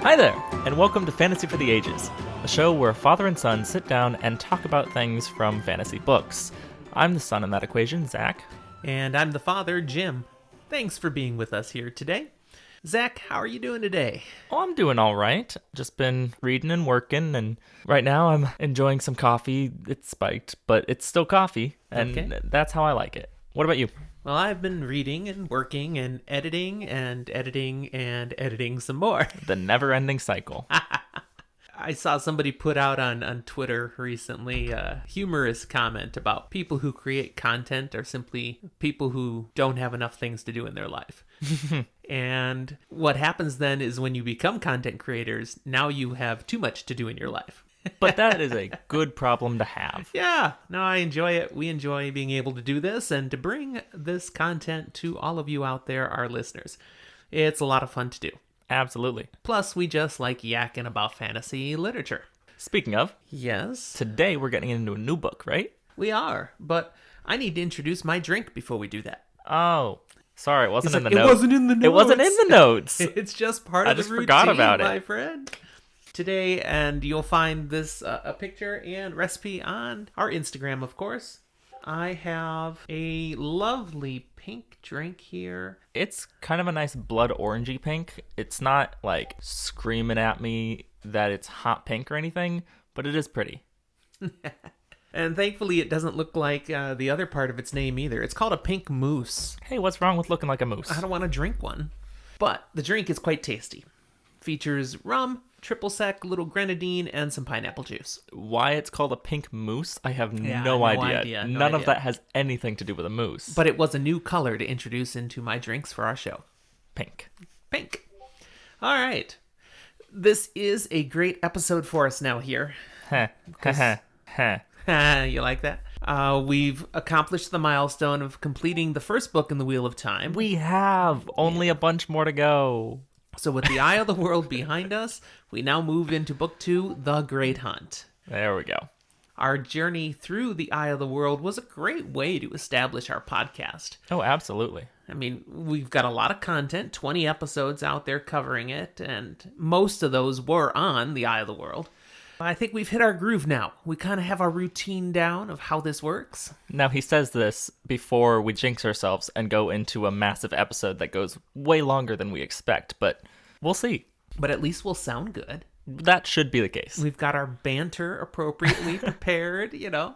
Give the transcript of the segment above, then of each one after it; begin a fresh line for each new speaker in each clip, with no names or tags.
Hi there, and welcome to Fantasy for the Ages, a show where father and son sit down and talk about things from fantasy books. I'm the son in that equation, Zach.
And I'm the father, Jim. Thanks for being with us here today. Zach, how are you doing today?
Oh, I'm doing all right. Just been reading and working, and right now I'm enjoying some coffee. It's spiked, but it's still coffee, and That's how I like it. What about you?
Well, I've been reading and working and editing and editing and editing some more.
The never-ending cycle.
I saw somebody put out on Twitter recently a humorous comment about people who create content are simply people who don't have enough things to do in their life. And what happens then is when you become content creators, now you have too much to do in your life.
But that is a good problem to have.
Yeah, no, I enjoy it. We enjoy being able to do this and to bring this content to all of you out there, our listeners. It's a lot of fun to do.
Absolutely.
Plus, we just like yakking about fantasy literature.
Speaking of,
yes,
today we're getting into a new book, right?
We are, but I need to introduce my drink before we do that.
Oh, sorry, it wasn't in the
notes.
It wasn't in the notes. It wasn't in the notes.
It's just part of the routine,
forgot about it,
my friend. Today, and you'll find this a picture and recipe on our Instagram, of course. I have a lovely pink drink here.
It's kind of a nice blood orangey pink. It's not like screaming at me that it's hot pink or anything, but it is pretty.
And thankfully it doesn't look like the other part of its name either. It's called a pink mousse.
Hey, what's wrong with looking like a mousse?
I don't want to drink one. But the drink is quite tasty. Features rum, triple sec, little grenadine, and some pineapple juice.
Why it's called a pink mousse, I have no idea. None of that has anything to do with a mousse.
But it was a new color to introduce into my drinks for our show.
Pink.
Pink. All right. This is a great episode for us now here. You like that? We've accomplished the milestone of completing the first book in the Wheel of Time.
We have. Only a bunch more to go.
So with the Eye of the World behind us, we now move into Book 2, The Great Hunt.
There we go.
Our journey through the Eye of the World was a great way to establish our podcast.
Oh, absolutely.
I mean, we've got a lot of content, 20 episodes out there covering it, and most of those were on the Eye of the World. I think we've hit our groove now. We kind of have our routine down of how this works.
Now, he says this before we jinx ourselves and go into a massive episode that goes way longer than we expect, but we'll see.
But at least we'll sound good.
That should be the case.
We've got our banter appropriately prepared, you know.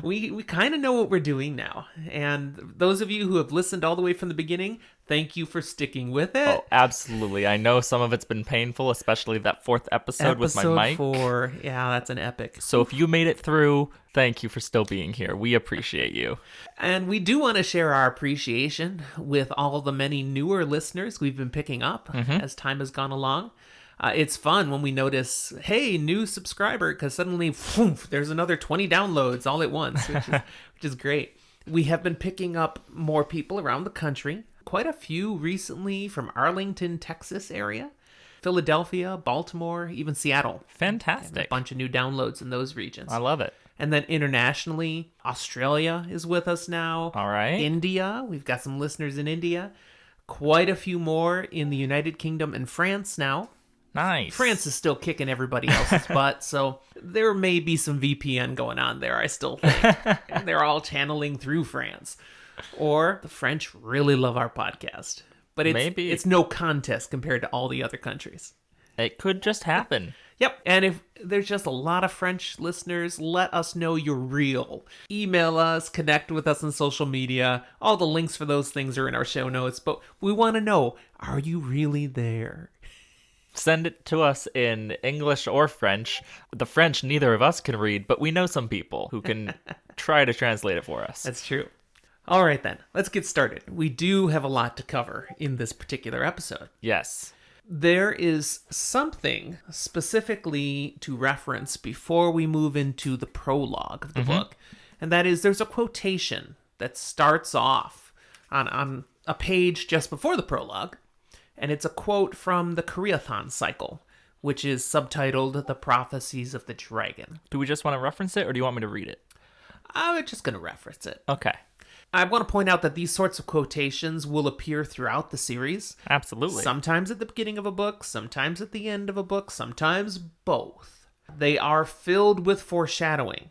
We kind of know what we're doing now. And those of you who have listened all the way from the beginning, thank you for sticking with it.
Oh, absolutely. I know some of it's been painful, especially that fourth episode with my mic.
Episode 4. Yeah, that's an epic.
So if you made it through, thank you for still being here. We appreciate you.
And we do want to share our appreciation with all the many newer listeners we've been picking up as time has gone along. It's fun when we notice, hey, new subscriber, because suddenly, there's another 20 downloads all at once, which is great. We have been picking up more people around the country. Quite a few recently from Arlington, Texas area, Philadelphia, Baltimore, even Seattle.
Fantastic.
A bunch of new downloads in those regions.
I love it.
And then internationally, Australia is with us now.
All right.
India, we've got some listeners in India. Quite a few more in the United Kingdom and France now.
Nice.
France is still kicking everybody else's butt, so there may be some VPN going on there, I still think. And they're all channeling through France. Or the French really love our podcast. But it's no contest compared to all the other countries.
It could just happen.
Yep, and if there's just a lot of French listeners, let us know you're real. Email us, connect with us on social media. All the links for those things are in our show notes, but we want to know, are you really there?
Send it to us in English or French. The French neither of us can read, but we know some people who can try to translate it for us.
That's true. All right, then. Let's get started. We do have a lot to cover in this particular episode.
Yes.
There is something specifically to reference before we move into the prologue of the book, and that is there's a quotation that starts off on a page just before the prologue. And it's a quote from the Koreathon cycle, which is subtitled The Prophecies of the Dragon.
Do we just want to reference it, or do you want me to read it?
I'm just going to reference it.
Okay.
I want to point out that these sorts of quotations will appear throughout the series.
Absolutely.
Sometimes at the beginning of a book, sometimes at the end of a book, sometimes both. They are filled with foreshadowing,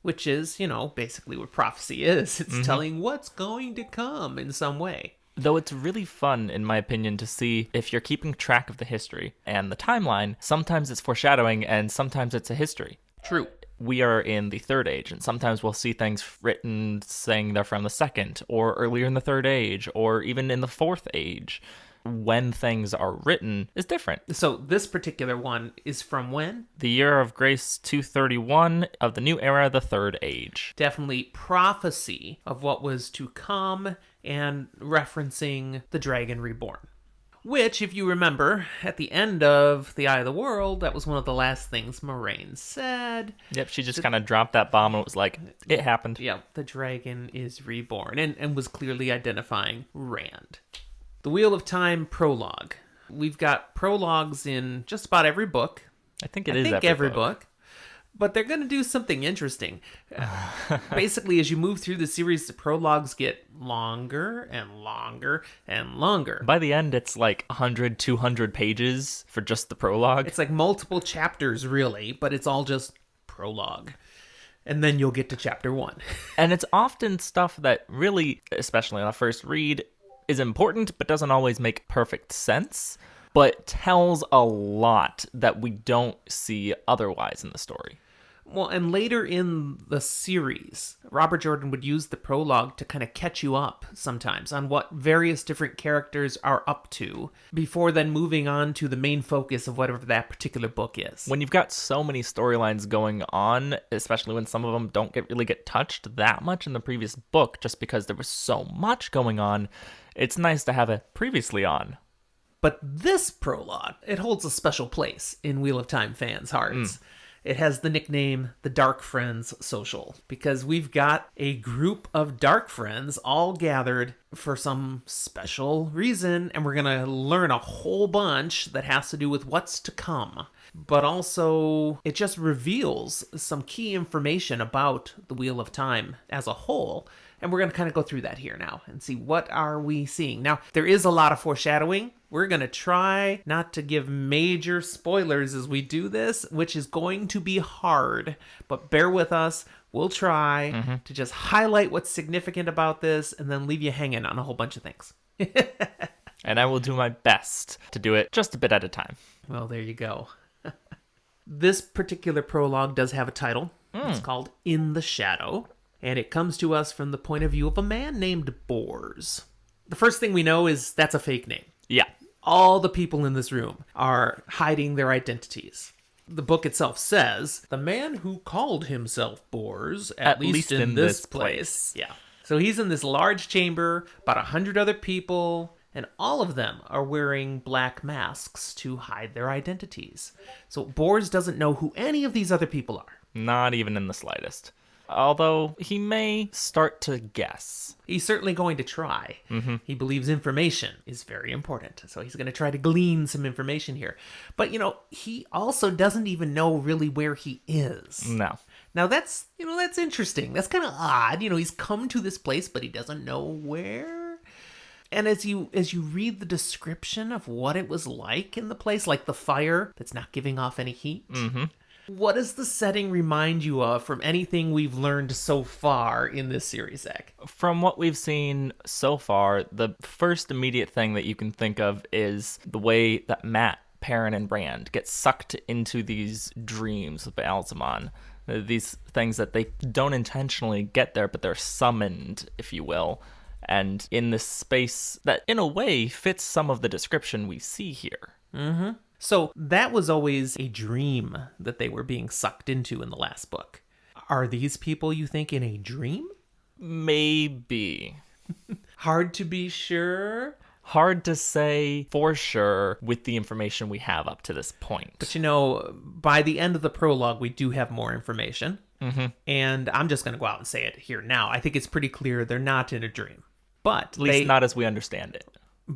which is, basically what prophecy is. It's telling what's going to come in some way.
Though it's really fun, in my opinion, to see if you're keeping track of the history and the timeline. Sometimes it's foreshadowing and sometimes it's a history.
True.
We are in the Third Age, and sometimes we'll see things written saying they're from the Second, or earlier in the Third Age, or even in the Fourth Age. When things are written is different.
So this particular one is from when?
The year of grace 231 of the new era, the Third Age.
Definitely prophecy of what was to come and referencing the Dragon Reborn. Which, if you remember, at the end of The Eye of the World, that was one of the last things Moraine said.
Yep, she just kind of dropped that bomb and it was like, it happened.
Yeah, the dragon is reborn, and was clearly identifying Rand. The Wheel of Time Prologue. We've got prologues in just about every book.
I think it is every book.
But they're going to do something interesting. Basically, as you move through the series, the prologues get longer and longer and longer.
By the end, it's like 100, 200 pages for just the prologue.
It's like multiple chapters, really, but it's all just prologue. And then you'll get to chapter 1.
And it's often stuff that really, especially on a first read, is important, but doesn't always make perfect sense, but tells a lot that we don't see otherwise in the story.
Well, and later in the series, Robert Jordan would use the prologue to kind of catch you up sometimes on what various different characters are up to before then moving on to the main focus of whatever that particular book is.
When you've got so many storylines going on, especially when some of them don't really get touched that much in the previous book, just because there was so much going on, it's nice to have it previously on.
But this prologue, it holds a special place in Wheel of Time fans' hearts. It has the nickname the Darkfriends Social, because we've got a group of Darkfriends all gathered for some special reason, and we're going to learn a whole bunch that has to do with what's to come. But also, it just reveals some key information about the Wheel of Time as a whole. And we're going to kind of go through that here now and see what are we seeing. Now, there is a lot of foreshadowing. We're going to try not to give major spoilers as we do this, which is going to be hard. But bear with us. We'll try to just highlight what's significant about this and then leave you hanging on a whole bunch of things.
And I will do my best to do it just a bit at a time.
Well, there you go. This particular prologue does have a title. It's called In the Shadow. And it comes to us from the point of view of a man named Bors. The first thing we know is that's a fake name.
Yeah.
All the people in this room are hiding their identities. The book itself says, the man who called himself Bors, at least in this place. Yeah. So he's in this large chamber, about 100 other people, and all of them are wearing black masks to hide their identities. So Bors doesn't know who any of these other people are.
Not even in the slightest. Although he may start to guess.
He's certainly going to try. He believes information is very important. So he's going to try to glean some information here. But, he also doesn't even know really where he is.
No.
Now that's interesting. That's kind of odd. He's come to this place, but he doesn't know where. And as you read the description of what it was like in the place, like the fire that's not giving off any heat, what does the setting remind you of from anything we've learned so far in this series, Zach?
From what we've seen so far, the first immediate thing that you can think of is the way that Matt, Perrin, and Rand get sucked into these dreams of Baalzamon. These things that they don't intentionally get there, but they're summoned, if you will. And in this space that, in a way, fits some of the description we see here.
So that was always a dream that they were being sucked into in the last book. Are these people, you think, in a dream?
Maybe.
Hard to be sure.
Hard to say for sure with the information we have up to this point.
But by the end of the prologue, we do have more information. And I'm just going to go out and say it here now. I think it's pretty clear they're not in a dream. But
at least not as we understand it.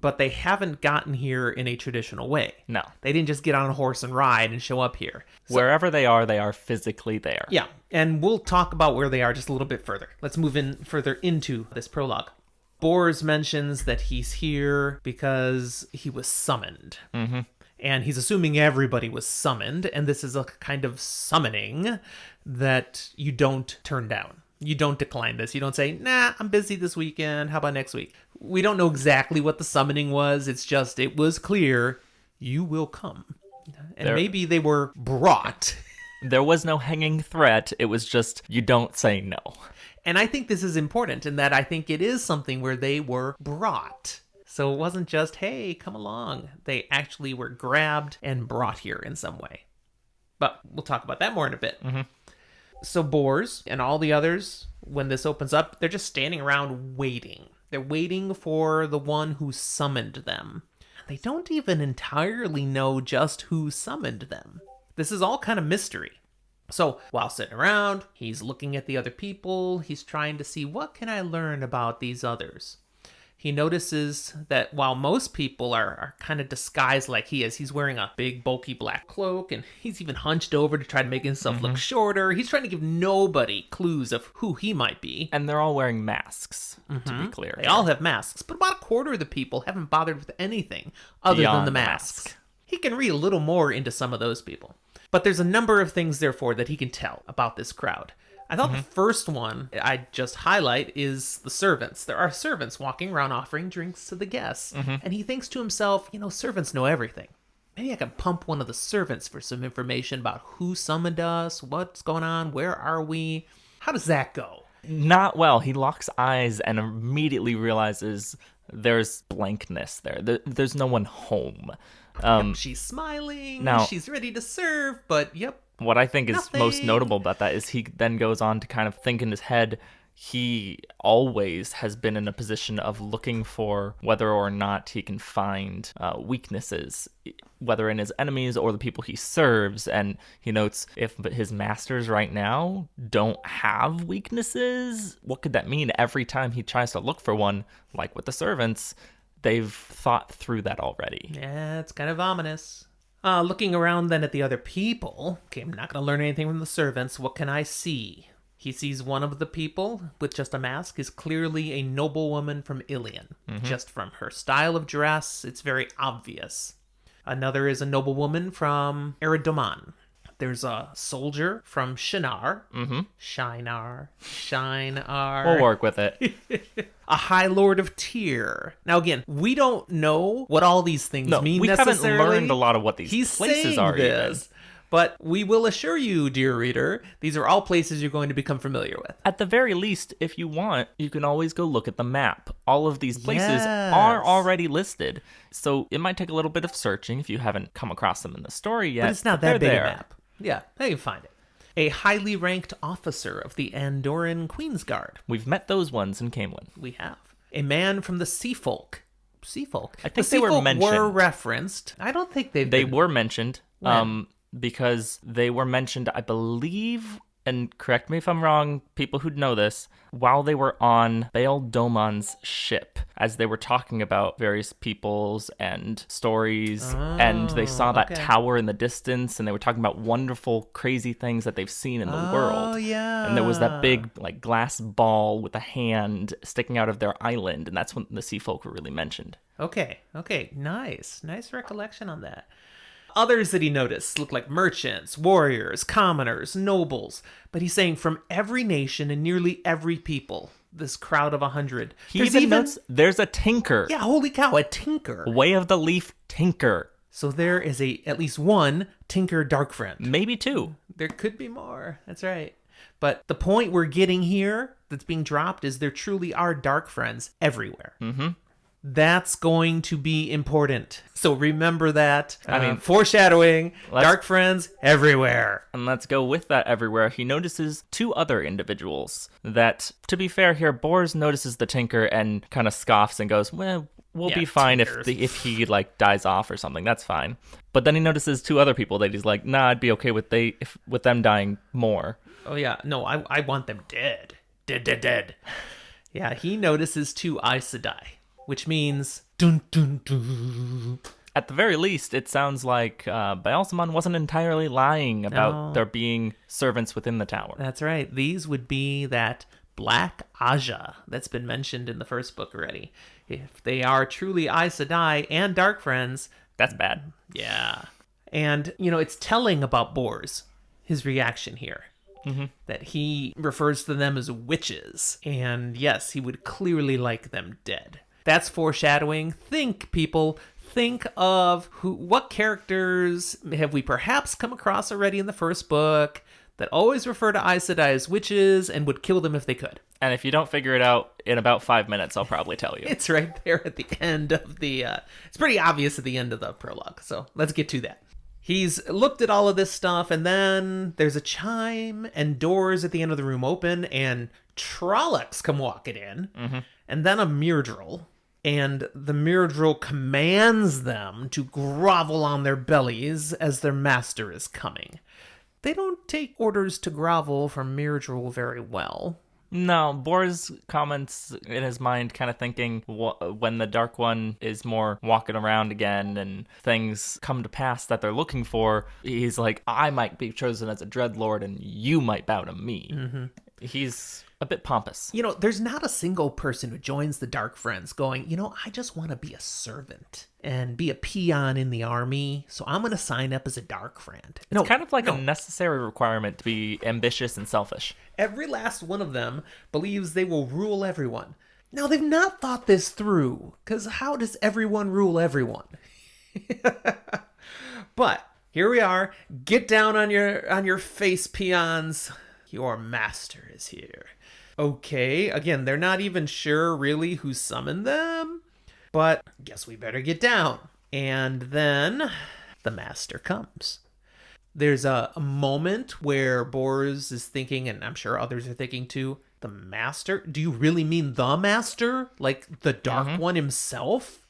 but they haven't gotten here in a traditional way.
No.
They didn't just get on a horse and ride and show up here. So,
wherever they are physically there.
yeah, and we'll talk about where they are just a little bit further. Let's move in further into this prologue. Bors mentions that he's here because he was summoned. Mm-hmm. And he's assuming everybody was summoned, and this is a kind of summoning that you don't turn down. You don't decline this. You don't say, nah, I'm busy this weekend. How about next week? We don't know exactly what the summoning was. It's just, it was clear, you will come. And maybe they were brought.
There was no hanging threat. It was just, you don't say no.
And I think this is important in that I think it is something where they were brought. So it wasn't just, hey, come along. They actually were grabbed and brought here in some way. But we'll talk about that more in a bit. Mm-hmm. So Bors and all the others, when this opens up, they're just standing around waiting. They're waiting for the one who summoned them. They don't even entirely know just who summoned them. This is all kind of mystery. So while sitting around, he's looking at the other people. He's trying to see, what can I learn about these others? He notices that while most people are kind of disguised like he is, he's wearing a big, bulky black cloak, and he's even hunched over to try to make himself look shorter. He's trying to give nobody clues of who he might be.
And they're all wearing masks, to be clear.
They all have masks, but about a quarter of the people haven't bothered with anything other than the masks. He can read a little more into some of those people. But there's a number of things, therefore, that he can tell about this crowd. I thought the first one I'd just highlight is the servants. There are servants walking around offering drinks to the guests. And he thinks to himself, servants know everything. Maybe I can pump one of the servants for some information about who summoned us, what's going on, where are we? How does that go?
Not well. He locks eyes and immediately realizes there's blankness there. There's no one home.
She's smiling,
now,
she's ready to serve, but
what I think is
nothing.
most notable about that is he then goes on to kind of think in his head, he always has been in a position of looking for whether or not he can find weaknesses, whether in his enemies or the people he serves. And he notes if his masters right now don't have weaknesses, what could that mean? Every time he tries to look for one, like with the servants, they've thought through that already.
Yeah, it's kind of ominous. Looking around then at the other people. Okay, I'm not going to learn anything from the servants. What can I see? He sees one of the people with just a mask is clearly a noblewoman from Ilion. Just from her style of dress, it's very obvious. Another is a noblewoman from Eridoman. There's a soldier from Shinar. Shinar.
We'll work with it.
A High Lord of Tyr. Now again, we don't know what all these things mean
we
necessarily.
haven't learned a lot of what these places are
this, but we will assure you, dear reader, these are all places you're going to become familiar with.
At the very least, if you want, you can always go look at the map. All of these places are already listed. So it might take a little bit of searching if you haven't come across them in the story yet.
But it's not that big a map. Yeah, you can find it. A highly ranked officer of the Andorran Queensguard.
We've met those ones in Camelin.
We have. A man from the Sea Folk. Sea Folk?
I think they were mentioned.
Were referenced. I don't think
they were mentioned. Because they were mentioned, I believe, and correct me if I'm wrong, people who know this, while they were on Baal Domon's ship, as they were talking about various peoples and stories, and they saw that tower in the distance, and they were talking about wonderful, crazy things that they've seen in the world.
Yeah.
And there was that big, glass ball with a hand sticking out of their island, and that's when the sea folk were really mentioned.
Okay, nice recollection on that. Others that he noticed look like merchants, warriors, commoners, nobles. But he's saying from every nation and nearly every people, this crowd of 100.
He even notes there's a tinker.
Yeah, holy cow, a tinker.
Way of the Leaf tinker.
So there is at least one tinker Darkfriend.
Maybe two.
There could be more. That's right. But the point we're getting here that's being dropped is there truly are Darkfriends everywhere. That's going to be important. So remember that. Foreshadowing, Darkfriends everywhere.
And let's go with that everywhere. He notices two other individuals that, to be fair here, Bors notices the Tinker and kind of scoffs and goes, well, we'll be fine if he dies off or something. That's fine. But then he notices two other people that he's like, nah, I'd be okay with them dying more.
Oh, yeah. No, I want them dead. Dead. Yeah, he notices two Aes Sedai, which means Dun, dun, dun.
At the very least, it sounds like Baalzamon wasn't entirely lying about
No.
there being servants within the tower.
That's right. These would be that Black Aja that's been mentioned in the first book already. If they are truly Aes Sedai and Darkfriends,
That's bad.
yeah. And, it's telling about Bors, his reaction here. That he refers to them as witches. And yes, he would clearly like them dead. That's foreshadowing. Think, people. Think of what characters have we perhaps come across already in the first book that always refer to Aes Sedai as witches and would kill them if they could.
And if you don't figure it out in about 5 minutes, I'll probably tell you.
It's right there at the end of the... it's pretty obvious at the end of the prologue, so let's get to that. He's looked at all of this stuff, and then there's a chime, and doors at the end of the room open, and Trollocs come walking in, and then a Myrddraal. And the Myrddraal commands them to grovel on their bellies as their master is coming. They don't take orders to grovel from Myrddraal very well.
No, Bors comments in his mind kind of thinking when the Dark One is more walking around again and things come to pass that they're looking for, he's like, I might be chosen as a Dreadlord and you might bow to me. He's a bit pompous.
There's not a single person who joins the Darkfriends going, I just want to be a servant and be a peon in the army, so I'm going to sign up as a Darkfriend.
It's kind of like a necessary requirement to be ambitious and selfish.
Every last one of them believes they will rule everyone. Now, they've not thought this through, because how does everyone rule everyone? But here we are. Get down on your face, peons. Your master is here. Okay, again, they're not even sure really who summoned them, but guess we better get down. And then the master comes. There's a moment where Bors is thinking, and I'm sure others are thinking too, the master? Do you really mean the master? Like the Dark One himself?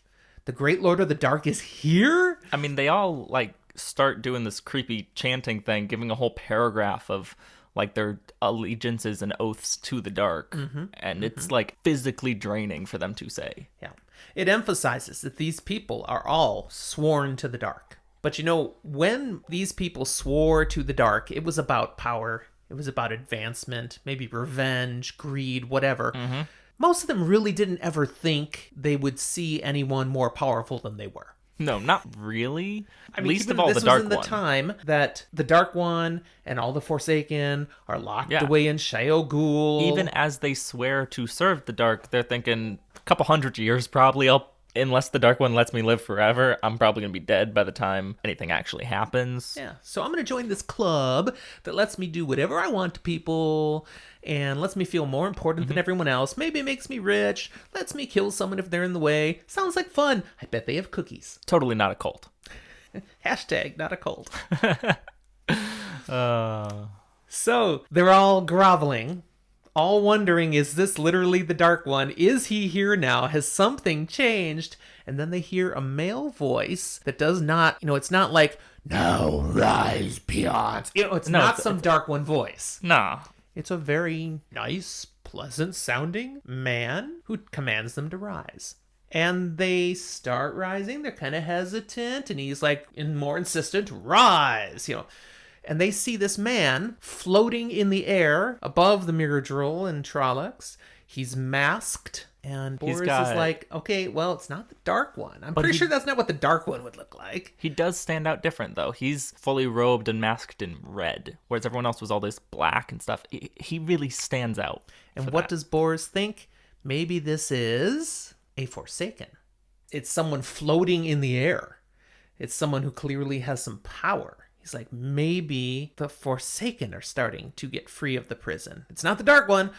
The Great Lord of the Dark is here?
I mean, they all start doing this creepy chanting thing, giving a whole paragraph of their allegiances and oaths to the dark. And it's physically draining for them to say.
Yeah. It emphasizes that these people are all sworn to the dark. But when these people swore to the dark, it was about power. It was about advancement, maybe revenge, greed, whatever. Most of them really didn't ever think they would see anyone more powerful than they were.
No, not really.
I mean,
least of all the Dark One.
This was in the time that the Dark One and all the Forsaken are locked away in Shao Ghul.
Even as they swear to serve the Dark, they're thinking a couple hundred years probably. Unless the Dark One lets me live forever, I'm probably going to be dead by the time anything actually happens.
Yeah, so I'm going to join this club that lets me do whatever I want to people and lets me feel more important than everyone else. Maybe it makes me rich, lets me kill someone if they're in the way. Sounds like fun. I bet they have cookies.
Totally not a cult.
Hashtag not a cult. So they're all groveling. All wondering, is this literally the Dark One? Is he here now? Has something changed? And then they hear a male voice that does not, it's not like, now rise, peons. It's not some Dark One voice.
Nah.
It's a very nice, pleasant sounding man who commands them to rise. And they start rising. They're kind of hesitant. And he's more insistent, rise, And they see this man floating in the air above the Myrddraal and Trollocs. He's masked. And Bors is like, okay, well, it's not the Dark One. I'm pretty sure that's not what the Dark One would look like.
He does stand out different, though. He's fully robed and masked in red, whereas everyone else was all this black and stuff. He really stands out.
And what does Bors think? Maybe this is a Forsaken. It's someone floating in the air. It's someone who clearly has some power. He's like, maybe the Forsaken are starting to get free of the prison. It's not the Dark One,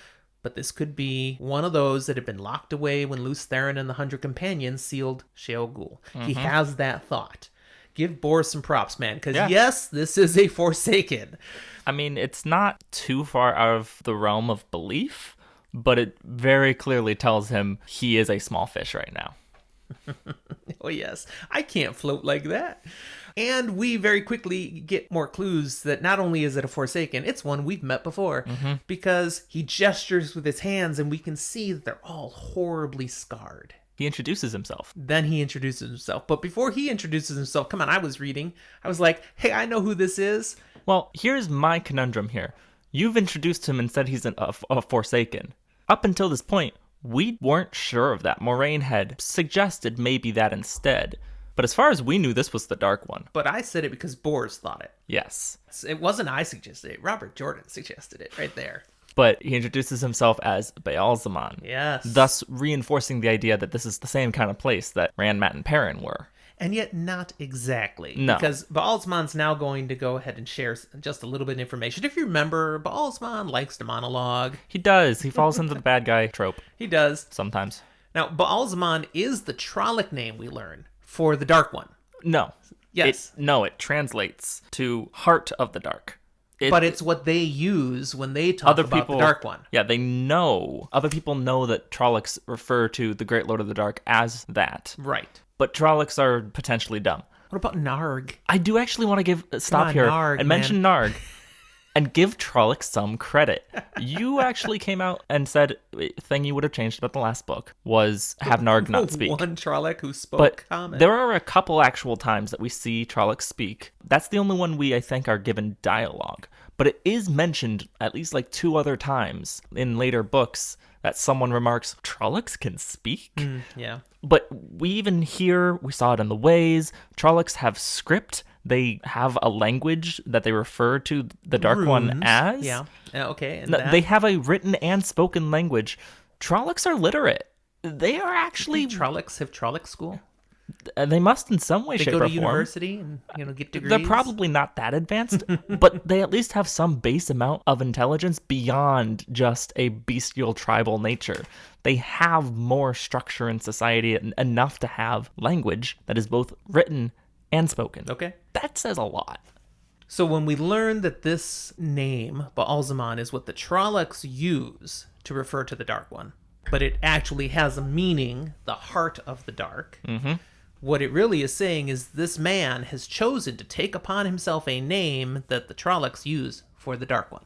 but this could be one of those that had been locked away when Lews Therin and the 100 Companions sealed Shao Ghul. He has that thought. Give Bors some props, man, because yes, this is a Forsaken.
I mean, it's not too far out of the realm of belief, but it very clearly tells him he is a small fish right now.
Oh, yes. I can't float like that. And we very quickly get more clues that not only is it a Forsaken, it's one we've met before. Because he gestures with his hands and we can see that they're all horribly scarred.
He introduces himself.
Then he introduces himself. But before he introduces himself, come on, I was reading. I was like, hey, I know who this is.
Well, here's my conundrum here. You've introduced him and said he's a Forsaken. Up until this point, we weren't sure of that. Moraine had suggested maybe that instead. But as far as we knew, this was the Dark One.
But I said it because Bors thought it.
Yes.
It wasn't I suggested it. Robert Jordan suggested it right there.
But he introduces himself as Baalzamon.
Yes.
Thus reinforcing the idea that this is the same kind of place that Rand, Mat, and Perrin were.
And yet not exactly.
No.
Because Baalzamon's now going to go ahead and share just a little bit of information. If you remember, Baalzamon likes to monologue.
He does. He falls into the bad guy trope.
He does.
Sometimes.
Now, Baalzamon is the Trolloc name we learn for the Dark One.
No.
Yes.
It translates to Heart of the Dark.
But it's what they use when they talk about the Dark One.
Yeah, they know. Other people know that Trollocs refer to the Great Lord of the Dark as that.
Right.
But Trollocs are potentially dumb.
What about Narg?
I do actually want to stop here
Narg,
and mention Narg and give Trolloc some credit. You actually came out and said the thing you would have changed about the last book was have Narg not speak.
One Trolloc who spoke
But
common.
there are a couple actual times that we see Trolloc speak. That's the only one we, I think, are given dialogue. But it is mentioned at least like 2 other times in later books that someone remarks, Trollocs can speak?
Yeah.
But we saw it in the Ways, Trollocs have script. They have a language that they refer to the Dark One as.
Yeah. Okay. And
They have a written and spoken language. Trollocs are literate. They are actually...
Trollocs have Trolloc school?
They must in some way,
They
shape, or
go
form.
to university and get degrees?
They're probably not that advanced, but they at least have some base amount of intelligence beyond just a bestial tribal nature. They have more structure in society enough to have language that is both written and spoken.
Okay.
That says a lot.
So when we learn that this name, Baalzamon, is what the Trollocs use to refer to the Dark One, but it actually has a meaning, the Heart of the Dark, what it really is saying is this man has chosen to take upon himself a name that the Trollocs use for the Dark One.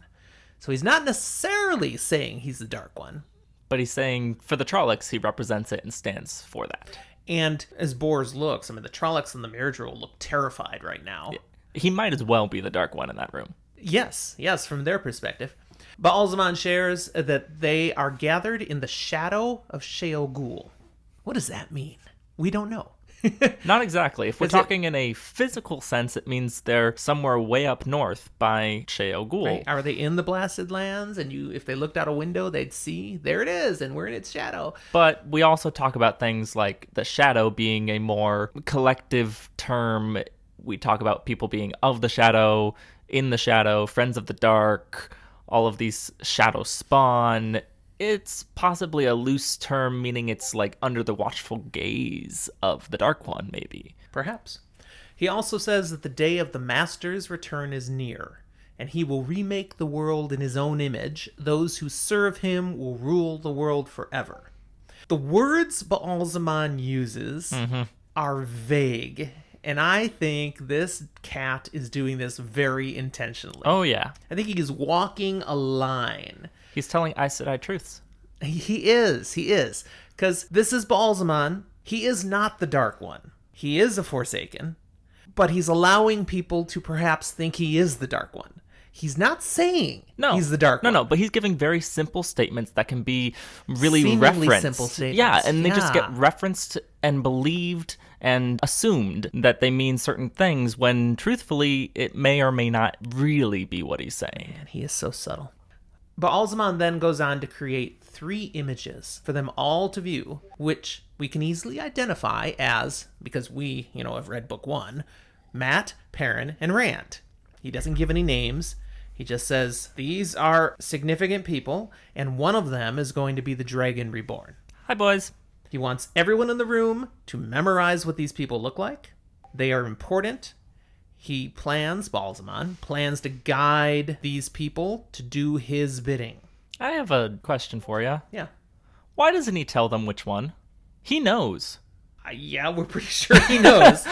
So he's not necessarily saying he's the Dark One.
But he's saying for the Trollocs, he represents it and stands for that.
And as Bors looks, the Trollocs in the Marriage Rule look terrified right now.
He might as well be the Dark One in that room.
Yes, from their perspective. Baalzamon shares that they are gathered in the shadow of Sheol. What does that mean? We don't know.
Not exactly. If we're talking in a physical sense, it means they're somewhere way up north by Sheol.
Right. Are they in the Blasted Lands? And if they looked out a window, they'd see, there it is, and we're in its shadow.
But we also talk about things like the shadow being a more collective term. We talk about people being of the shadow, in the shadow, friends of the dark, all of these shadow spawn. It's possibly a loose term, meaning it's like under the watchful gaze of the Dark One, maybe.
Perhaps. He also says that the day of the Master's return is near, and he will remake the world in his own image. Those who serve him will rule the world forever. The words Baalzamon uses are vague, and I think this cat is doing this very intentionally.
Oh, yeah.
I think he is walking a line.
He's telling Aes Sedai truths.
He is. Because this is Baalzamon. He is not the Dark One. He is a Forsaken. But he's allowing people to perhaps think he is the Dark One. He's not saying he's the Dark One.
No, but he's giving very simple statements that can be really
seemingly
referenced.
Simple statements.
Yeah, and they just get referenced and believed and assumed that they mean certain things when, truthfully, it may or may not really be what he's saying.
Man, he is so subtle. Baalzamon then goes on to create 3 images for them all to view, which we can easily identify as, because we, have read book 1, Mat, Perrin, and Rand. He doesn't give any names. He just says, these are significant people, and one of them is going to be the Dragon Reborn.
Hi, boys.
He wants everyone in the room to memorize what these people look like. They are important. Baalzamon plans to guide these people to do his bidding.
I have a question for you.
Yeah.
Why doesn't he tell them which one? He knows.
Yeah, we're pretty sure he knows.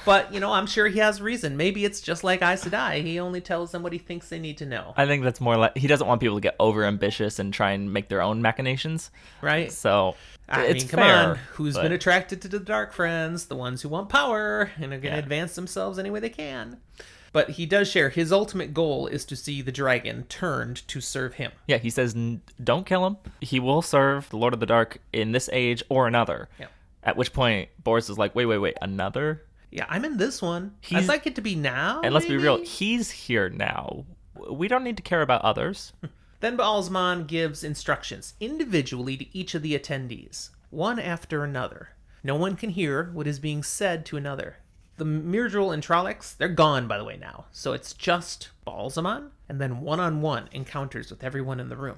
But, I'm sure he has reason. Maybe it's just like Aes Sedai. He only tells them what he thinks they need to know.
I think that's more like he doesn't want people to get over ambitious and try and make their own machinations.
Right?
So it's
come
fair,
on. Who's been attracted to the Darkfriends? The ones who want power and are going to advance themselves any way they can. But he does share his ultimate goal is to see the dragon turned to serve him.
Yeah, he says, don't kill him. He will serve the Lord of the Dark in this age or another.
Yeah.
At which point, Boris is like, wait, another?
Yeah, I'm in this one. I'd like it to be now.
And let's be real, he's here now. We don't need to care about others.
Then Baalzamon gives instructions individually to each of the attendees, one after another. No one can hear what is being said to another. The Myrddraal and Trollocs, they're gone, by the way, now. So it's just Baalzamon, and then one-on-one encounters with everyone in the room.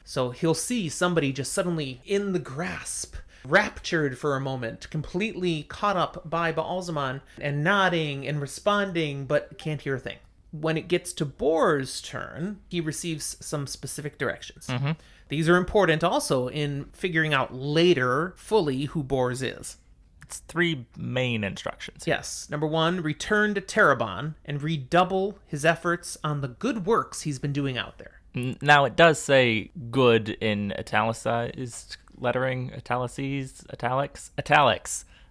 So he'll see somebody just suddenly in the grasp, raptured for a moment, completely caught up by Baalzamon, and nodding and responding, but can't hear a thing. When it gets to Bor's turn, he receives some specific directions. Mm-hmm. These are important also in figuring out later fully who Bor's is.
It's 3 main instructions.
Yes. Number 1, return to Terabon and redouble his efforts on the good works he's been doing out there.
Now, it does say good in italicized lettering, italics.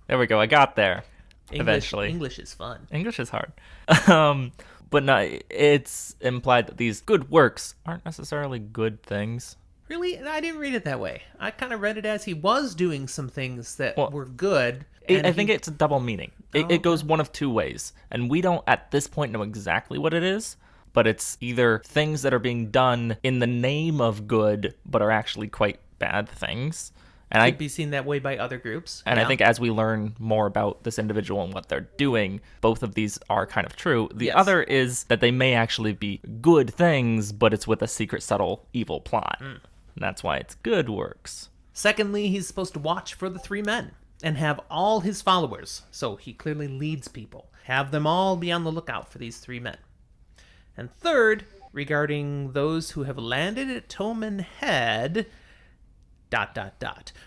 There we go. I got there eventually.
English is fun.
English is hard. But no, it's implied that these good works aren't necessarily good things.
Really? I didn't read it that way. I kind of read it as he was doing some things that were good.
I think it's a double meaning. It goes one of 2 ways. And we don't, at this point, know exactly what it is. But it's either things that are being done in the name of good, but are actually quite bad things. And
Could be seen that way by other groups.
And I think as we learn more about this individual and what they're doing, both of these are kind of true. The other is that they may actually be good things, but it's with a secret, subtle, evil plot. And that's why it's good works.
Secondly, he's supposed to watch for the 3 men and have all his followers, so he clearly leads people, have them all be on the lookout for these 3 men. And third, regarding those who have landed at Toman Head... ...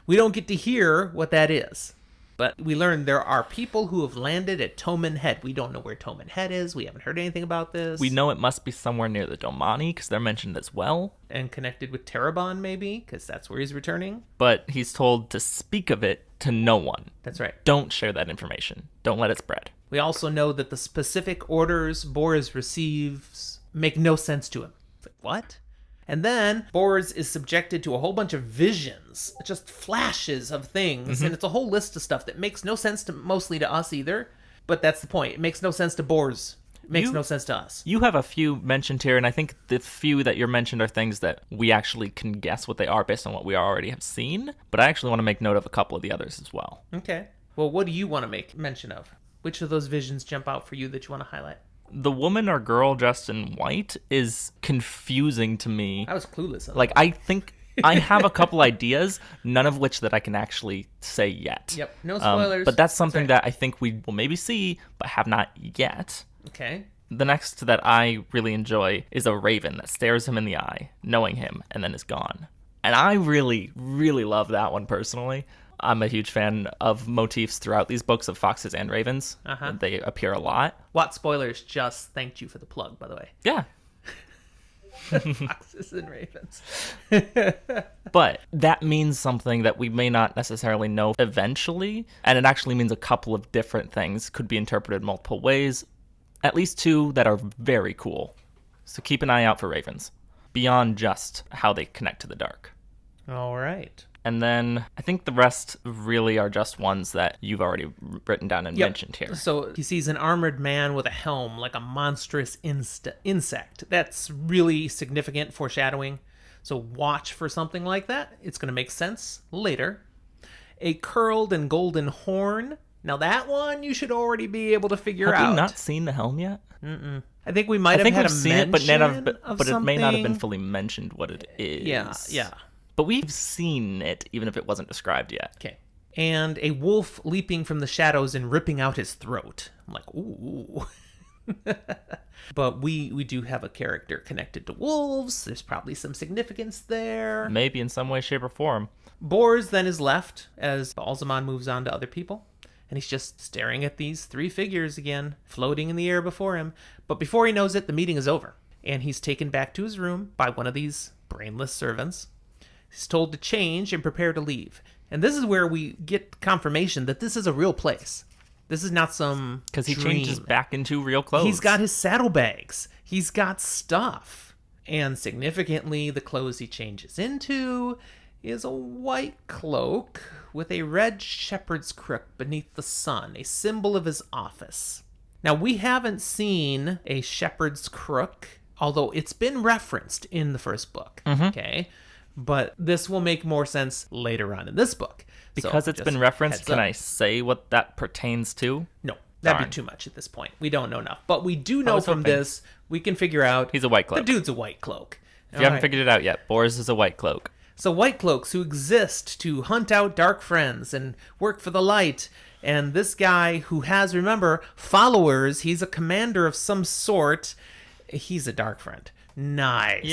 We don't get to hear what that is. But we learn there are people who have landed at Toman Head. We don't know where Toman Head is. We haven't heard anything about this.
We know it must be somewhere near the Domani, because they're mentioned as well.
And connected with Terabon, maybe, because that's where he's returning.
But he's told to speak of it to no one.
That's right.
Don't share that information. Don't let it spread.
We also know that the specific orders Boris receives make no sense to him. It's like, what? And then Boris is subjected to a whole bunch of visions, just flashes of things, and it's a whole list of stuff that makes no sense mostly to us either, but that's the point. It makes no sense to Boris. It makes no sense to us.
You have a few mentioned here, and I think the few that you're mentioned are things that we actually can guess what they are based on what we already have seen, but I actually want to make note of a couple of the others as well.
Okay. Well, what do you want to make mention of? Which of those visions jump out for you that you want to highlight?
The woman or girl dressed in white is confusing to me.
I was clueless on
that. I think I have a couple ideas, none of which that I can actually say yet.
Yep, no spoilers.
But that's something that I think we will maybe see, but have not yet.
Okay.
The next that I really enjoy is a raven that stares him in the eye, knowing him, and then is gone. And I really, really love that one personally. I'm a huge fan of motifs throughout these books of foxes and ravens. They appear a lot.
Watt Spoilers just thanked you for the plug, by the way.
Yeah.
Foxes and ravens.
But that means something that we may not necessarily know eventually, and it actually means a couple of different things. Could be interpreted multiple ways. At least 2 that are very cool. So keep an eye out for ravens, beyond just how they connect to the dark.
All right.
And then I think the rest really are just ones that you've already written down and mentioned here.
So he sees an armored man with a helm like a monstrous insect. That's really significant foreshadowing. So watch for something like that. It's going to make sense later. A curled and golden horn. Now that one you should already be able to figure out.
Have you not seen the helm yet?
Mm-mm. I think we might have had a mention
it, but it may not have been
something.
fully mentioned what it is.
Yeah.
But we've seen it, even if it wasn't described yet.
Okay. And a wolf leaping from the shadows and ripping out his throat. I'm like, ooh. But we do have a character connected to wolves. There's probably some significance there.
Maybe in some way, shape, or form.
Bors then is left as Alzamon moves on to other people. And he's just staring at these three figures again, floating in the air before him. But before he knows it, the meeting is over. And he's taken back to his room by one of these brainless servants. He's told to change and prepare to leave. And this is where we get confirmation that this is a real place. This is not some
Because he
dream.
changes back into real clothes.
He's got his saddlebags. He's got stuff. And significantly, the clothes he changes into is a white cloak with a red shepherd's crook beneath the sun, a symbol of his office. Now, we haven't seen a shepherd's crook, although it's been referenced in the first book. Okay? But this will make more sense later on in this book.
Because it's been referenced, can I say what that pertains to?
No, that'd
Darn.
be too much at this point. We don't know enough. But we do know from
hoping.
this, we can figure out...
He's a white cloak.
The dude's a white cloak.
If you haven't figured it out yet, Bors is a white cloak.
So white cloaks who exist to hunt out dark friends and work for the light. And this guy who has, remember, followers, he's a commander of some sort. He's a dark friend. Nice.
Yay.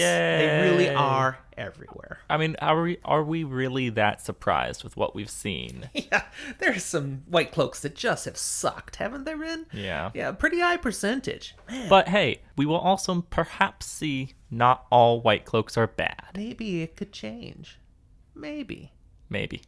They really are everywhere.
I mean, are we really that surprised with what we've seen?
Yeah, there's some white cloaks that just have sucked, haven't there been?
Yeah.
Yeah, pretty high percentage. Man,
But hey, we will also perhaps see not all white cloaks are bad.
maybe it could change. Maybe.
Maybe.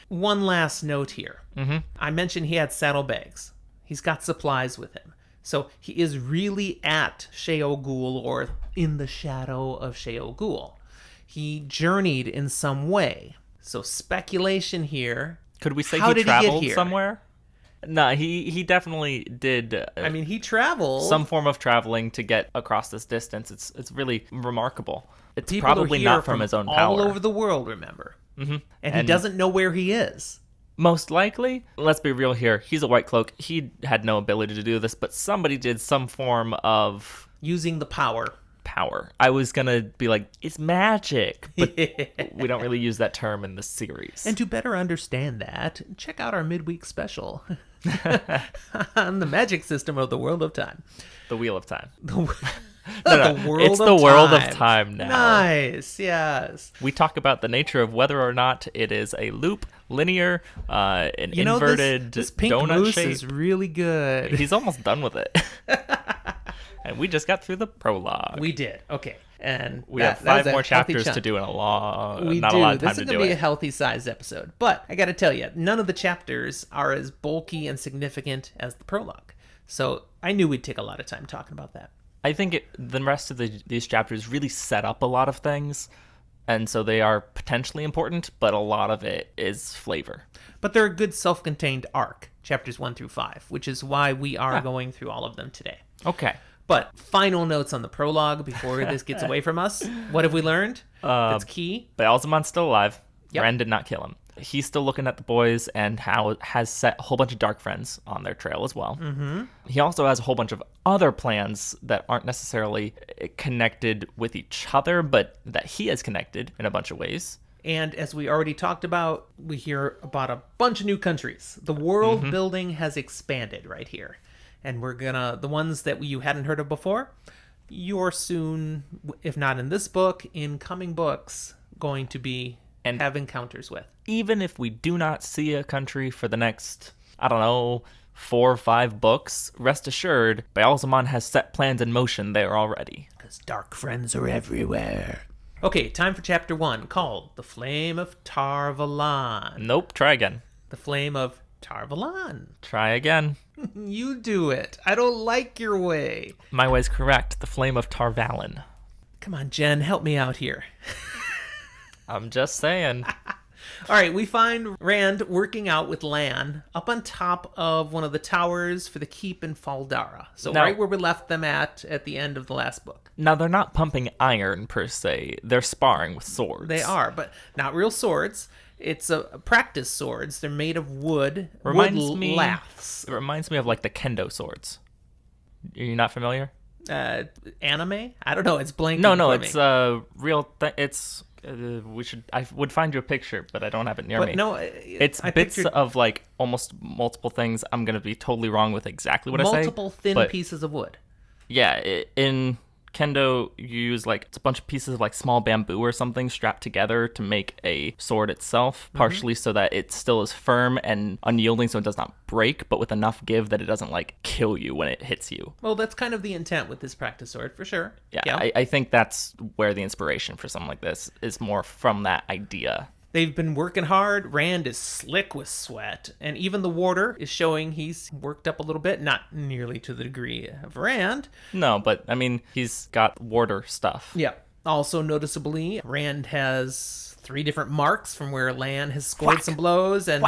One last note here.
Mm-hmm.
I mentioned he had saddlebags. He's got supplies with him. So he is really at Sheol-Gul or in the shadow of Sheol-Gul. He journeyed in some way. So speculation here.
Could we say
How
he
did he get
traveled
here?
somewhere? No, he definitely did.
I mean, he traveled.
Some form of traveling to get across this distance. It's really remarkable. It's
People are
probably
here
not from his own power.
all over the world, remember?
Mm-hmm.
And he doesn't know where he is.
Most likely, let's be real here, he's a white cloak. He had no ability to do this, but somebody did some form of
Using the power.
I was gonna be like, it's magic, but we don't really use that term in the series.
And to better understand that, check out our midweek special on the magic system of the World of Time.
The Wheel of Time.
No,
The
World
it's
of
the World of
Time.
Time now.
Nice, yes.
We talk about the nature of whether or not it is a loop, linear, an
You know,
inverted
this pink
donut
moose
shape.
is really good.
He's almost done with it. And we just got through the prologue.
We did. Okay. And
We
that
have
was
5
a
more
healthy
chapters
chunk.
to do in
We
not
do.
a lot of
This
time
is
to
going
do
to be a
it.
healthy sized episode. But I got to tell you, none of the chapters are as bulky and significant as the prologue. So I knew we'd take a lot of time talking about that.
I think the rest of these chapters really set up a lot of things, and so they are potentially important, but a lot of it is flavor.
But they're a good self contained arc, chapters 1 through 5, which is why we are going through all of them today.
Okay.
But final notes on the prologue before this gets away from us. What have we learned? That's key.
But Alzamon's still alive.
Yep.
Ren did not kill him. He's still looking at the boys and has set a whole bunch of Darkfriends on their trail as well. Mm-hmm. He also has a whole bunch of other plans that aren't necessarily connected with each other, but that he has connected in a bunch of ways.
And as we already talked about, we hear about a bunch of new countries. The world building has expanded right here. And we're gonna, the ones that you hadn't heard of before, you're soon, if not in this book, in coming books, going to be and have encounters with.
Even if we do not see a country for the next, 4 or 5 books, rest assured, Baalzamon has set plans in motion there already.
Because dark friends are everywhere. Okay, time for chapter 1, called The Flame of Tar-Valon.
Nope, try again.
The Flame of Tar-Valon.
Try again.
You do it. I don't like your way.
My way's correct. The Flame of Tar-Valon.
Come on, Jen, help me out here.
I'm just saying.
All right, we find Rand working out with Lan up on top of one of the towers for the keep in Faldara. So
Now-
right where we left them at the end of the last book.
Now, they're not pumping iron, per se. They're sparring with swords.
They are, but not real swords. It's a practice swords. They're made of wood.
Reminds
wood
me.
laths.
It reminds me of, like, the kendo swords. You're not familiar?
Anime? I don't know. It's blanking.
No,
for
it's
me.
a real thing. It's... I would find you a picture, but I don't have it near
But
me.
no,
It's
I
bits
pictured
of, like, almost multiple things. I'm going to be totally wrong with exactly what I say.
multiple thin
but
pieces of wood.
Yeah, in kendo, you use like it's a bunch of pieces of like small bamboo or something strapped together to make a sword itself, partially so that it still is firm and unyielding so it does not break, but with enough give that it doesn't like kill you when it hits you.
Well, that's kind of the intent with this practice sword, for sure.
Yeah, I think that's where the inspiration for something like this is more from that idea.
They've been working hard. Rand is slick with sweat, and even the warder is showing he's worked up a little bit, not nearly to the degree of Rand.
No, but I mean, he's got warder stuff.
Yeah. Also noticeably, Rand has 3 different marks from where Lan has scored some blows, and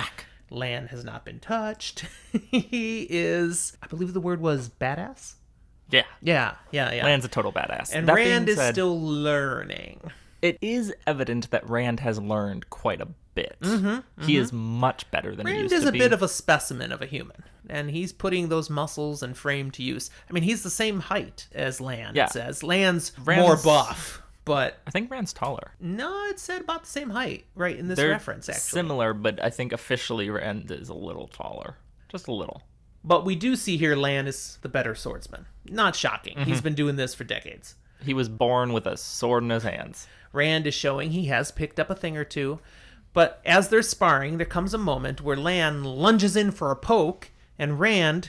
Lan has not been touched. He is, I believe the word was badass?
Yeah.
Yeah.
Lan's a total badass.
And
That
Rand
being
is
said,
still learning.
It is evident that Rand has learned quite a bit. He is much better than he
Rand
used
is
to
a
be.
bit of a specimen of a human, and he's putting those muscles and frame to use. I mean, he's the same height as Lan,
Yeah.
it says. Lan's more
Rand's-
buff, but
I think Rand's taller.
no, it said about the same height, right, in this
They're
reference, actually.
similar, but I think officially Rand is a little taller. Just a little.
But we do see here Lan is the better swordsman. Not shocking.
Mm-hmm.
He's been doing this for decades.
He was born with a sword in his hands.
Rand is showing he has picked up a thing or two. But as they're sparring, there comes a moment where Lan lunges in for a poke, and Rand,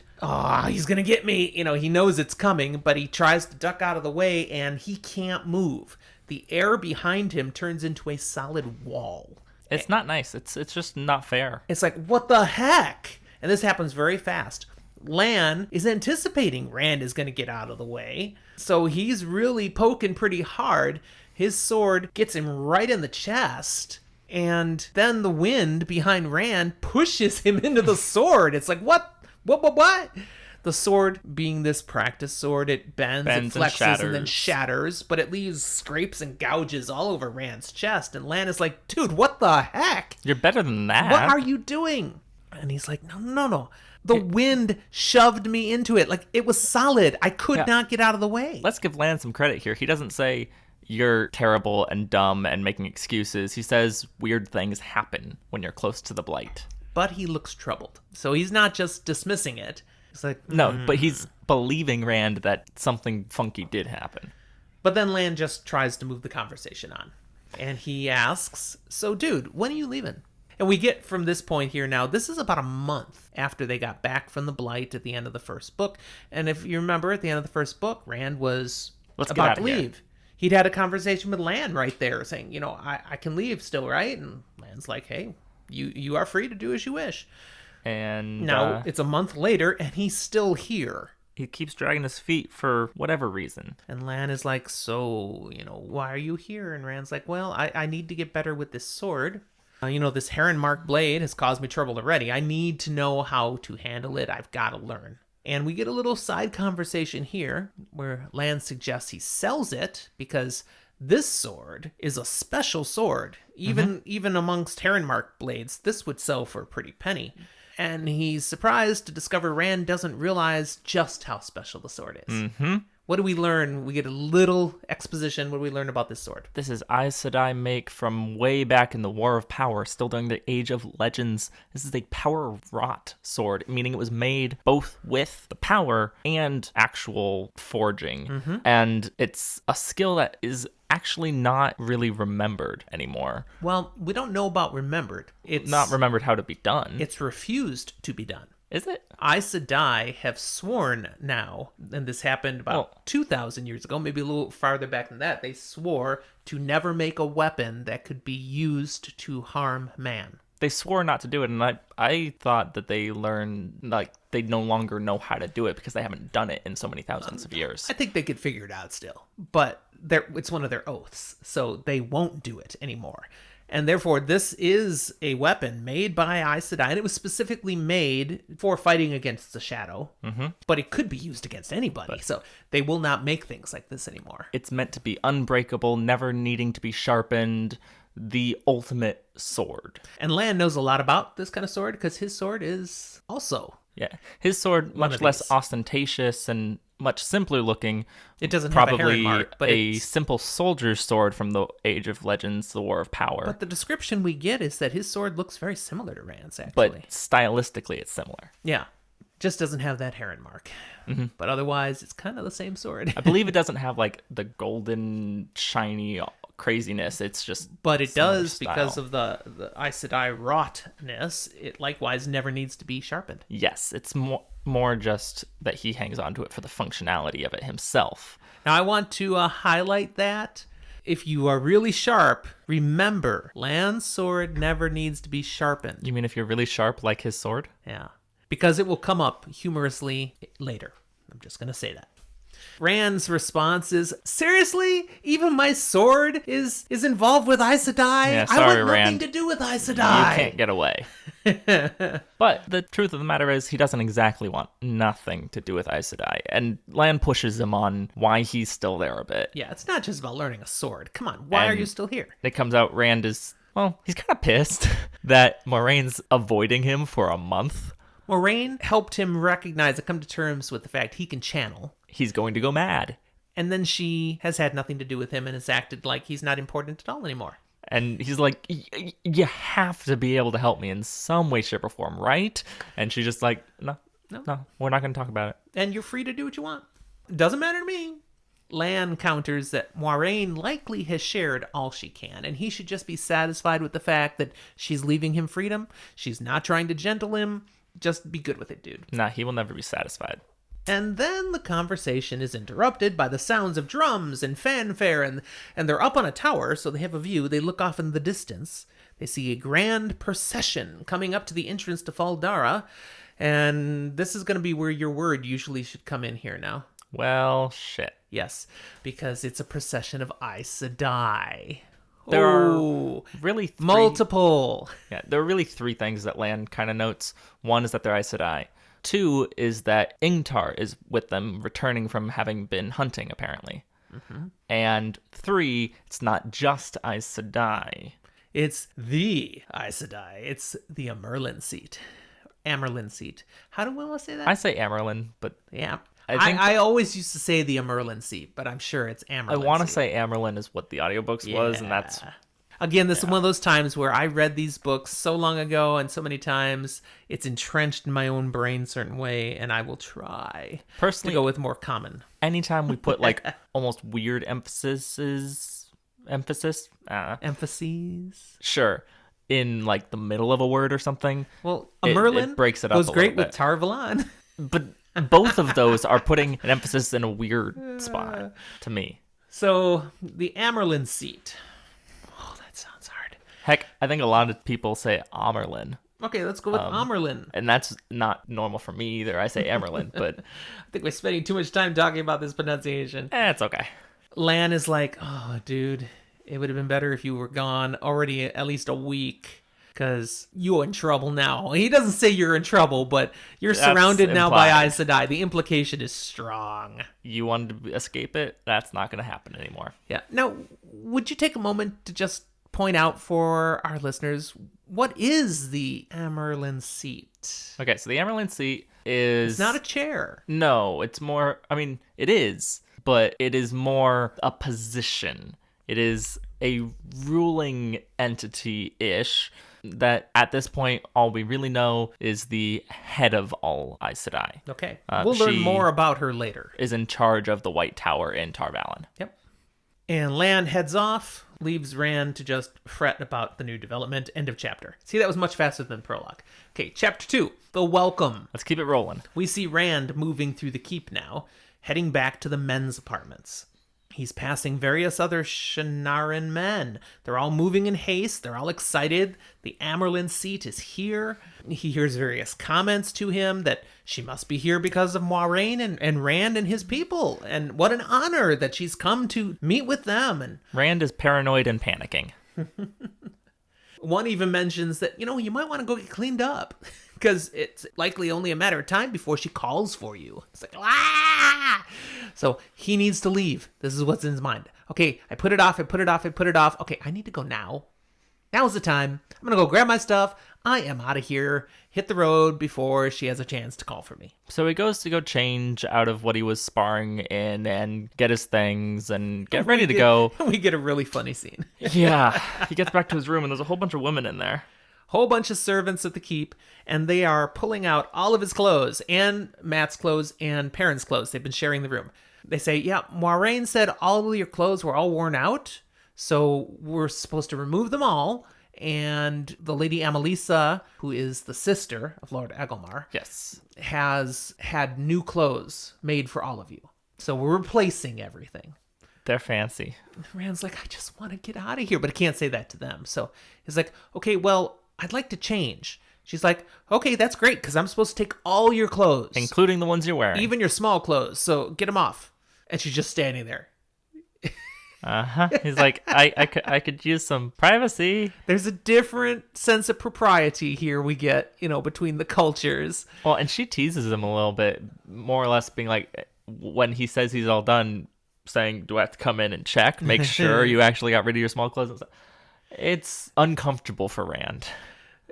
he's going to get me. You know, he knows it's coming, but he tries to duck out of the way, and he can't move. The air behind him turns into a solid wall.
It's not nice. It's just not fair.
It's like, what the heck? And this happens very fast. Lan is anticipating Rand is going to get out of the way, so he's really poking pretty hard. His sword gets him right in the chest, and then the wind behind Rand pushes him into the sword. It's like, what? The sword, being this practice sword, it bends it flexes, and then shatters, but it leaves scrapes and gouges all over Rand's chest. And Lan is like, dude, what the heck?
You're better than that.
What are you doing? And he's like, no. The wind shoved me into it. Like, it was solid. I could not get out of the way.
Let's give Lan some credit here. He doesn't say you're terrible and dumb and making excuses. He says weird things happen when you're close to the blight.
But he looks troubled. So he's not just dismissing it. He's like,
No, but he's believing Rand that something funky did happen.
But then Lan just tries to move the conversation on. And he asks, so dude, when are you leaving? And we get from this point here now, this is about a month after they got back from the Blight at the end of the first book. And if you remember, at the end of the first book, Rand was about to leave. He'd had a conversation with Lan right there saying, you know, I can leave still, right? And Lan's like, hey, you are free to do as you wish.
And
now it's a month later and he's still here.
He keeps dragging his feet for whatever reason.
And Lan is like, so, you know, why are you here? And Rand's like, well, I need to get better with this sword. This heron mark blade has caused me trouble already. I need to know how to handle it. I've got to learn. And we get a little side conversation here where Lan suggests he sells it because this sword is a special sword. Even amongst heron mark blades, this would sell for a pretty penny. And he's surprised to discover Rand doesn't realize just how special the sword is.
Mm-hmm.
What do we learn? We get a little exposition. What do we learn about this sword?
This is Aes Sedai make from way back in the War of Power, still during the Age of Legends. This is a power-wrought sword, meaning it was made both with the power and actual forging.
Mm-hmm.
And it's a skill that is actually not really remembered anymore.
Well, we don't know about remembered. It's
not remembered how to be done.
It's refused to be done.
Is it?
Aes Sedai have sworn now, and this happened about 2,000 years ago, maybe a little farther back than that. They swore to never make a weapon that could be used to harm man.
They swore not to do it, and I thought that they learned, like, they no longer know how to do it because they haven't done it in so many thousands of years.
I think they could figure it out still, but it's one of their oaths, so they won't do it anymore. And therefore, this is a weapon made by Aes Sedai, and it was specifically made for fighting against the Shadow, but it could be used against anybody, so they will not make things like this anymore.
It's meant to be unbreakable, never needing to be sharpened, the ultimate sword.
And Lan knows a lot about this kind of sword, because his sword is also...
Yeah, his sword, much less ostentatious and much simpler looking.
It doesn't have a heron
probably
mark, but
a simple soldier's sword from the Age of Legends, the War of Power.
But the description we get is that his sword looks very similar to Rand's, actually.
But stylistically, it's similar.
Yeah. Just doesn't have that heron mark. But otherwise, it's kind of the same sword.
I believe it doesn't have like the golden shiny craziness. It's just
But it
similar
does,
style.
because of the Aes Sedai wroughtness, it likewise never needs to be sharpened.
Yes, it's more just that he hangs on to it for the functionality of it himself.
Now, I want to highlight that. If you are really sharp, remember, Lan's sword never needs to be sharpened.
You mean if you're really sharp like his sword?
Yeah. Because it will come up humorously later. I'm just going to say that. Rand's response is, seriously? Even my sword is involved with Aes Sedai?
Yeah,
I
sorry,
want nothing
Rand.
to do with Aes
You
Sedai.
can't get away. But the truth of the matter is, he doesn't exactly want nothing to do with Aes Sedai. And Lan pushes him on why he's still there a bit.
Yeah, it's not just about learning a sword. Come on, why are
And
you still here?
It comes out Rand is, well, he's kind of pissed that Moraine's avoiding him for a month.
Moraine helped him recognize and come to terms with the fact he can channel.
He's going to go mad.
And then she has had nothing to do with him and has acted like he's not important at all anymore.
And he's like, you have to be able to help me in some way, shape, or form, right? And she's just like, no, we're not going to talk about it.
And you're free to do what you want. Doesn't matter to me. Lan counters that Moraine likely has shared all she can, and he should just be satisfied with the fact that she's leaving him freedom. She's not trying to gentle him. Just be good with it, dude.
Nah, he will never be satisfied.
And then the conversation is interrupted by the sounds of drums and fanfare, and they're up on a tower, so they have a view. They look off in the distance. They see a grand procession coming up to the entrance to Faldara, and this is going to be where your word usually should come in here now.
Well, shit.
Yes, because it's a procession of Aes Sedai.
There are really
multiple.
Yeah, there are really three things that Lan kind of notes. One is that they're Aes Sedai. Two is that Ingtar is with them, returning from having been hunting, apparently. And three, it's not just Aes Sedai.
It's the Aes Sedai. It's the Amerlin seat. Amerlin seat. How do we want to say that?
I say Amerlin, but
yeah.
I
I always used to say the Amerlin seat, but I'm sure it's Amerlin.
I want to say Amerlin is what the audiobooks was, and that's...
Again, this is one of those times where I read these books so long ago and so many times, it's entrenched in my own brain a certain way, and I will try
Personally,
to go with more common.
Anytime we put like almost weird emphases, sure, in like the middle of a word or something.
Well, Amerlin
it breaks it up
goes
a
great
little
with Tarvalon.
But both of those are putting an emphasis in a weird spot to me.
So the Amerlin seat. Oh, that sounds hard.
Heck, I think a lot of people say Amerlin.
Okay, let's go with Amerlin.
And that's not normal for me either. I say Amerlin, but...
I think we're spending too much time talking about this pronunciation.
It's okay.
Lan is like, oh, dude, it would have been better if you were gone already at least a week, because you're in trouble now. He doesn't say you're in trouble, but you're surrounded now by Aes Sedai. The implication is strong.
You wanted to escape it? That's not going to happen anymore.
Yeah. Now, would you take a moment to just point out for our listeners, what is the Amerlin seat?
Okay, so the Amerlin seat is...
It's not a chair.
No, it's more... I mean, it is, but it is more a position. It is a ruling entity-ish that at this point, all we really know is the head of all Aes Sedai.
Okay. We'll learn
she
more about her later.
Is in charge of the White Tower in Tar Valon.
Yep. And Lan heads off, leaves Rand to just fret about the new development. End of chapter. See, that was much faster than Prologue. Okay, chapter 2, the welcome.
Let's keep it rolling.
We see Rand moving through the keep now, heading back to the men's apartments. He's passing various other Shannaren men. They're all moving in haste. They're all excited. The Amerlin seat is here. He hears various comments to him that she must be here because of Moiraine and Rand and his people. And what an honor that she's come to meet with them. And
Rand is paranoid and panicking.
one even mentions that, you might want to go get cleaned up, because it's likely only a matter of time before she calls for you. It's like, ah! So he needs to leave. This is what's in his mind. Okay, I put it off. Okay, I need to go now. Now's the time. I'm going to go grab my stuff. I am out of here. Hit the road before she has a chance to call for me.
So he goes to go change out of what he was sparring in and get his things and get ready to go.
We get a really funny scene.
Yeah. He gets back to his room and there's a whole bunch of women in there.
whole bunch of servants at the keep, and they are pulling out all of his clothes, and Matt's clothes, and Perrin's clothes. They've been sharing the room. They say, yeah, Moiraine said all of your clothes were all worn out, so we're supposed to remove them all. And the Lady Amelisa, who is the sister of Lord Egilmar,
Yes.
has had new clothes made for all of you. So we're replacing everything.
They're fancy.
Rand's like, I just want to get out of here, but I can't say that to them. So he's like, okay, well, I'd like to change. She's like, okay, that's great, because I'm supposed to take all your clothes.
Including the ones you're wearing.
Even your small clothes, so get them off. And she's just standing there.
Uh-huh. He's like, I could use some privacy.
There's a different sense of propriety here we get, between the cultures.
Well, and she teases him a little bit, more or less being like, when he says he's all done, saying, do I have to come in and check, make sure you actually got rid of your small clothes and stuff. It's uncomfortable for Rand.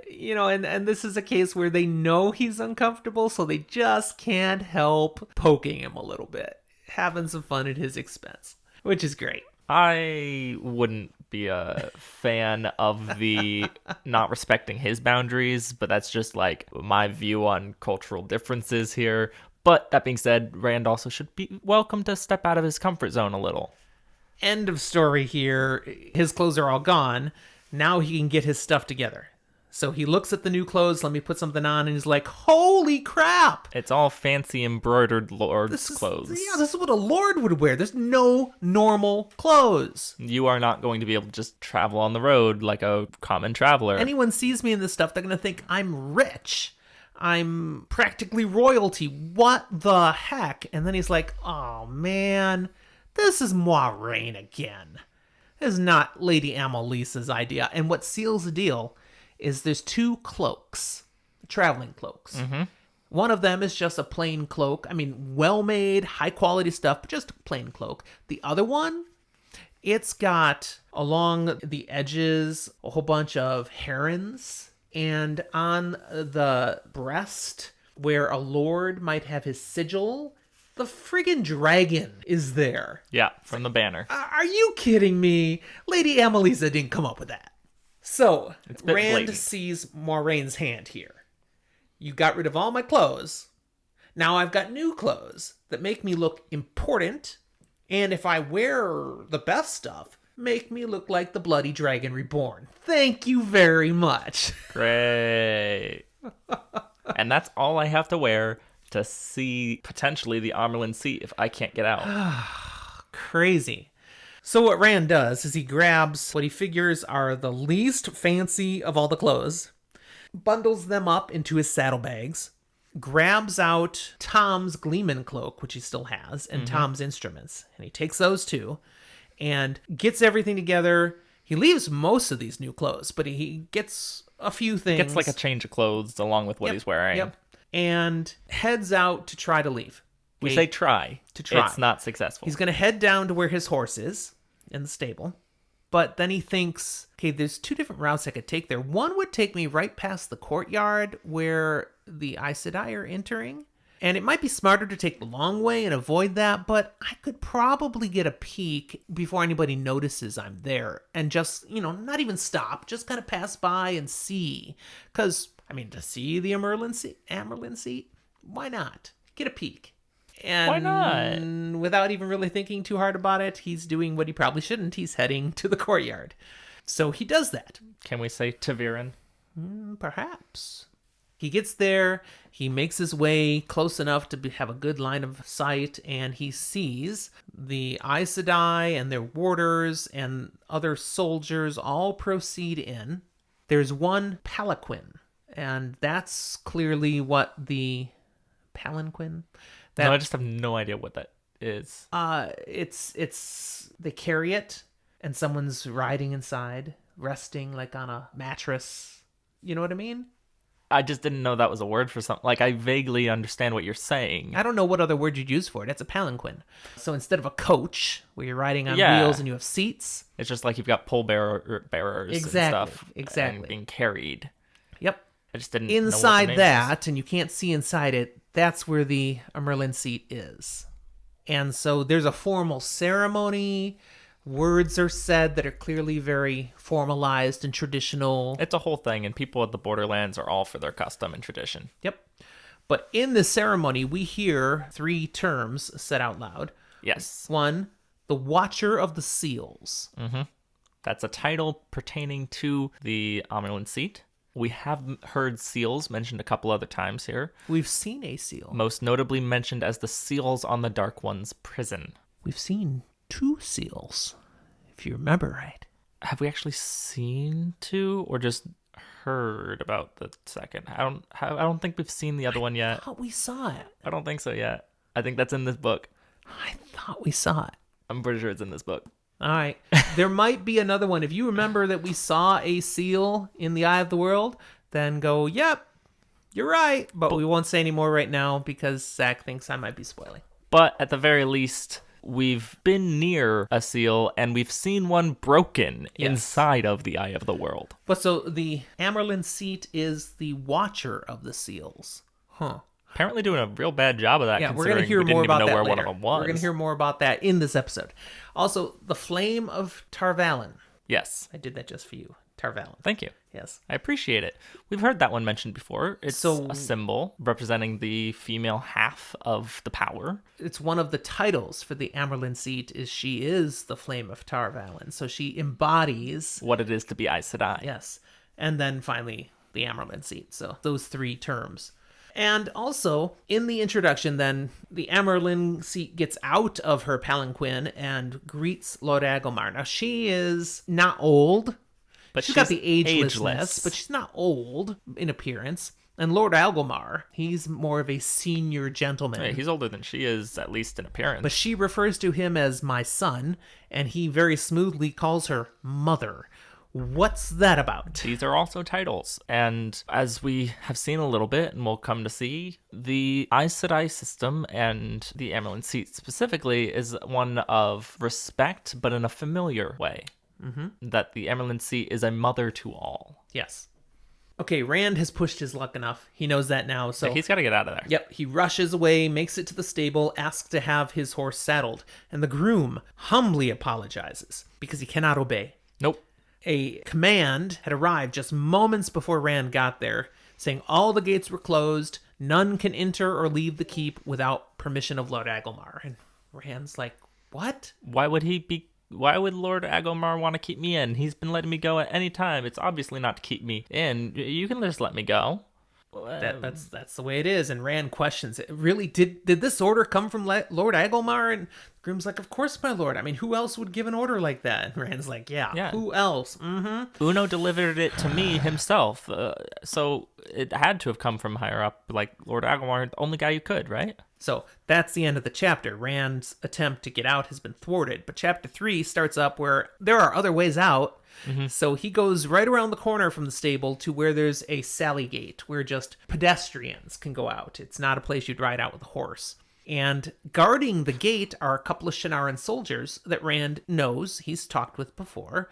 And this is a case where they know he's uncomfortable, so they just can't help poking him a little bit, having some fun at his expense, which is great.
I wouldn't be a fan of the not respecting his boundaries, but that's just like my view on cultural differences here. But that being said, Rand also should be welcome to step out of his comfort zone a little.
End of story here. His clothes are all gone. Now he can get his stuff together. So he looks at the new clothes, let me put something on, and he's like, holy crap!
It's all fancy embroidered lord's clothes.
Yeah, this is what a lord would wear. There's no normal clothes.
You are not going to be able to just travel on the road like a common traveler.
Anyone sees me in this stuff, they're going to think I'm rich. I'm practically royalty. What the heck? And then he's like, oh man, this is Moiraine again. This is not Lady Amelisa's idea. And what seals the deal is there's two cloaks, traveling cloaks. Mm-hmm. One of them is just a plain cloak. I mean, well-made, high-quality stuff, but just a plain cloak. The other one, it's got along the edges a whole bunch of herons, and on the breast, where a lord might have his sigil, the friggin' dragon is there.
Yeah, from the banner.
Are you kidding me? Lady Amelisa didn't come up with that. So, Rand
blatant.
sees Moraine's hand here. You got rid of all my clothes. Now I've got new clothes that make me look important. And if I wear the best stuff, make me look like the bloody dragon reborn. Thank you very much.
Great. And that's all I have to wear to see potentially the Amerlin Seat if I can't get out.
Crazy. So what Rand does is he grabs what he figures are the least fancy of all the clothes, bundles them up into his saddlebags, grabs out Tom's Gleeman cloak, which he still has, and Tom's instruments, and he takes those too, and gets everything together. He leaves most of these new clothes, but he gets a few things.
Gets like a change of clothes along with what he's wearing.
Yep. And heads out to try to leave.
We say try.
To try.
It's not successful.
He's going to head down to where his horse is in the stable. But then he thinks, okay, there's two different routes I could take there. One would take me right past the courtyard where the Aes Sedai are entering. And it might be smarter to take the long way and avoid that, but I could probably get a peek before anybody notices I'm there. And just, not even stop, just kind of pass by and see. Because, to see the Amerlin seat, why not? Get a peek. And
why not?
Without even really thinking too hard about it, he's doing what he probably shouldn't. He's heading to the courtyard. So he does that.
Can we say Taviran?
Perhaps. He gets there, he makes his way close enough to have a good line of sight, and he sees the Aes Sedai and their warders and other soldiers all proceed in. There's one palanquin, and that's clearly what the palanquin...
No, I just have no idea what that is.
It's they carry it, and someone's riding inside, resting like on a mattress. You know what I mean?
I just didn't know that was a word for something. Like, I vaguely understand what you're saying.
I don't know what other word you'd use for it. It's a palanquin. So instead of a coach, where you're riding on wheels and you have seats...
It's just like you've got pole bearers and stuff.
Exactly.
And being carried.
Yep.
I just didn't
inside
know what
that, and you can't see inside it, that's where the Amerlin seat is. And so there's a formal ceremony, Words are said that are clearly very formalized and traditional.
It's a whole thing, and people at the Borderlands are all for their custom and tradition.
Yep. But in this ceremony, we hear 3 terms said out loud.
Yes.
1, the Watcher of the Seals.
That's a title pertaining to the Amerlin seat. We have heard seals mentioned a couple other times here.
We've seen a seal.
Most notably mentioned as the seals on the Dark One's prison.
We've seen 2 seals, if you remember right.
Have we actually seen 2 or just heard about the second? I don't think we've seen the other one yet.
I thought we saw it.
I don't think so yet. I think that's in this book.
I thought we saw it.
I'm pretty sure it's in this book.
All right. There might be another one. If you remember that we saw a seal in the Eye of the World, then go, yep, you're right. But we won't say any more right now because Zach thinks I might be spoiling.
But at the very least, we've been near a seal and we've seen one broken inside of the Eye of the World.
But so the Amerlin seat is the Watcher of the Seals. Huh.
Apparently doing a real bad job of that.
Yeah, we're going to hear
we
more
didn't even
about
know
that
where
later.
one of them was.
We're going to hear more about that in this episode. Also, the Flame of Tarvalon.
Yes.
I did that just for you. Tarvalon.
Thank you.
Yes.
I appreciate it. We've heard that one mentioned before. It's
So-
a symbol representing the female half of the power.
It's one of the titles for the Amerlin seat is she is the Flame of Tarvalon. So she embodies,
What it is to be Aes Sedai.
yes. And then finally, the Amerlin seat. So those 3 terms. And also, in the introduction, then, the Amerlin seat gets out of her palanquin and greets Lord Agomar. Now, she is not old,
But
she's got the
ageless.
agelessness, but she's not old in appearance. And Lord Agomar, he's more of a senior gentleman.
Yeah, he's older than she is, at least in appearance.
But she refers to him as my son, and he very smoothly calls her mother. What's that about?
These are also titles, and as we have seen a little bit, and we'll come to see, the Aes Sedai system and the Amerlin seat specifically is one of respect, but in a familiar way. That the Amerlin seat is a mother to all.
Yes. Okay, Rand has pushed his luck enough. He knows that now, so...
He's got to get out of there.
Yep, he rushes away, makes it to the stable, asks to have his horse saddled, and the groom humbly apologizes because he cannot obey.
Nope.
A command had arrived just moments before Rand got there, saying all the gates were closed, none can enter or leave the keep without permission of Lord Agomar. And Rand's like, what?
Why would Lord Agomar want to keep me in? He's been letting me go at any time. It's obviously not to keep me in. You can just let me go.
That's the way it is. And Rand questions it. Really, did this order come from Lord Agomar? And Groom's like, of course, my lord. I mean, who else would give an order like that? And Rand's like, yeah. Who else?
Uno delivered it to me himself. So it had to have come from higher up, like Lord Agomar, the only guy who could, right?
So that's the end of the chapter. Rand's attempt to get out has been thwarted. But chapter 3 starts up where there are other ways out. So he goes right around the corner from the stable to where there's a sally gate where just pedestrians can go out. It's not a place you'd ride out with a horse. And guarding the gate are a couple of Shanaran soldiers that Rand knows he's talked with before,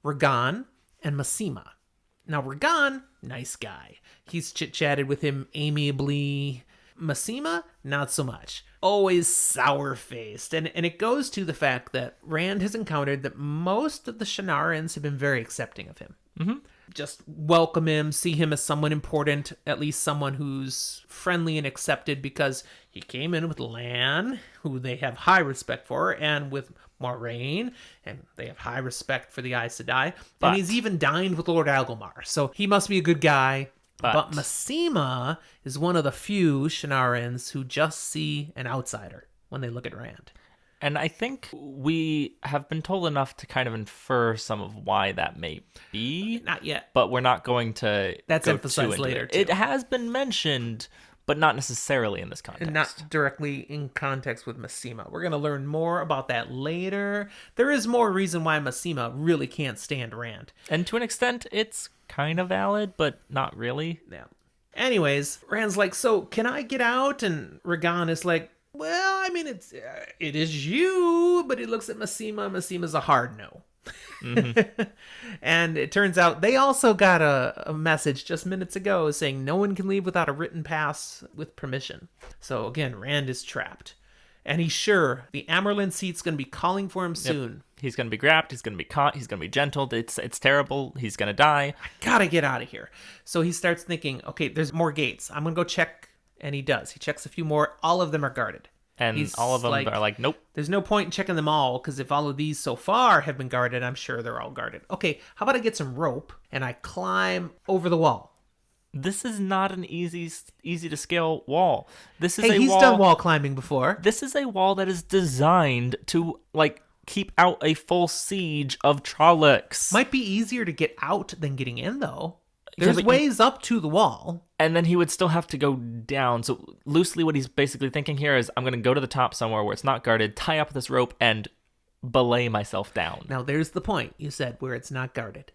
Ragan and Massima. Now, Ragan, nice guy. He's chit-chatted with him amiably. Massima, not so much. Always sour-faced. And it goes to the fact that Rand has encountered that most of the Shanarans have been very accepting of him. Just welcome him, see him as someone important, at least someone who's friendly and accepted because he came in with Lan, who they have high respect for, and with Moraine, and they have high respect for the Aes Sedai. And he's even dined with Lord Agomar, so he must be a good guy. But Massima is one of the few Shanarans who just see an outsider when they look at Rand.
And I think we have been told enough to kind of infer some of why that may be.
Not yet.
But we're not going to
That's
go
emphasized
too into
later,
it.
too.
It has been mentioned, but not necessarily in this context.
And not directly in context with Massima. We're going to learn more about that later. There is more reason why Massima really can't stand Rand.
And to an extent, it's kind of valid, but not really.
Yeah. Anyways, Rand's like, so can I get out? And Ragan is like, well, I mean, it is you, but he looks at Massima. Massima's a hard no. And it turns out they also got a message just minutes ago saying no one can leave without a written pass with permission. So again, Rand is trapped. And he's sure the Amerlin seat's going to be calling for him soon.
He's going to be grabbed. He's going to be caught. He's going to be gentled. It's terrible. He's going to die.
Gotta get out of here. So he starts thinking, okay, there's more gates. I'm going to go check. And he does. He checks a few more. All of them are guarded.
And all of them are like, nope.
There's no point in checking them all, because if all of these so far have been guarded, I'm sure they're all guarded. Okay, how about I get some rope and I climb over the wall?
This is not an easy to scale wall. This is
He's done wall climbing before.
This is a wall that is designed to keep out a full siege of Trollocs.
Might be easier to get out than getting in, though. There's ways up to the wall.
And then he would still have to go down. So loosely what he's basically thinking here is, I'm going to go to the top somewhere where it's not guarded, tie up this rope, and belay myself down.
Now, there's the point you said, where it's not guarded.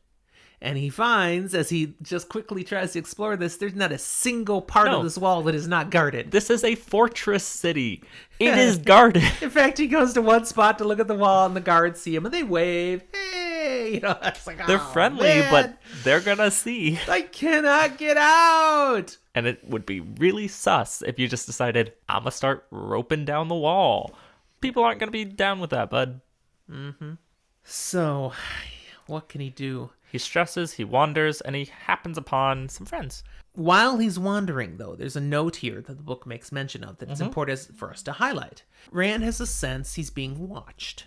And he finds, as he just quickly tries to explore this, there's not a single part of this wall that is not guarded.
This is a fortress city. It is guarded.
In fact, he goes to one spot to look at the wall, and the guards see him, and they wave. Hey! It's like,
they're friendly, man, but they're going to see.
I cannot get out!
And it would be really sus if you just decided, I'm going to start roping down the wall. People aren't going to be down with that, bud.
Mm-hmm. So, what can he do?
He stresses, he wanders, and he happens upon some friends.
While he's wandering, though, there's a note here that the book makes mention of that it's important for us to highlight. Rand has a sense he's being watched.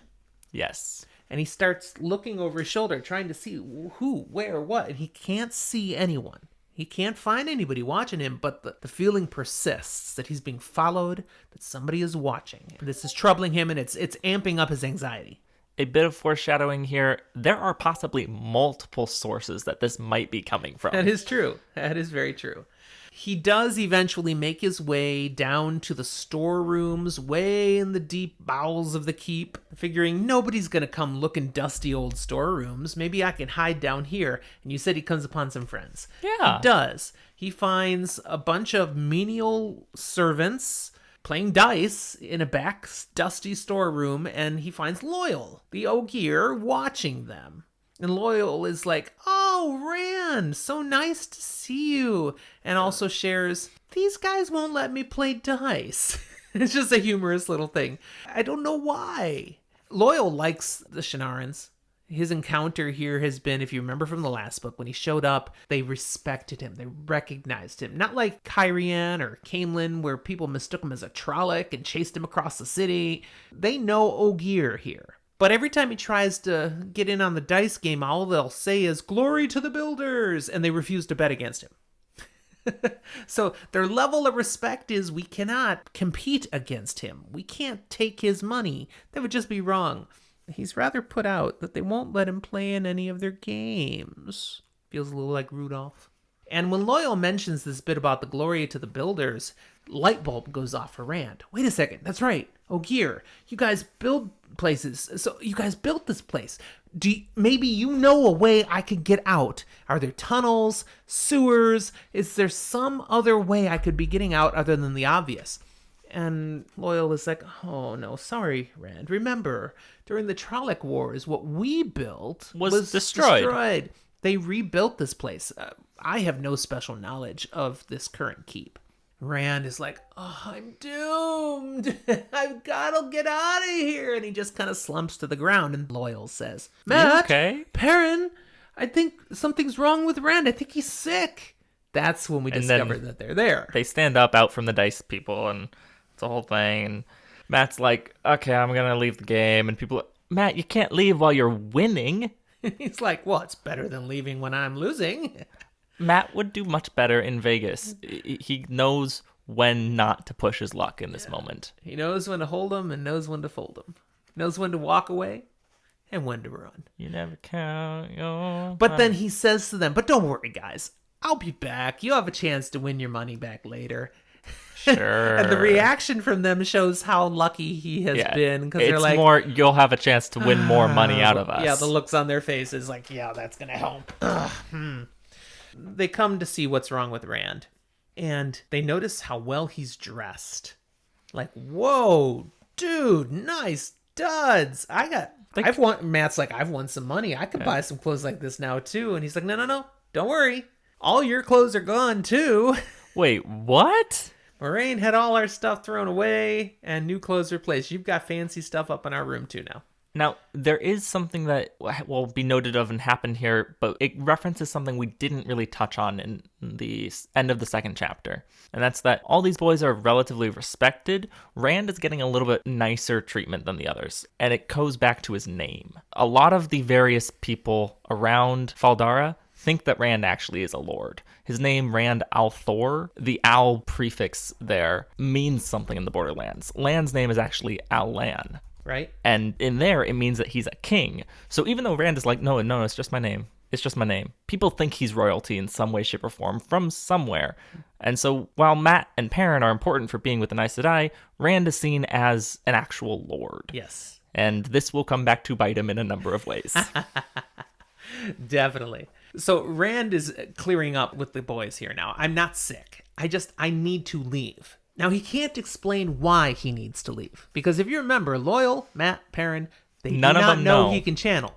Yes.
And he starts looking over his shoulder, trying to see who, where, what, and he can't see anyone. He can't find anybody watching him, but the feeling persists that he's being followed, that somebody is watching. And this is troubling him, and it's amping up his anxiety.
A bit of foreshadowing here. There are possibly multiple sources that this might be coming from.
That is true. That is very true. He does eventually make his way down to the storerooms way in the deep bowels of the keep, figuring nobody's going to come look in dusty old storerooms. Maybe I can hide down here. And you said he comes upon some friends.
Yeah.
He does. He finds a bunch of menial servants playing dice in a back dusty storeroom, and he finds Loyal, the Ogier, watching them. And Loyal is like, "Oh, Rand, so nice to see you." And also shares, "These guys won't let me play dice." It's just a humorous little thing. I don't know why. Loyal likes the Shinarans. His encounter here has been, if you remember from the last book, when he showed up, they respected him. They recognized him. Not like Kyrian or Caemlyn, where people mistook him as a Trolloc and chased him across the city. They know Ogier here. But every time he tries to get in on the dice game, all they'll say is, "Glory to the builders!" And they refuse to bet against him. So their level of respect is, we cannot compete against him. We can't take his money. That would just be wrong. He's rather put out that they won't let him play in any of their games. Feels a little like Rudolph. And when Loyal mentions this bit about the glory to the builders, light bulb goes off for Rand. Wait a second, that's right. Ogier, you guys build places. So you guys built this place. Maybe you know a way I could get out. Are there tunnels, sewers? Is there some other way I could be getting out other than the obvious? And Loyal is like, "Oh, no, sorry, Rand. Remember, during the Trolloc Wars, what we built was destroyed. They rebuilt this place. I have no special knowledge of this current keep." Rand is like, "Oh, I'm doomed. I've got to get out of here." And he just kind of slumps to the ground. And Loyal says, "Matt,
okay?
Perrin, I think something's wrong with Rand. I think he's sick." That's when we discover that they're there.
They stand up out from the dice people, and it's a whole thing. And Matt's like, "Okay, I'm going to leave the game." And people, "Matt, you can't leave while you're winning."
He's like, "Well, it's better than leaving when I'm losing."
Matt would do much better in Vegas. He knows when not to push his luck in this moment.
He knows when to hold them and knows when to fold them. Knows when to walk away and when to run.
You never count your
But then he says to them, "But don't worry, guys. I'll be back. You'll have a chance to win your money back later."
Sure.
And the reaction from them shows how lucky he has been. Because they're like,
more, you'll have a chance to win more money out of us.
Yeah, the looks on their faces like, yeah, that's going to help. They come to see what's wrong with Rand. And they notice how well he's dressed. Like, whoa, dude, nice duds. Matt's like, "I've won some money. I could buy some clothes like this now, too." And he's like, no, don't worry. All your clothes are gone, too.
Wait, what?
Moraine had all our stuff thrown away and new clothes replaced. You've got fancy stuff up in our room too now.
Now, there is something that will be noted of and happen here, but it references something we didn't really touch on in the end of the second chapter. And that's that all these boys are relatively respected. Rand is getting a little bit nicer treatment than the others, and it goes back to his name. A lot of the various people around Faldara think that Rand actually is a lord. His name, Rand al'Thor, the Al prefix there means something in the Borderlands. Lan's name is actually Al-Lan.
Right?
And in there, it means that he's a king. So even though Rand is like, no, it's just my name. It's just my name. People think he's royalty in some way, shape, or form from somewhere. And so while Mat and Perrin are important for being with the Aes Sedai, Rand is seen as an actual lord.
Yes.
And this will come back to bite him in a number of ways.
Definitely. So Rand is clearing up with the boys here now. I'm not sick. I need to leave. Now, he can't explain why he needs to leave. Because if you remember, Loyal, Mat, Perrin, they do not know he can channel.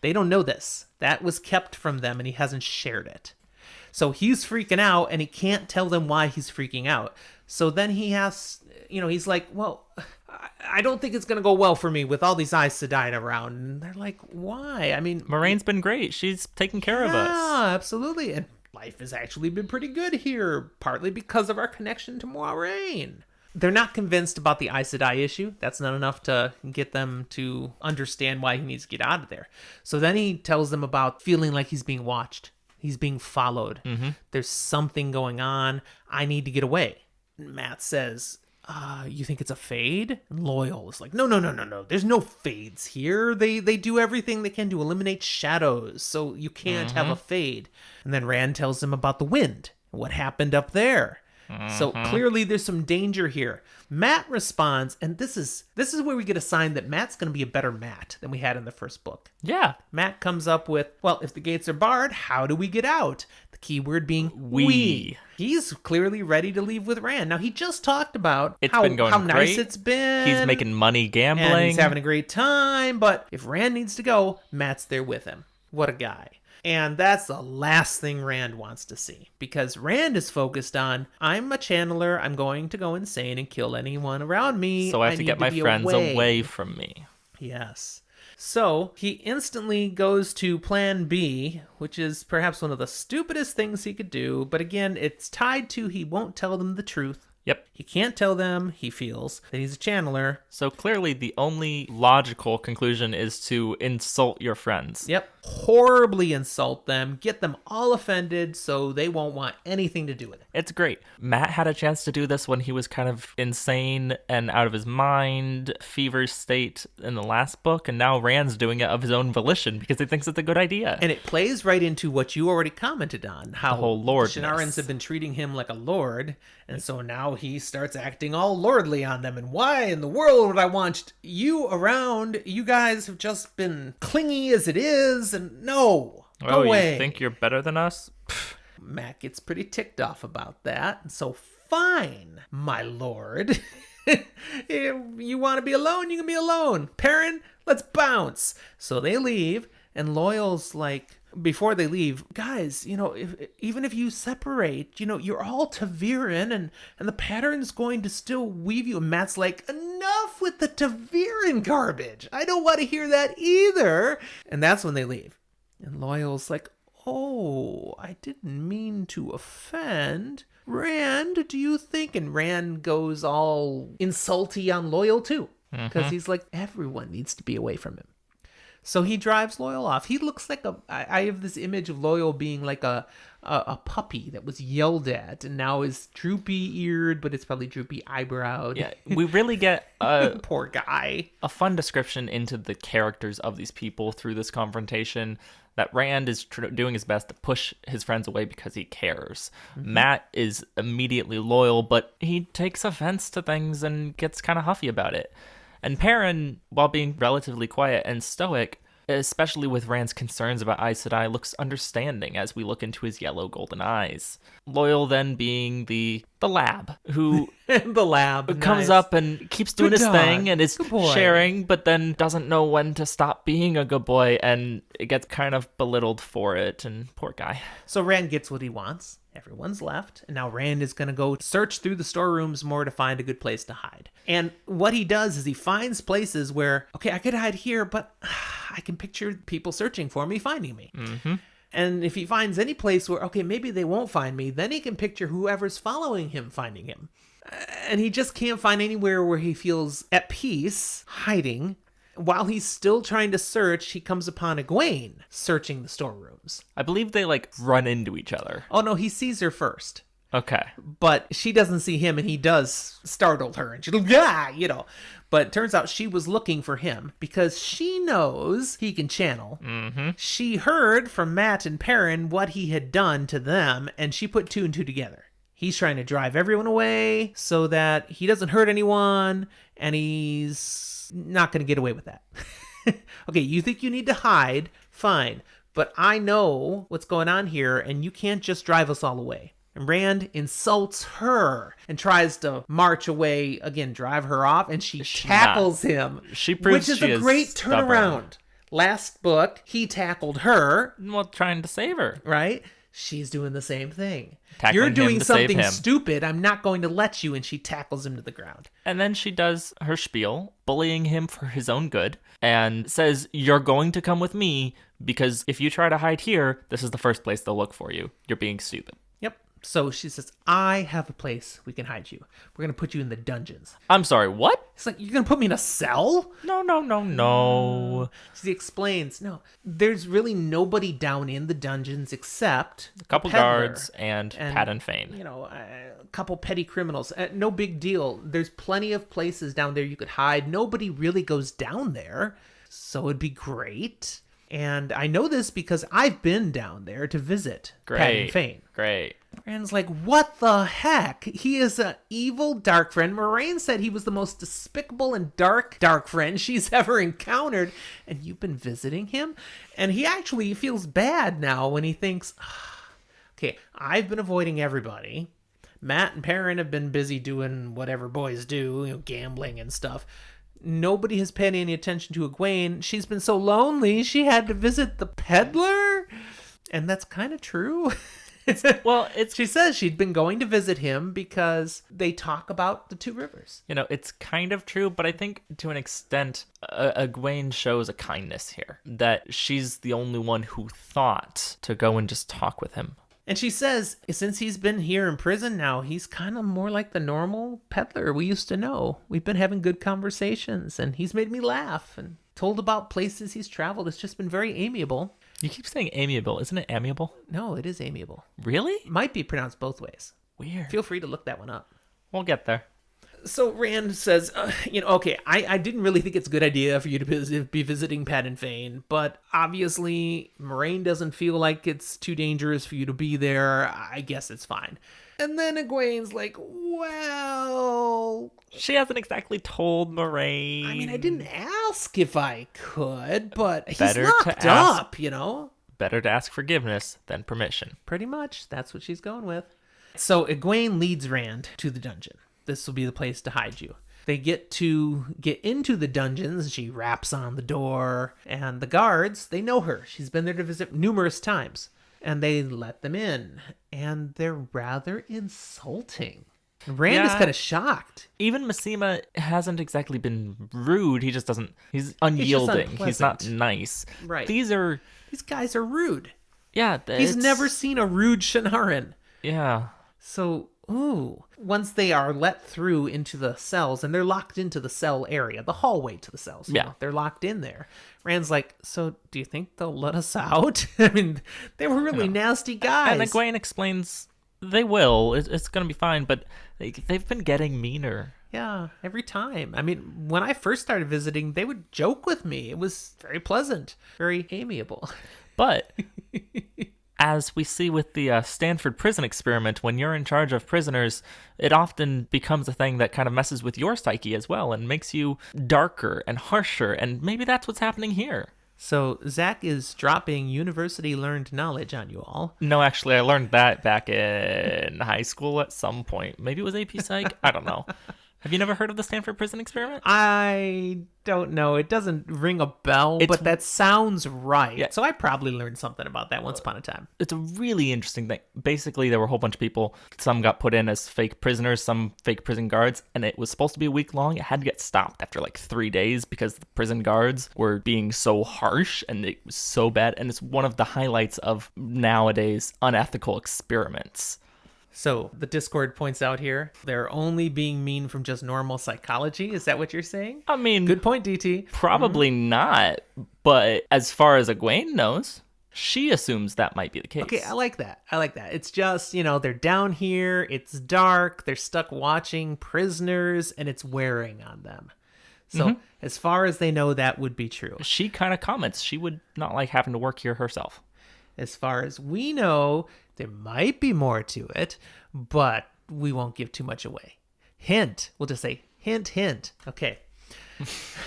They don't know this. That was kept from them, and he hasn't shared it. So he's freaking out, and he can't tell them why he's freaking out. So then he has, he's like, well, I don't think it's going to go well for me with all these Aes Sedai around. And they're like, why? I mean,
Moraine's been great. She's taken care of us.
Yeah, absolutely. And life has actually been pretty good here, partly because of our connection to Moraine. They're not convinced about the Aes Sedai issue. That's not enough to get them to understand why he needs to get out of there. So then he tells them about feeling like he's being watched. He's being followed. Mm-hmm. There's something going on. I need to get away. Mat says, you think it's a fade? And Loyal is like, no. There's no fades here. They do everything they can to eliminate shadows, so you can't have a fade. And then Rand tells him about the wind, what happened up there. So clearly there's some danger here. Mat responds, and this is where we get a sign that Mat's going to be a better Mat than we had in the first book.
Yeah.
Mat comes up with, well, if the gates are barred, how do we get out? The key word being we. He's clearly ready to leave with Rand. Now, he just talked about how nice it's been.
He's making money gambling.
And he's having a great time. But if Rand needs to go, Mat's there with him. What a guy. And that's the last thing Rand wants to see. Because Rand is focused on, I'm a channeler. I'm going to go insane and kill anyone around me.
So I have to get my friends away from me.
Yes. So he instantly goes to plan B, which is perhaps one of the stupidest things he could do. But again, it's tied to he won't tell them the truth.
Yep.
He can't tell them, he feels, that he's a channeler.
So clearly the only logical conclusion is to insult your friends.
Yep. Horribly insult them, get them all offended so they won't want anything to do with it.
It's great. Mat had a chance to do this when he was kind of insane and out of his mind, fever state in the last book, and now Rand's doing it of his own volition because he thinks it's a good idea.
And it plays right into what you already commented on, how
the whole lordness.
Shinarans have been treating him like a lord, and so now he starts acting all lordly on them. And why in the world would I want you around? You guys have just been clingy as it is, and no, go away.
You think you're better than us?
Mat gets pretty ticked off about that, and so fine, my lord. You want to be alone, you can be alone. Perrin, let's bounce. So they leave, and Loyal's like, before they leave, guys, even if you separate, you're all Taviran, and the pattern's going to still weave you. And Mat's like, enough with the Taviran garbage. I don't want to hear that either. And that's when they leave. And Loyal's like, oh, I didn't mean to offend. Rand, do you think? And Rand goes all insulty on Loyal too. Because he's like, everyone needs to be away from him. So he drives Loyal off. He looks like I have this image of Loyal being like a puppy that was yelled at and now is droopy-eared, but it's probably droopy-eyebrowed.
Yeah, we really get
poor guy.
A fun description into the characters of these people through this confrontation. That Rand is doing his best to push his friends away because he cares. Mat is immediately loyal, but he takes offense to things and gets kind of huffy about it. And Perrin, while being relatively quiet and stoic, especially with Rand's concerns about Aes Sedai, looks understanding as we look into his yellow golden eyes. Loyal then being the the lab, who
The lab
comes
nice.
up and keeps doing
Good
his
dog.
thing and is
Good boy.
sharing, but then doesn't know when to stop being a good boy, and it gets kind of belittled for it, and poor guy.
So Rand gets what he wants. Everyone's left, and now Rand is going to go search through the storerooms more to find a good place to hide. And what he does is he finds places where, okay, I could hide here, but I can picture people searching for me, finding me.
Mm-hmm.
And if he finds any place where, okay, maybe they won't find me, then he can picture whoever's following him finding him. And he just can't find anywhere where he feels at peace hiding. While he's still trying to search, he comes upon Egwene searching the storerooms.
I believe they, like, run into each other.
Oh, no, he sees her first.
Okay.
But she doesn't see him, and he does startle her. And she's like, yeah, you know. But it turns out she was looking for him because she knows he can channel.
Mm-hmm.
She heard from Matt and Perrin what he had done to them, and she put two and two together. He's trying to drive everyone away so that he doesn't hurt anyone, and he's not going to get away with that. Okay, you think you need to hide? Fine. But I know what's going on here, and you can't just drive us all away. And Rand insults her and tries to march away, again, drive her off, and she tackles him.
She proves
which is
she
a great
is
turnaround.
stubborn.
Last book, he tackled her,
Well, trying to save her.
right? She's doing the same thing.
Tackling
You're
him
doing
to save
something
him.
stupid. I'm not going to let you. And she tackles him to the ground.
And then she does her spiel, bullying him for his own good, and says, you're going to come with me, because if you try to hide here, this is the first place they'll look for you. You're being stupid.
Yep. So she says, I have a place we can hide you. We're going to put you in the dungeons.
I'm sorry, what?
It's like, you're going to put me in a cell?
No.
She explains, no, there's really nobody down in the dungeons except
A couple
the peddler
guards and Pat and Fane.
You know, a couple petty criminals. No big deal. There's plenty of places down there you could hide. Nobody really goes down there. So it'd be great. And I know this because I've been down there to visit Pat and Fane.
Great.
Rand's like, what the heck? He is an evil dark friend. Moraine said he was the most despicable and dark friend she's ever encountered. And you've been visiting him? And he actually feels bad now when he thinks, okay, I've been avoiding everybody. Matt and Perrin have been busy doing whatever boys do, you know, gambling and stuff. Nobody has paid any attention to Egwene. She's been so lonely, she had to visit the peddler. And that's kind of true. She says she'd been going to visit him because they talk about the two rivers.
You know, it's kind of true, but I think to an extent, Egwene shows a kindness here. That she's the only one who thought to go and just talk with him.
And she says, since he's been here in prison now, he's kind of more like the normal peddler we used to know. We've been having good conversations, and he's made me laugh and told about places he's traveled. It's just been very amiable.
You keep saying amiable. Isn't it amiable?
No, it is amiable.
Really?
Might be pronounced both ways.
Weird.
Feel free to look that one up.
We'll get there.
So Rand says, okay, I didn't really think it's a good idea for you to be visiting Pat and Fane, but obviously Moraine doesn't feel like it's too dangerous for you to be there. I guess it's fine. And then Egwene's like, well...
She hasn't exactly told Moraine.
I mean, I didn't ask if I could, but he's
Better to
locked
ask.
up, you know?
Better to ask forgiveness than permission.
Pretty much. That's what she's going with. So Egwene leads Rand to the dungeon. This will be the place to hide you. They get into the dungeons. She raps on the door, and the guards, they know her. She's been there to visit numerous times, and they let them in, and they're rather insulting. Rand is kind of shocked.
Even Massima hasn't exactly been rude. He just doesn't. He's unyielding. He's not nice.
Right.
These
guys are rude.
Yeah.
He's never seen a rude Shannaren.
Yeah.
So, once they are let through into the cells, and they're locked into the cell area, the hallway to the cells.
Yeah.
They're locked in there. Rand's like, so do you think they'll let us out? I mean, they were really nasty guys.
And Egwene explains they will. It's going to be fine, but they've been getting meaner.
Yeah, every time. I mean, when I first started visiting, they would joke with me. It was very pleasant, very amiable.
But as we see with the Stanford prison experiment, when you're in charge of prisoners, it often becomes a thing that kind of messes with your psyche as well and makes you darker and harsher. And maybe that's what's happening here.
So Zach is dropping university-learned knowledge on you all.
No, actually, I learned that back in high school at some point. Maybe it was AP Psych? I don't know. Have you never heard of the Stanford Prison Experiment?
I don't know. It doesn't ring a bell, but that sounds right.
Yeah.
So I probably learned something about that once upon a time.
It's a really interesting thing. Basically, there were a whole bunch of people. Some got put in as fake prisoners, some fake prison guards, and it was supposed to be a week long. It had to get stopped after like 3 days because the prison guards were being so harsh and it was so bad. And it's one of the highlights of nowadays unethical experiments.
So the Discord points out here, they're only being mean from just normal psychology. Is that what you're saying?
I mean,
good point, DT.
Probably not. But as far as Egwene knows, she assumes that might be the case.
Okay, I like that. It's just, they're down here, it's dark, they're stuck watching prisoners, and it's wearing on them. So as far as they know, that would be true.
She kind of comments she would not like having to work here herself.
As far as we know, there might be more to it, but we won't give too much away. Hint. We'll just say hint, hint. Okay.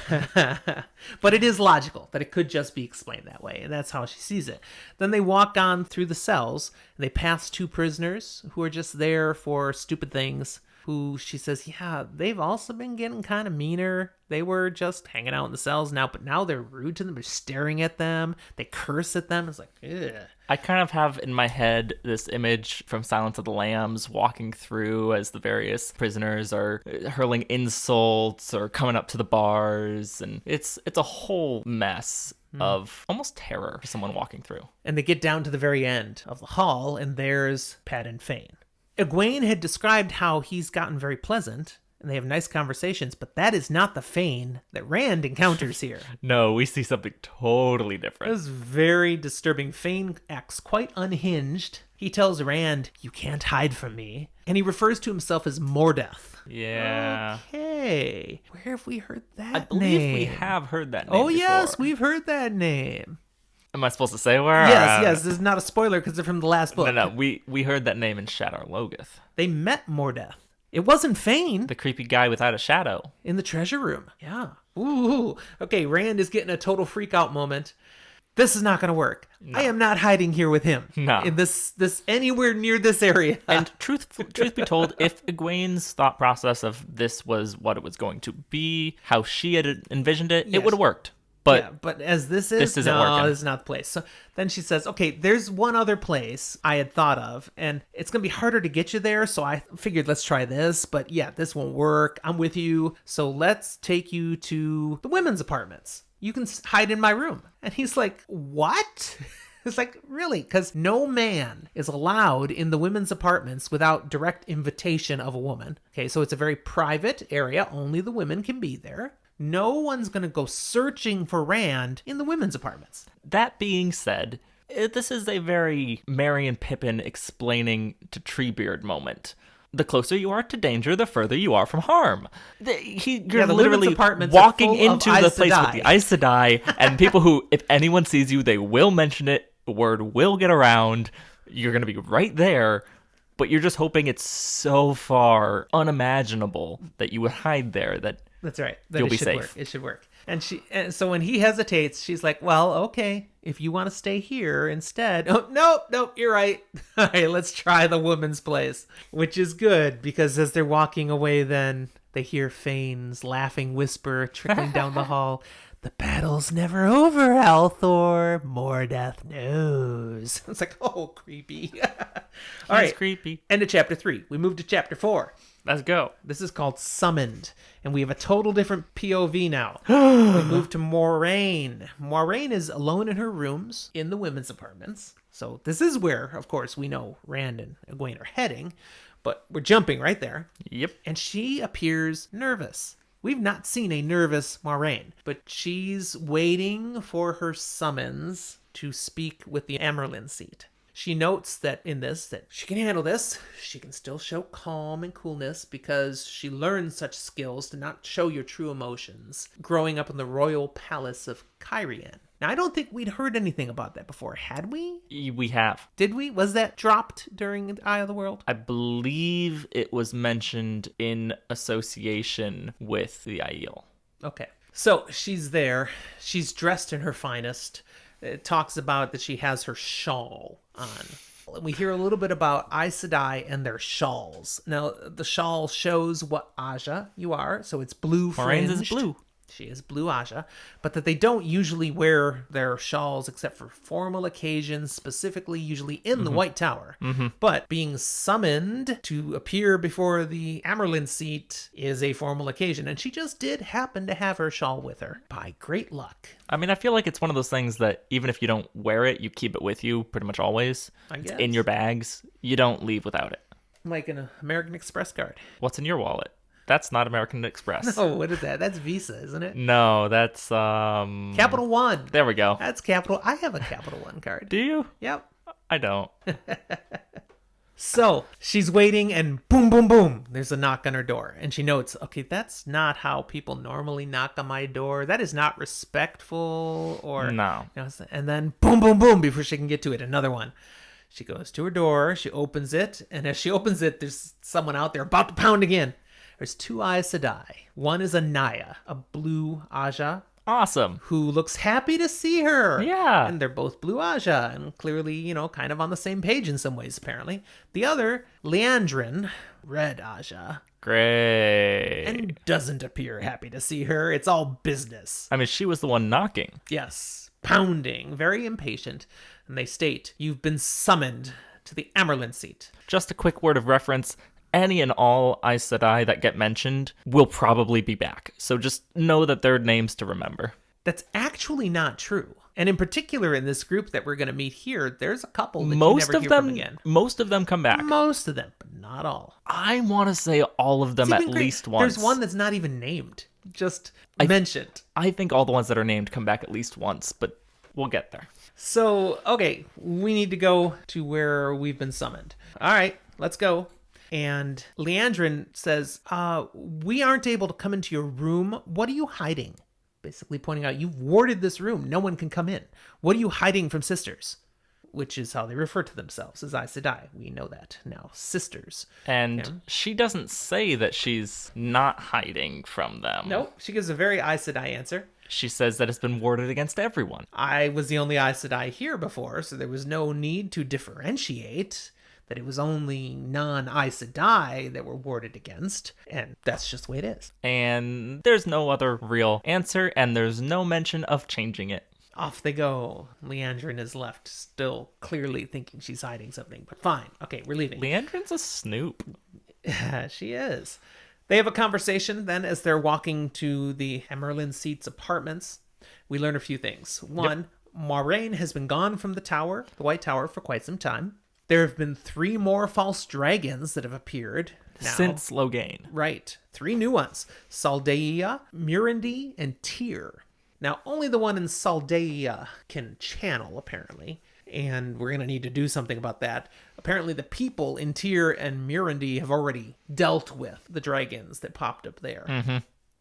But it is logical that it could just be explained that way, and that's how she sees it. Then they walk on through the cells, and they pass 2 prisoners who are just there for stupid things, who she says, yeah, they've also been getting kind of meaner. They were just hanging out in the cells now, but now they're rude to them. They're staring at them. They curse at them. It's like, ugh.
I kind of have in my head this image from Silence of the Lambs walking through as the various prisoners are hurling insults or coming up to the bars. And it's a whole mess of almost terror for someone walking through.
And they get down to the very end of the hall, and there's Pat and Fane. Egwene had described how he's gotten very pleasant, and they have nice conversations, but that is not the Fane that Rand encounters here.
No, we see something totally
It
different.
was very disturbing. Fane acts quite unhinged. He tells Rand, you can't hide from me. And he refers to himself as Mordeth.
Yeah.
Okay. Where have we heard that
I believe
name?
we have heard that name
Oh, yes,
before.
we've heard that name.
Am I supposed to say where?
Yes, this is not a spoiler because they're from the last book.
No, we heard that name in Shadar Logoth.
They met Mordeth. It wasn't Fane.
The creepy guy without a shadow.
In the treasure room. Yeah. Ooh. Okay, Rand is getting a total freak out moment. This is not going to work. No. I am not hiding here with him.
No.
In this anywhere near this area.
And truth be told, if Egwene's thought process of this was what it was going to be, how she had envisioned it, it would have worked. But,
yeah, but as this isn't
working.
This is not the place. So then she says, okay, there's one other place I had thought of, and it's going to be harder to get you there, so I figured let's try this, but yeah, this won't work. I'm with you, so let's take you to the women's apartments. You can hide in my room. And he's like, what? It's like, really? Because no man is allowed in the women's apartments without direct invitation of a woman. Okay, so it's a very private area. Only the women can be there. No one's going to go searching for Rand in the women's apartments.
That being said, this is a very Merry and Pippin explaining to Treebeard moment. The closer you are to danger, the further you are from harm. You're literally walking into the place with the Aes Sedai, and people who, if anyone sees you, they will mention it. The word will get around. You're going to be right there, but you're just hoping it's so far unimaginable that you would hide there that
that's right. That
you'll be safe.
Work. It should work. And so when he hesitates, she's like, well, okay, if you want to stay here instead. Oh, nope, you're right. All right, let's try the woman's place, which is good because as they're walking away, then they hear Fane's laughing whisper trickling down the hall. The battle's never over, Althor. Mordeth knows. It's like, oh, creepy. All right,
creepy.
End of chapter 3. We move to chapter 4.
Let's go.
This is called Summoned, and we have a total different POV now. We move to Moraine. Moraine is alone in her rooms in the women's apartments. So this is where, of course, we know Rand and Egwene are heading, but we're jumping right there.
Yep.
And she appears nervous. We've not seen a nervous Moraine, but she's waiting for her summons to speak with the Amerlin seat. She notes that in this, that she can handle this. She can still show calm and coolness because she learned such skills to not show your true emotions growing up in the royal palace of Kyrian. Now, I don't think we'd heard anything about that before, had we?
We have.
Did we? Was that dropped during Eye of the World?
I believe it was mentioned in association with the Aiel.
Okay. So she's there. She's dressed in her finest. It talks about that she has her shawl on. We hear a little bit about Aes Sedai and their shawls. Now, the shawl shows what Aja you are, so it's blue fringed.
Moiraine's is blue.
She is blue Aja, but that they don't usually wear their shawls except for formal occasions, specifically usually in the White Tower. But being summoned to appear before the Amerlin seat is a formal occasion, and she just did happen to have her shawl with her by great luck.
I mean, I feel like it's one of those things that even if you don't wear it, you keep it with you pretty much always. It's in your bags. You don't leave without it.
Like an American Express card.
What's in your wallet? That's not American Express.
Oh, what is that? That's Visa, isn't it?
No, that's
Capital One.
There we go.
That's Capital. I have a Capital One card.
Do you?
Yep.
I don't.
So she's waiting, and boom, boom, boom. There's a knock on her door, and she notes, okay, that's not how people normally knock on my door. That is not respectful, or
No.
You know, and then boom, boom, boom. Before she can get to it, another one. She goes to her door. She opens it, and as she opens it, there's someone out there about to pound again. There's two Aes Sedai. One is a Naya, a blue Aja,
Awesome.
who looks happy to see her.
Yeah.
And they're both blue Aja, and clearly, you know, kind of on the same page in some ways, apparently. The other, Leandrin, red Aja,
Great.
and doesn't appear happy to see her. It's all business.
I mean, she was the one knocking.
Yes, pounding, very impatient. And they state, you've been summoned to the Amerlin seat.
Just a quick word of reference. Any and all Aes Sedai that get mentioned will probably be back. So just know that they're names to remember.
That's actually not true. And in particular, in this group that we're going to meet here, there's a couple that you never hear from again.
Most of them come back.
Most of them, but not all.
I want to say all of them at least once.
There's one that's not even named, just mentioned.
I think all the ones that are named come back at least once, but we'll get there.
So, okay, we need to go to where we've been summoned. All right, let's go. And Leandrin says, we aren't able to come into your room. What are you hiding? Basically pointing out, you've warded this room. No one can come in. What are you hiding from sisters? Which is how they refer to themselves as Aes Sedai. We know that now. Sisters.
And she doesn't say that she's not hiding from them.
Nope. She gives a very Aes Sedai answer.
She says that it's been warded against everyone.
I was the only Aes Sedai here before, so there was no need to differentiate. That it was only non-Aes Sedai that were warded against, and that's just the way it is.
And there's no other real answer, and there's no mention of changing it.
Off they go. Leandrin is left, still clearly thinking she's hiding something, but fine. Okay, we're leaving.
Leandrin's a snoop.
She is. They have a conversation then as they're walking to the Amerlin Seat's apartments. We learn a few things. One, Moiraine has been gone from the tower, the White Tower, for quite some time. There have been 3 more false dragons that have appeared now.
Since Logain.
Right. 3 new ones. Saldaea, Murindi, and Tyr. Now, only the one in Saldaea can channel, apparently. And we're going to need to do something about that. Apparently, the people in Tyr and Murindi have already dealt with the dragons that popped up there.
Mm-hmm.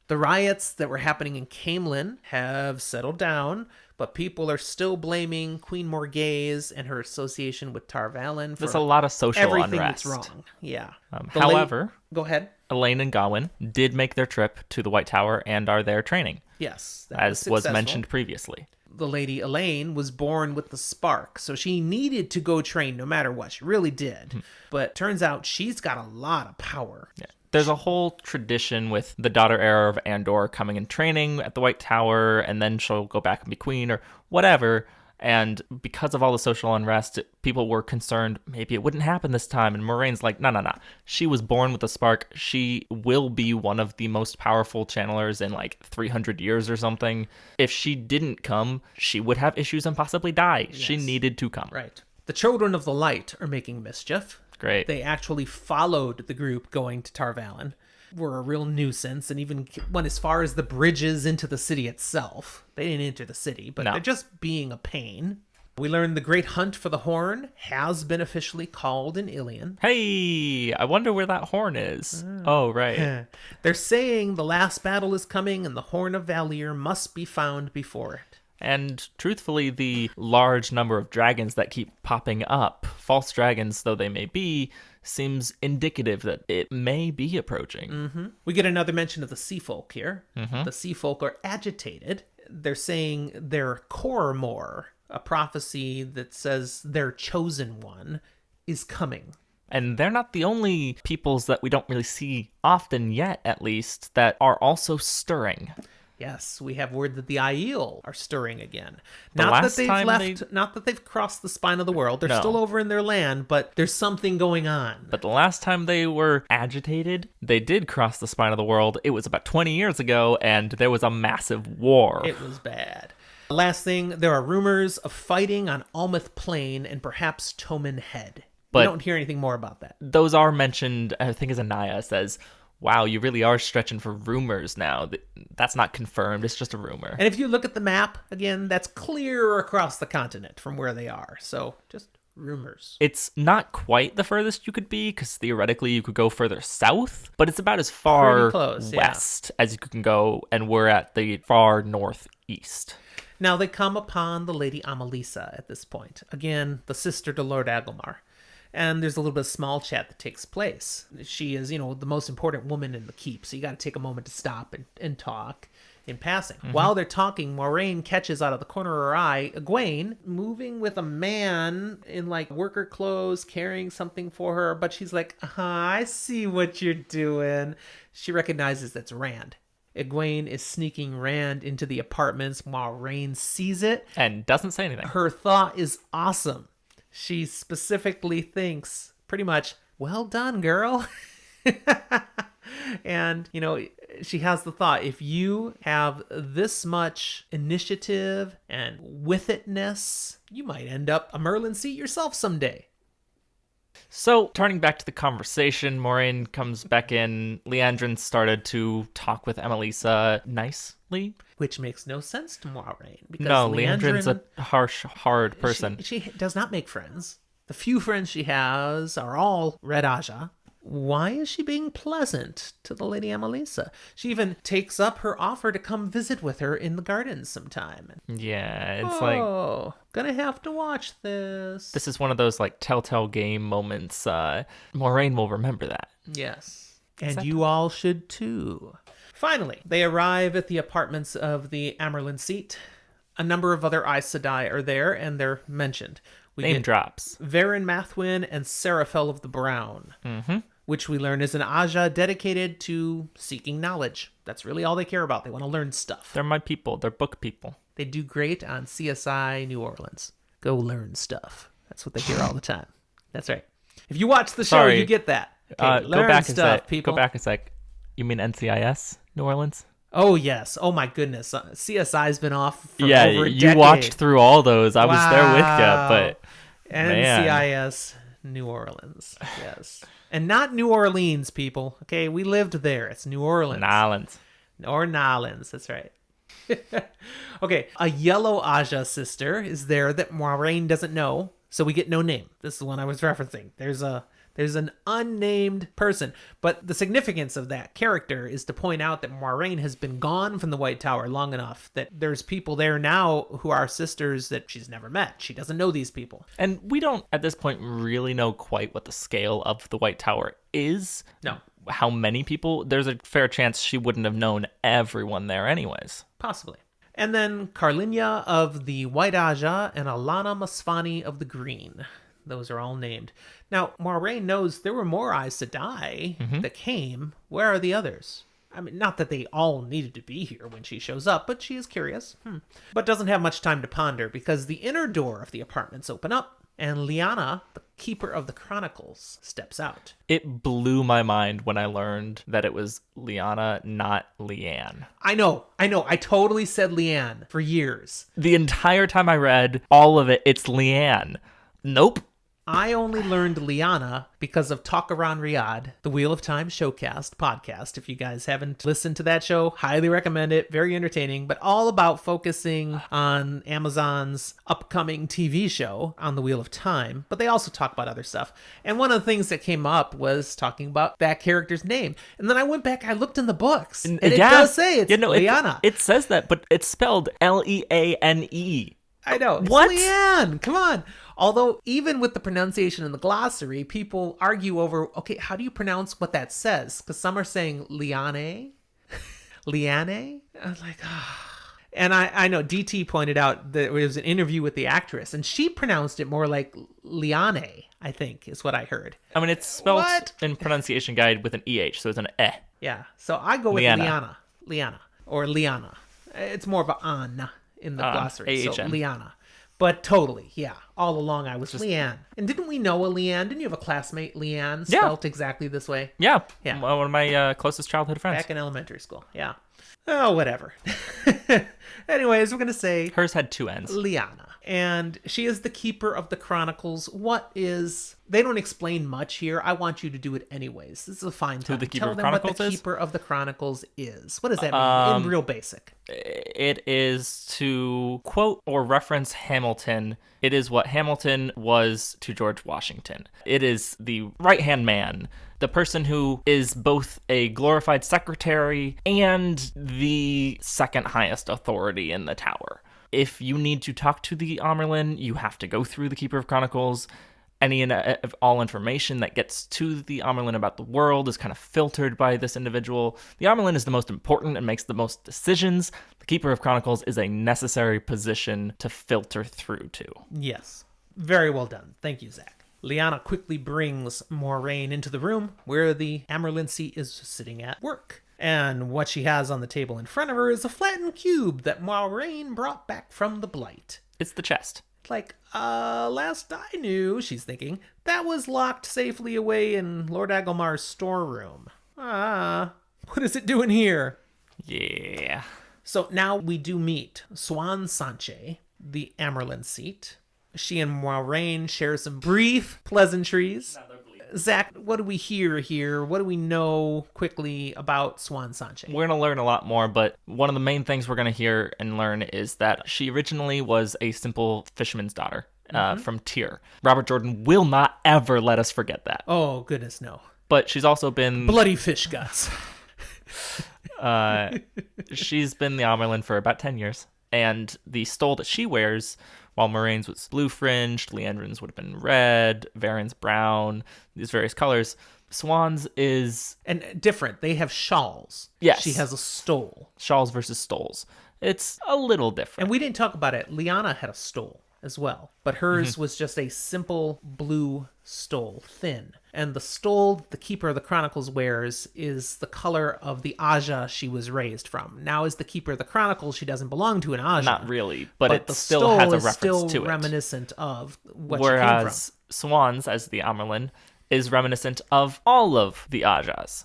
The riots that were happening in Caemlyn have settled down, but people are still blaming Queen Morghese and her association with Tar Valon for
There's a lot of social
everything
unrest.
that's wrong. Yeah.
However,
go ahead.
Elaine and Gawain did make their trip to the White Tower and are there training,
Yes. That
as was
successful.
mentioned previously.
The lady Elaine was born with the spark, so she needed to go train no matter what. She really did. But turns out she's got a lot of power.
Yeah. There's a whole tradition with the daughter heir of Andor coming and training at the White Tower, and then she'll go back and be queen or whatever. And because of all the social unrest, people were concerned maybe it wouldn't happen this time. And Moraine's like, no. She was born with a spark. She will be one of the most powerful channelers in like 300 years or something. If she didn't come, she would have issues and possibly die. Yes. She needed to come.
Right. The Children of the Light are making mischief.
Great.
They actually followed the group going to Tar Valon, were a real nuisance, and even went as far as the bridges into the city itself. They didn't enter the city, but they're just being a pain. We learned the Great Hunt for the Horn has been officially called in Ilion.
Hey, I wonder where that horn is. Oh, right.
They're saying the last battle is coming and the Horn of Valir must be found before it.
And truthfully, the large number of dragons that keep popping up, false dragons though they may be, seems indicative that it may be approaching.
We get another mention of the sea folk here. The sea folk are agitated. They're saying their Koromor, a prophecy that says their chosen one, is coming.
And they're not the only peoples that we don't really see often yet, at least, that are also stirring.
Yes, we have word that the Aiel are stirring again.
The
Not
last
that they've
time
left, not that they've crossed the spine of the world. They're
No.
still over in their land, but there's something going on.
But the last time they were agitated, they did cross the spine of the world. It was about 20 years ago, and there was a massive war.
It was bad. Last thing, there are rumors of fighting on Almouth Plain and perhaps Toman Head.
But
we don't hear anything more about that.
Those are mentioned, I think as Anaya says, wow, you really are stretching for rumors now. That's not confirmed, it's just a rumor.
And if you look at the map, again, that's clear across the continent from where they are. So just rumors.
It's not quite the furthest you could be, because theoretically you could go further south, but it's about as far
close,
west as you can go, and we're at the far northeast.
Now they come upon the Lady Amalisa at this point. Again, the sister to Lord Agilmar. And there's a little bit of small chat that takes place. She is, the most important woman in the keep, so you got to take a moment to stop and talk in passing. While they're talking, Moiraine catches out of the corner of her eye Egwene moving with a man in like worker clothes, carrying something for her, but she's like, I see what you're doing. She recognizes that's Rand. Egwene is sneaking Rand into the apartments. Moiraine sees it
And doesn't say anything.
her thought is awesome. She specifically thinks pretty much, well done, girl. And, she has the thought, if you have this much initiative and with itness, you might end up a Merlin seat yourself someday.
So, turning back to the conversation, Moiraine comes back in. Leandrin started to talk with Amalisa nicely.
Which makes no sense to Moiraine. Because
No, Leandrin's a harsh, hard person.
She does not make friends. The few friends she has are all Red Aja. Why is she being pleasant to the Lady Amalisa? She even takes up her offer to come visit with her in the gardens sometime.
Yeah, it's
Gonna have to watch this.
This is one of those telltale game moments. Moiraine will remember that.
Yes. And you all should too. Finally, they arrive at the apartments of the Amerlin seat. A number of other Aes Sedai are there, and they're mentioned. We
Name
get
drops.
Varen Mathwin and Seraphel of the Brown, which we learn is an Aja dedicated to seeking knowledge. That's really all they care about. They want to learn stuff.
They're my people. They're book people.
They do great on CSI New Orleans. Go learn stuff. That's what they hear all the time. That's right. If you watch the show, you get that. Okay, learn
go back
stuff,
a sec.
people.
Go back a sec. You mean NCIS New Orleans?
Oh, yes. Oh, my goodness. CSI's been off for
Yeah,
over a
you
decade.
watched through all those. I was there with you, but man.
NCIS New Orleans. Yes. And not New Orleans, people. Okay, we lived there. It's New Orleans.
Nolans.
Or Nolans. That's right. Okay, a yellow Aja sister is there that Moiraine doesn't know, so we get no name. This is the one I was referencing. There's an unnamed person, but the significance of that character is to point out that Moiraine has been gone from the White Tower long enough that there's people there now who are sisters that she's never met. She doesn't know these people.
And we don't, at this point, really know quite what the scale of the White Tower is.
No.
How many people? There's a fair chance she wouldn't have known everyone there anyways.
Possibly. And then Carlinia of the White Aja and Alana Masfani of the Green. Those are all named. Now, Moiraine knows there were more Aes Sedai that came. Where are the others? I mean, not that they all needed to be here when she shows up, but she is curious. But doesn't have much time to ponder because the inner door of the apartments open up and Lyanna, the Keeper of the Chronicles, steps out.
It blew my mind when I learned that it was Lyanna, not Leanne.
I know. I totally said Leanne for years.
The entire time I read all of it, it's Leanne. Nope.
I only learned Lyanna because of Talk Around Riyadh, the Wheel of Time Showcast podcast. If you guys haven't listened to that show, highly recommend it. Very entertaining, but all about focusing on Amazon's upcoming TV show on the Wheel of Time. But they also talk about other stuff. And one of the things that came up was talking about that character's name. And then I went back, I looked in the books, and it does say it's Lyanna.
It says that, but it's spelled Leane.
I know. It's
what?
Leanne. Come on. Although, even with the pronunciation in the glossary, people argue over, okay, how do you pronounce what that says? Because some are saying Liane. Liane? I was like, And I know DT pointed out that it was an interview with the actress, and she pronounced it more like Liane, I think, is what I heard.
I mean, it's spelled in pronunciation guide with an EH, so it's an eh.
Yeah, so I go with Liana. Or Liana. It's more of an an in the glossary.
A-H-N.
So Liana. But totally, yeah. All along I was Leanne. And didn't we know a Leanne? Didn't you have a classmate, Leanne, spelled exactly this way?
Yeah.
Yeah.
One of my closest childhood friends.
Back in elementary school, yeah. Oh, whatever. Anyways, we're going to say...
Hers had two N's.
Lyanna. And she is the keeper of the chronicles. What is... They don't explain much here. I want you to do it anyways. This is a fine time.
Who the keeper
Tell
of
them
chronicles
what the
is?
keeper of the chronicles is. What does that mean in real basic?
It is to quote or reference Hamilton. It is what Hamilton was to George Washington. It is the right-hand man, the person who is both a glorified secretary and the second highest authority in the tower. If you need to talk to the Amerlin, you have to go through the Keeper of Chronicles. Any and all information that gets to the Amerlin about the world is kind of filtered by this individual. The Amerlin is the most important and makes the most decisions. The Keeper of Chronicles is a necessary position to filter through to.
Yes. Very well done. Thank you, Zach. Lyanna quickly brings Moiraine into the room where the Amerlincy is sitting at work. And what she has on the table in front of her is a flattened cube that Moiraine brought back from the Blight.
It's the chest.
Like, last I knew, she's thinking, that was locked safely away in Lord Agelmar's storeroom. What is it doing here?
Yeah.
So now we do meet Swan Sanche, the Amerlin seat. She and Moiraine share some brief pleasantries. Zach, what do we hear here? What do we know quickly about Swan Sanche?
We're going to learn a lot more, but one of the main things we're going to hear and learn is that she originally was a simple fisherman's daughter from Tyr. Robert Jordan will not ever let us forget that.
Oh, goodness, no.
But she's also been...
Bloody fish guts.
She's been the Amerlin for about 10 years. And the stole that she wears, while Moraine's was blue-fringed, Leandrin's would have been red, Varen's brown, these various colors. Swan's is...
And different. They have shawls.
Yes.
She has a stole.
Shawls versus stoles. It's a little different.
And we didn't talk about it. Lyanna had a stole as well. But hers was just a simple blue stole, thin. And the stole the Keeper of the Chronicles wears is the color of the Aja she was raised from. Now, as the Keeper of the Chronicles, she doesn't belong to an Aja.
Not really, but it
the
still
stole
has a
is
reference
still
to it.
Reminiscent of what
Whereas
she came from.
Swan's, as the Amerlin, is reminiscent of all of the Ajas.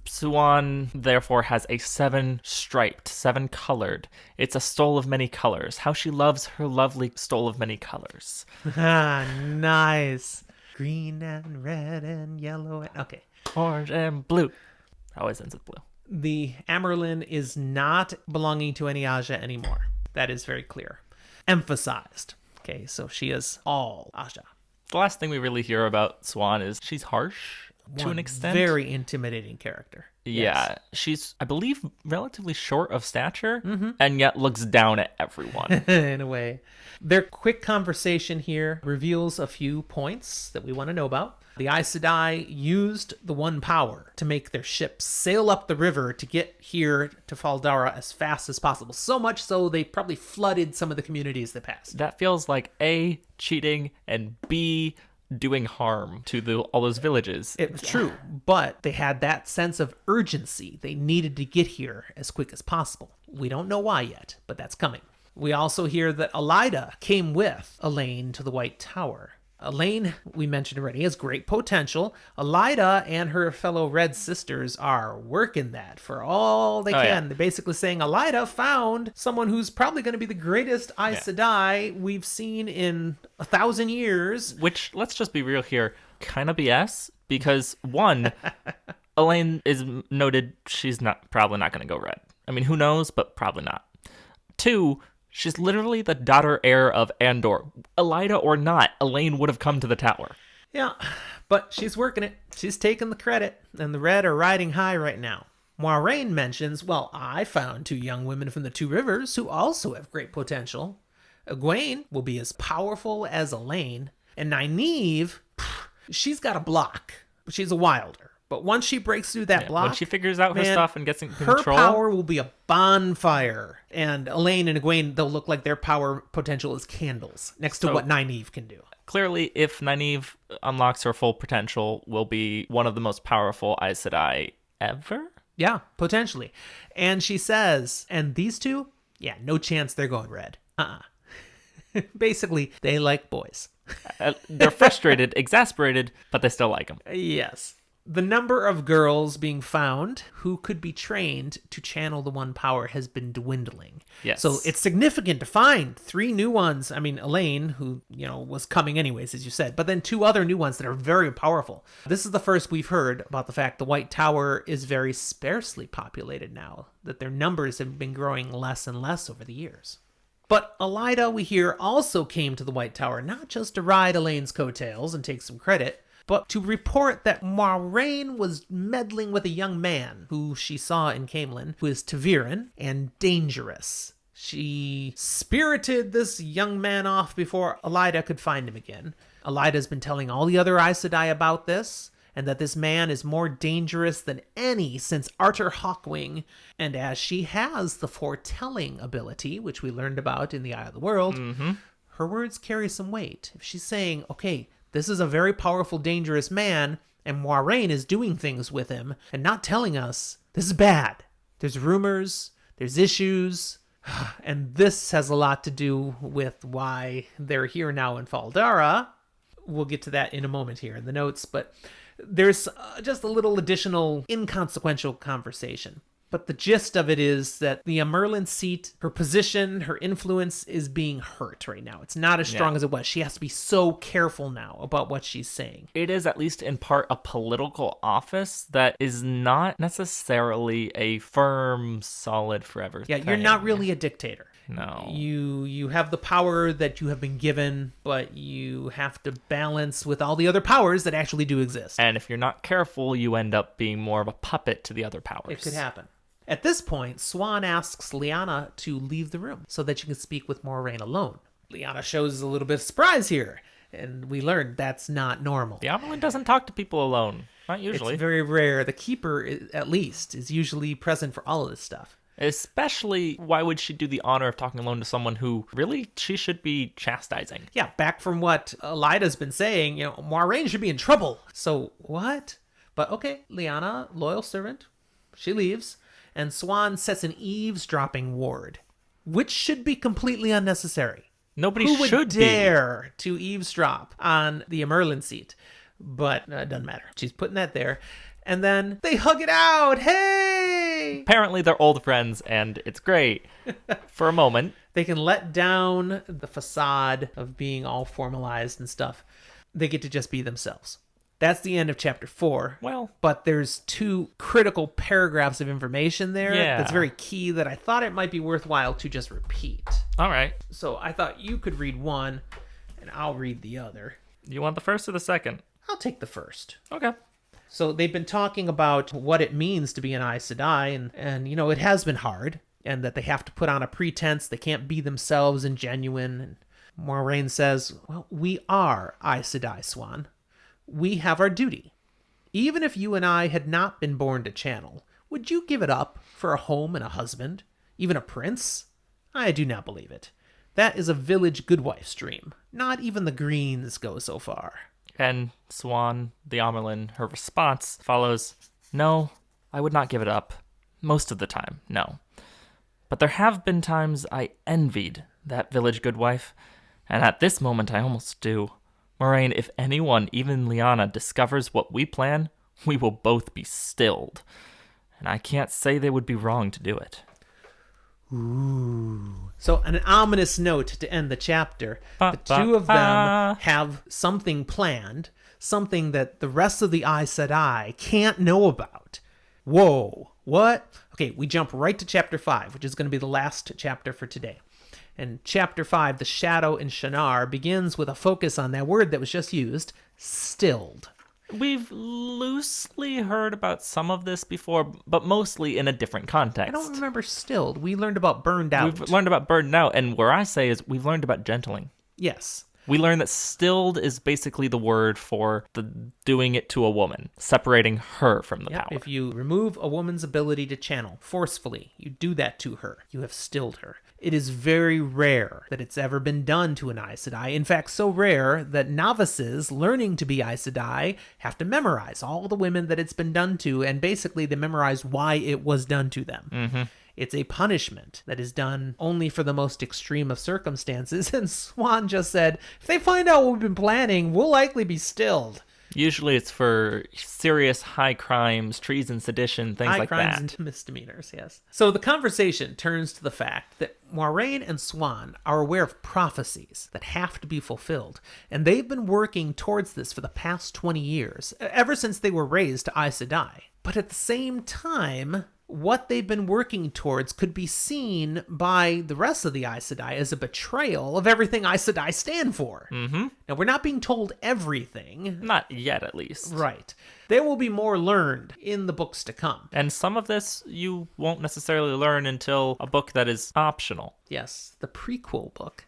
Swan, therefore, has a 7-striped, 7-colored. It's a stole of many colors. How she loves her lovely stole of many colors.
Nice. Green and red and yellow and... Okay.
Orange and blue. Always ends with blue.
The Amerlin is not belonging to any Aja anymore. That is very clear. Emphasized. Okay, so she is all Aja.
The last thing we really hear about Swan is she's harsh to an extent.
Very intimidating character.
Yeah.
Yes.
She's, I believe, relatively short of stature and yet looks down at everyone.
In a way. Their quick conversation here reveals a few points that we want to know about. The Aes Sedai used the One Power to make their ships sail up the river to get here to Faldara as fast as possible. So much so they probably flooded some of the communities they passed.
That feels like A, cheating, and B, doing harm to all those villages.
It's true, but they had that sense of urgency. They needed to get here as quick as possible. We don't know why yet, but that's coming. We also hear that Elida came with Elaine to the White Tower. Elaine, we mentioned already, has great potential. Elida and her fellow Red sisters are working that for all they can.
Yeah.
They're basically saying Elida found someone who's probably going to be the greatest Aes Sedai we've seen in 1,000 years.
Which, let's just be real here, kind of BS, because one, Elaine is noted she's probably not going to go red. I mean, who knows, but probably not. Two, she's literally the daughter heir of Andor. Elida or not, Elaine would have come to the tower.
Yeah, but she's working it. She's taking the credit, and the Red are riding high right now. Moiraine mentions, well, I found 2 young women from the 2 rivers who also have great potential. Egwene will be as powerful as Elaine, and Nynaeve, she's got a block, but she's a wilder. But once she breaks through that block,
when she figures out her stuff and gets in
her
control,
power will be a bonfire. And Elaine and Egwene, they'll look like their power potential is candles next to what Nynaeve can do.
Clearly, if Nynaeve unlocks her full potential, will be one of the most powerful Aes Sedai ever?
Yeah, potentially. And she says, and these 2, yeah, no chance they're going red. Basically, they like boys.
They're frustrated, exasperated, but they still like them.
Yes. The number of girls being found who could be trained to channel the one power has been dwindling.
Yes.
So it's significant to find 3 new ones. I mean, Elaine, who, was coming anyways, as you said, but then 2 other new ones that are very powerful. This is the first we've heard about the fact the White Tower is very sparsely populated now, that their numbers have been growing less and less over the years. But Elida, we hear, also came to the White Tower, not just to ride Elaine's coattails and take some credit, but to report that Moiraine was meddling with a young man who she saw in Caemlyn, who is Ta'Viren and dangerous. She spirited this young man off before Elida could find him again. Elida's been telling all the other Aes Sedai about this, and that this man is more dangerous than any since Arthur Hawkwing. And as she has the foretelling ability, which we learned about in the Eye of the World, her words carry some weight. If she's saying, okay, this is a very powerful, dangerous man, and Moiraine is doing things with him and not telling us, this is bad. There's rumors, there's issues, and this has a lot to do with why they're here now in Faldara. We'll get to that in a moment here in the notes, but there's just a little additional inconsequential conversation. But the gist of it is that the Merlin seat, her position, her influence is being hurt right now. It's not as strong as it was. She has to be so careful now about what she's saying.
It is, at least in part, a political office that is not necessarily a firm, solid, forever thing.
You're not really a dictator.
No.
You have the power that you have been given, but you have to balance with all the other powers that actually do exist.
And if you're not careful, you end up being more of a puppet to the other powers.
It could happen. At this point, Swan asks Lyanna to leave the room so that she can speak with Moiraine alone. Lyanna shows a little bit of surprise here, and we learned that's not normal.
The Amelin doesn't talk to people alone. Not usually.
It's very rare. The Keeper, at least, is usually present for all of this stuff.
Especially, why would she do the honor of talking alone to someone who really she should be chastising?
Yeah, back from what Elida's been saying, Moiraine should be in trouble. So, what? But okay, Lyanna, loyal servant, she leaves, and Swan sets an eavesdropping ward, which should be completely unnecessary.
Nobody
Who would
should
dare to eavesdrop on the Merlin seat? But it doesn't matter. She's putting that there. And then they hug it out. Hey!
Apparently they're old friends, and it's great for a moment.
They can let down the facade of being all formalized and stuff. They get to just be themselves. That's the end of chapter 4.
Well,
but there's 2 critical paragraphs of information there that's very key that I thought it might be worthwhile to just repeat.
All right.
So I thought you could read one, and I'll read the other.
You want the first or the second?
I'll take the first.
Okay.
So they've been talking about what it means to be an Aes Sedai, and it has been hard, and that they have to put on a pretense. They can't be themselves and genuine. And Moiraine says, well, we are Aes Sedai, Swan. We have our duty. Even if you and I had not been born to channel, would you give it up for a home and a husband? Even a prince? I do not believe it. That is a village goodwife's dream. Not even the Greens go so far.
And Swan, the Amerlin, her response follows, no, I would not give it up. Most of the time, no. But there have been times I envied that village goodwife, and at this moment I almost do. Moraine, if anyone, even Lyanna, discovers what we plan, we will both be stilled. And I can't say they would be wrong to do it.
Ooh. So an ominous note to end the chapter. The two of them have something planned, something that the rest of the Aes Sedai can't know about. Whoa. What? Okay, we jump right to chapter 5, which is going to be the last chapter for today. And chapter 5, The Shadow in Shannara, begins with a focus on that word that was just used, stilled.
We've loosely heard about some of this before, but mostly in a different context.
I don't remember stilled. We learned about burned out.
We've learned about burned out, and where I say is we've learned about gentling.
Yes.
We learned that stilled is basically the word for the doing it to a woman, separating her from the power.
If you remove a woman's ability to channel forcefully, you do that to her. You have stilled her. It is very rare that it's ever been done to an Aes Sedai. In fact, so rare that novices learning to be Aes Sedai have to memorize all the women that it's been done to, and basically they memorize why it was done to them.
Mm-hmm.
It's a punishment that is done only for the most extreme of circumstances, and Siuan just said, if they find out what we've been planning, we'll likely be stilled.
Usually it's for serious high crimes, treason, sedition, things like that.
High crimes and misdemeanors, yes. So the conversation turns to the fact that Moiraine and Siuan are aware of prophecies that have to be fulfilled, and they've been working towards this for the past 20 years, ever since they were raised to Aes Sedai. But at the same time, what they've been working towards could be seen by the rest of the Aes Sedai as a betrayal of everything Aes Sedai stand for.
Mm-hmm.
Now, we're not being told everything.
Not yet, at least.
Right. There will be more learned in the books to come.
And some of this you won't necessarily learn until a book that is optional.
Yes, the prequel book.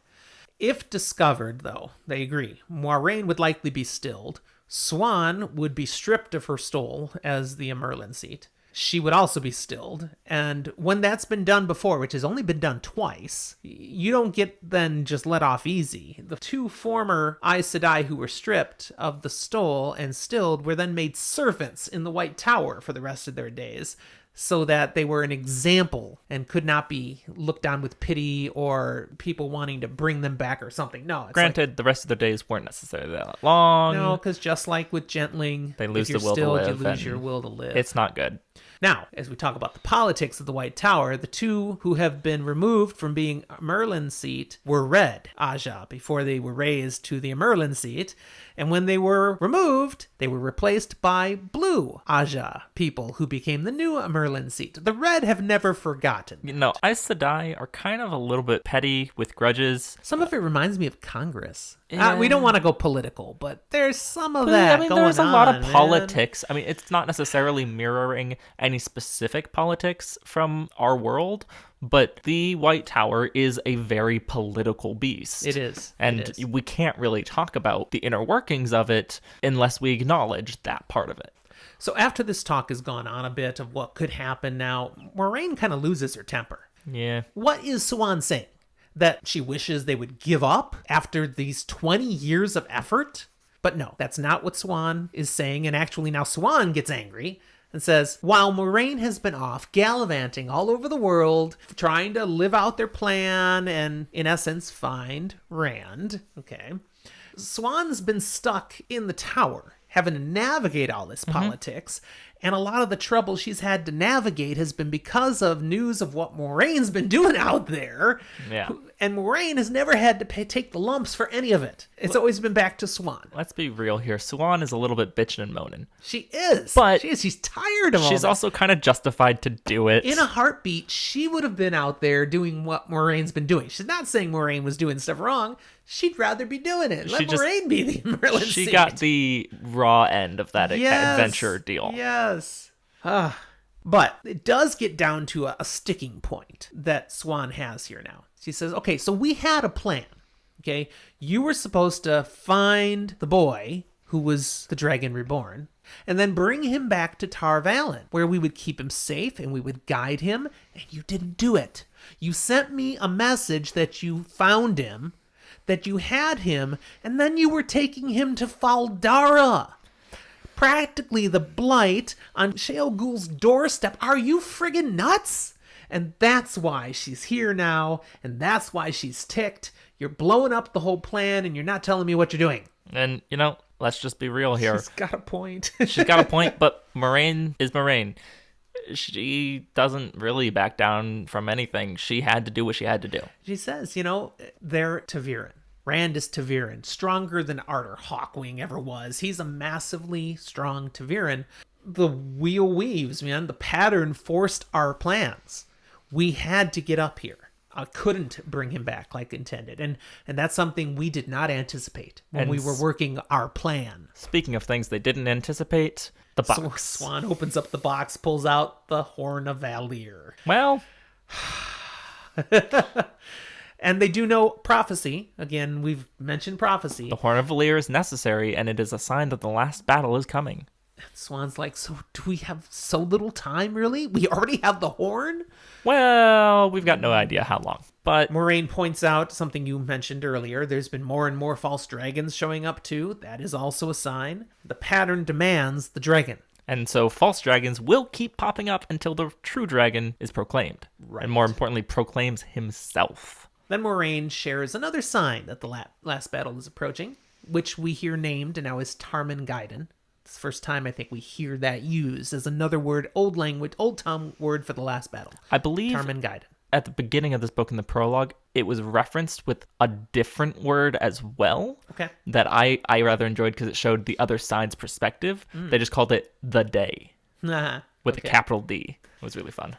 If discovered, though, they agree, Moiraine would likely be stilled. Siuan would be stripped of her stole as the Merlin seat. She would also be stilled. And when that's been done before, which has only been done twice, you don't get then just let off easy. The two former Aes Sedai who were stripped of the stole and stilled were then made servants in the White Tower for the rest of their days, so that they were an example and could not be looked on with pity or people wanting to bring them back or something. No.
Granted, the rest of their days weren't necessarily that long.
No, because just like with gentling,
they lose the will
stilled,
to live.
You lose your will to live.
It's not good.
Now, as we talk about the politics of the White Tower, the two who have been removed from being Merlin's seat were Red Aja before they were raised to the Merlin seat. And when they were removed, they were replaced by Blue Aja people who became the new Merlin seat. The Red have never forgotten.
You know, Aes Sedai are kind of a little bit petty with grudges.
Some of it reminds me of Congress. We don't want to go political, but there's some of that going on.
There's a lot of politics. I mean, it's not necessarily mirroring any specific politics from our world, but the White Tower is a very political beast.
It is.
And we can't really talk about the inner workings of it unless we acknowledge that part of it.
So after this talk has gone on a bit of what could happen now, Moiraine kind of loses her temper.
Yeah.
What is Siuan saying? That she wishes they would give up after these 20 years of effort? But no, that's not what Siuan is saying. And actually now Siuan gets angry and says, while Moiraine has been off gallivanting all over the world, trying to live out their plan and, in essence, find Rand, okay, Siuan's been stuck in the tower, having to navigate all this politics, and a lot of the trouble she's had to navigate has been because of news of what Moraine's been doing out there.
Yeah.
And Moiraine has never had to take the lumps for any of it. It's always been back to Siuan.
Let's be real here. Siuan is a little bit bitching and moaning.
She is.
But
she is. She's tired of all
She's
that.
also kind of justified to do it.
In a heartbeat, she would have been out there doing what Moraine's been doing. She's not saying Moiraine was doing stuff wrong. She'd rather be doing it. Let Moiraine be the Merlin
She
seat.
got the raw end of that adventure deal.
Yes. But it does get down to a sticking point that Siuan has here now. She says, okay, so we had a plan. Okay, you were supposed to find the boy who was the Dragon Reborn and then bring him back to Tar Valon, where we would keep him safe and we would guide him, and you didn't do it. You sent me a message that you found him, that you had him, and then you were taking him to Faldara. Practically the blight on Shale Ghul's doorstep. Are you friggin' nuts? And that's why she's here now, and that's why she's ticked. You're blowing up the whole plan, and you're not telling me what you're doing.
And, let's just be real here.
She's got a point.
She's got a point, but Moraine is Moraine. She doesn't really back down from anything. She had to do what she had to do.
She says, they're Ta'Viren. Rand is Ta'Viren, stronger than Arthur Hawkwing ever was. He's a massively strong Ta'Viren. The wheel weaves, man. The pattern forced our plans. We had to get up here. I couldn't bring him back like intended. And that's something we did not anticipate when we were working our plan.
Speaking of things they didn't anticipate, the box.
Swan opens up the box, pulls out the Horn of Valir.
Well...
And they do know prophecy. Again, we've mentioned prophecy.
The Horn of Valir is necessary, and it is a sign that the last battle is coming.
And Swan's like, so do we have so little time, really? We already have the horn?
Well, we've got no idea how long. But
Moraine points out something you mentioned earlier. There's been more and more false dragons showing up, too. That is also a sign. The pattern demands the dragon.
And so false dragons will keep popping up until the true dragon is proclaimed.
Right.
And more importantly, proclaims himself.
Then Moraine shares another sign that the last battle is approaching, which we hear named now as Tarman Gaiden. It's the first time I think we hear that used as another word, old tongue word for the last battle.
I believe
Tarman Gaiden.
At the beginning of this book in the prologue, it was referenced with a different word as well.
Okay.
That I rather enjoyed because it showed the other side's perspective. They just called it The Day with a capital D. It was really fun.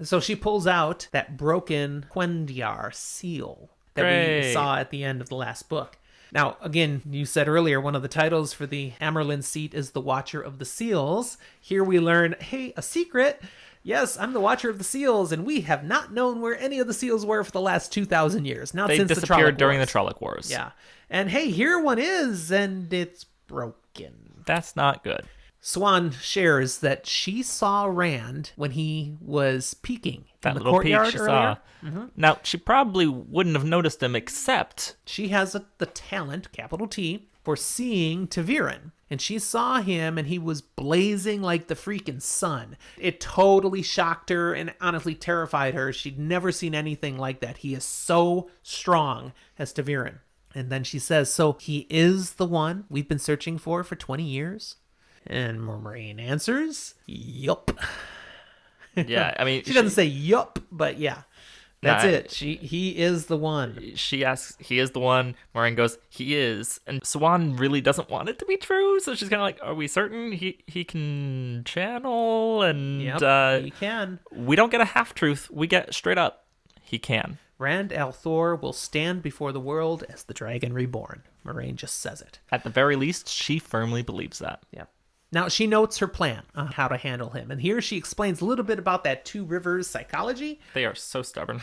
So she pulls out that broken Quendiar seal that we saw at the end of the last book. Now, again, you said earlier, one of the titles for the Amerlin seat is the Watcher of the Seals. Here we learn, hey, a secret. Yes, I'm the Watcher of the Seals, and we have not known where any of the seals were for the last 2,000 years. Not
they
since
disappeared during
the
the Trolloc Wars.
Yeah. And hey, here one is, and it's broken.
That's not good.
Swan shares that she saw Rand when he was peeking
that
in the
little
courtyard
peek she
earlier.
saw. Now, she probably wouldn't have noticed him except...
She has the talent, capital T, for seeing Ta'Viren. And she saw him, and he was blazing like the freaking sun. It totally shocked her and honestly terrified her. She'd never seen anything like that. He is so strong as Ta'Viren. And then she says, so he is the one we've been searching for 20 years? And Moraine answers, yup.
Yeah, I mean...
she doesn't say yup, but yeah. That's it. He is the one.
She asks, he is the one. Moraine goes, he is. And Swan really doesn't want it to be true, so she's kind of like, are we certain he can channel? And
yep, he can.
We don't get a half-truth. We get straight up, he can.
Rand al'Thor will stand before the world as the Dragon Reborn. Moraine just says it.
At the very least, she firmly believes that.
Yeah. Now, she notes her plan on how to handle him. And here she explains a little bit about that Two Rivers psychology.
They are so stubborn.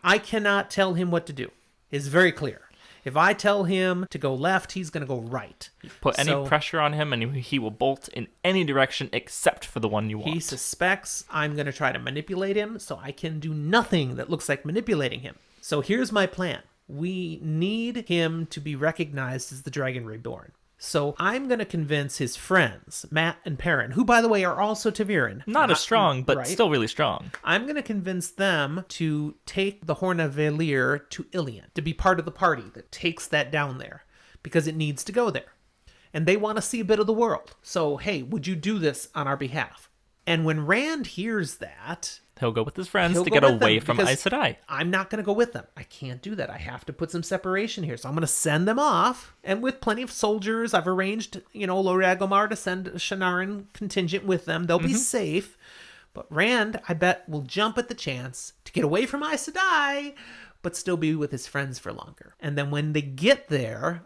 I cannot tell him what to do. It's very clear. If I tell him to go left, he's going to go right.
Put any pressure on him and he will bolt in any direction except for the one you want.
He suspects I'm going to try to manipulate him, so I can do nothing that looks like manipulating him. So here's my plan. We need him to be recognized as the Dragon Reborn. So I'm going to convince his friends, Mat and Perrin, who, by the way, are also Ta'Viren.
Not as strong, but still really strong.
I'm going to convince them to take the Horn of Valir to Ilion, to be part of the party that takes that down there, because it needs to go there. And they want to see a bit of the world. So, hey, would you do this on our behalf? And when Rand hears that...
He'll go with his friends to get away from Aes Sedai.
I'm not going to go with them. I can't do that. I have to put some separation here. So I'm going to send them off. And with plenty of soldiers, I've arranged, Lord Agomar to send a Shanaran contingent with them. They'll be safe. But Rand, I bet, will jump at the chance to get away from Aes Sedai, but still be with his friends for longer. And then when they get there,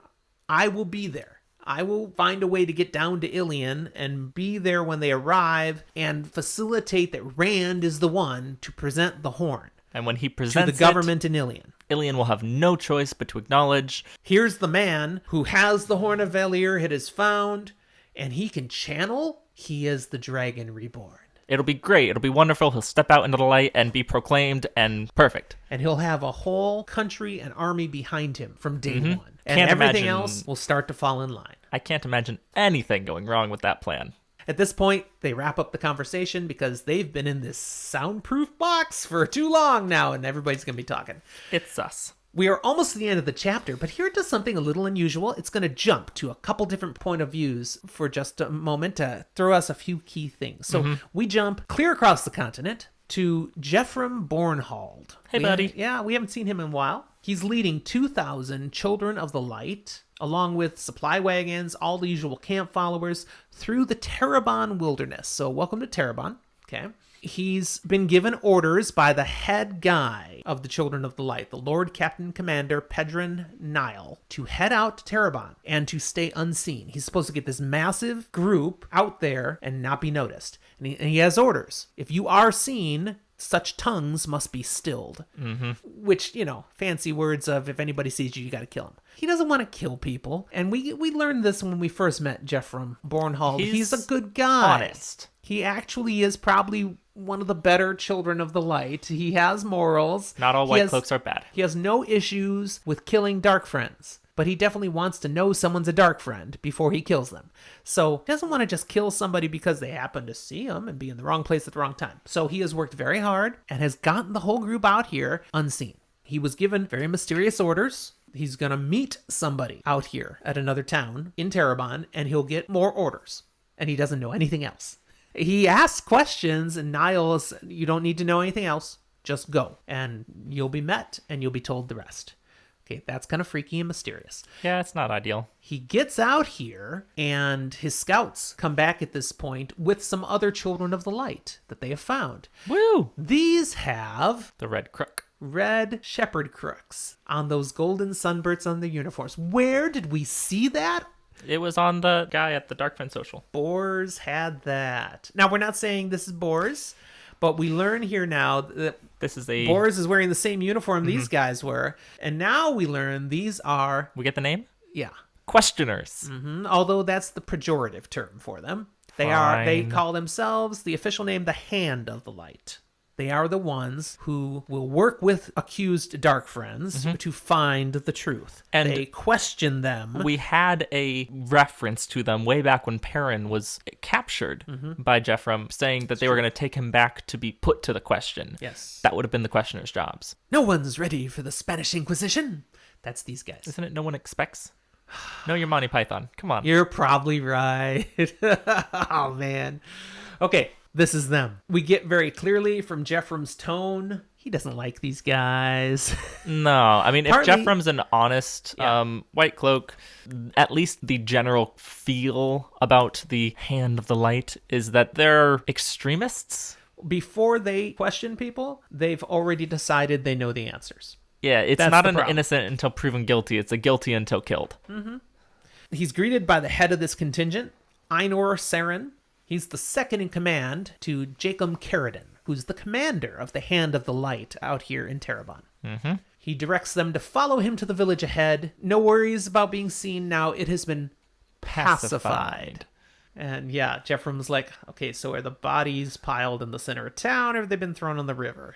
I will be there. I will find a way to get down to Ilion and be there when they arrive and facilitate that Rand is the one to present the horn.
And when he presents
to the government in Ilion.
Ilion will have no choice but to acknowledge,
here's the man who has the Horn of Valir, it is found, and he can channel. He is the Dragon Reborn.
It'll be great. It'll be wonderful. He'll step out into the light and be proclaimed and perfect.
And he'll have a whole country and army behind him from day one. And everything else will start to fall in line.
I can't imagine anything going wrong with that plan.
At this point, they wrap up the conversation because they've been in this soundproof box for too long now, and everybody's going to be talking.
It's sus.
We are almost at the end of the chapter, but here it does something a little unusual. It's going to jump to a couple different point of views for just a moment to throw us a few key things. So we jump clear across the continent to Jeffrem Bornhold.
Hey, buddy.
We haven't seen him in a while. He's leading 2,000 Children of the Light, along with supply wagons, all the usual camp followers, through the Terabon wilderness. So welcome to Terabon. Okay. He's been given orders by the head guy of the Children of the Light, the Lord Captain Commander Pedron Nile, to head out to Terabon and to stay unseen. He's supposed to get this massive group out there and not be noticed. And he has orders. If you are seen, such tongues must be stilled. Which, fancy words of if anybody sees you, you got to kill him. He doesn't want to kill people. And we learned this when we first met Jeffrem Bornhold. He's a good guy.
Honest.
He actually is probably one of the better Children of the Light. He has morals.
Not all white cloaks are bad.
He has no issues with killing Darkfriends, but he definitely wants to know someone's a Darkfriend before he kills them. So he doesn't want to just kill somebody because they happen to see him and be in the wrong place at the wrong time. So he has worked very hard and has gotten the whole group out here unseen. He was given very mysterious orders. He's going to meet somebody out here at another town in Terabon, and he'll get more orders. And he doesn't know anything else. He asks questions, and Niles, you don't need to know anything else. Just go, and you'll be met, and you'll be told the rest. Okay, that's kind of freaky and mysterious.
Yeah, it's not ideal.
He gets out here, and his scouts come back at this point with some other Children of the Light that they have found.
Woo!
These have
The Red Crook.
red shepherd crooks on those golden sunbursts on their uniforms. Where did we see that?
It was on the guy at the Darkfriends social.
Boars had that. Now, we're not saying this is Boars, but we learn here now that
This is
Boars is wearing the same uniform these guys were. And now we learn these are...
We get the name?
Yeah.
Questioners.
Although that's the pejorative term for them. They call themselves, the official name, the Hand of the Light. They are the ones who will work with accused Darkfriends to find the truth.
And
they question them.
We had a reference to them way back when Perrin was captured by Jeffrem, saying that they were going to take him back to be put to the question.
Yes.
That would have been the questioner's jobs.
No one's ready for the Spanish Inquisition. That's these guys.
Isn't it no one expects? No, you're Monty Python. Come on.
You're probably right. Oh, man. Okay. This is them. We get very clearly from Jeffrem's tone, he doesn't like these guys.
No, I mean,
Partly-
if Jeffrem's an honest white cloak, at least the general feel about the Hand of the Light is that they're extremists.
Before they question people, they've already decided they know the answers.
Yeah, it's
That's
not
the
an
problem.
innocent until proven guilty. It's a guilty until killed.
He's greeted by the head of this contingent, Ainur Saren. He's the second in command to Jacob Carradine, who's the commander of the Hand of the Light out here in Terabon. He directs them to follow him to the village ahead. No worries about being seen now. It has been pacified. And yeah, Jeffrem's like, okay, so are the bodies piled in the center of town, or have they been thrown on the river?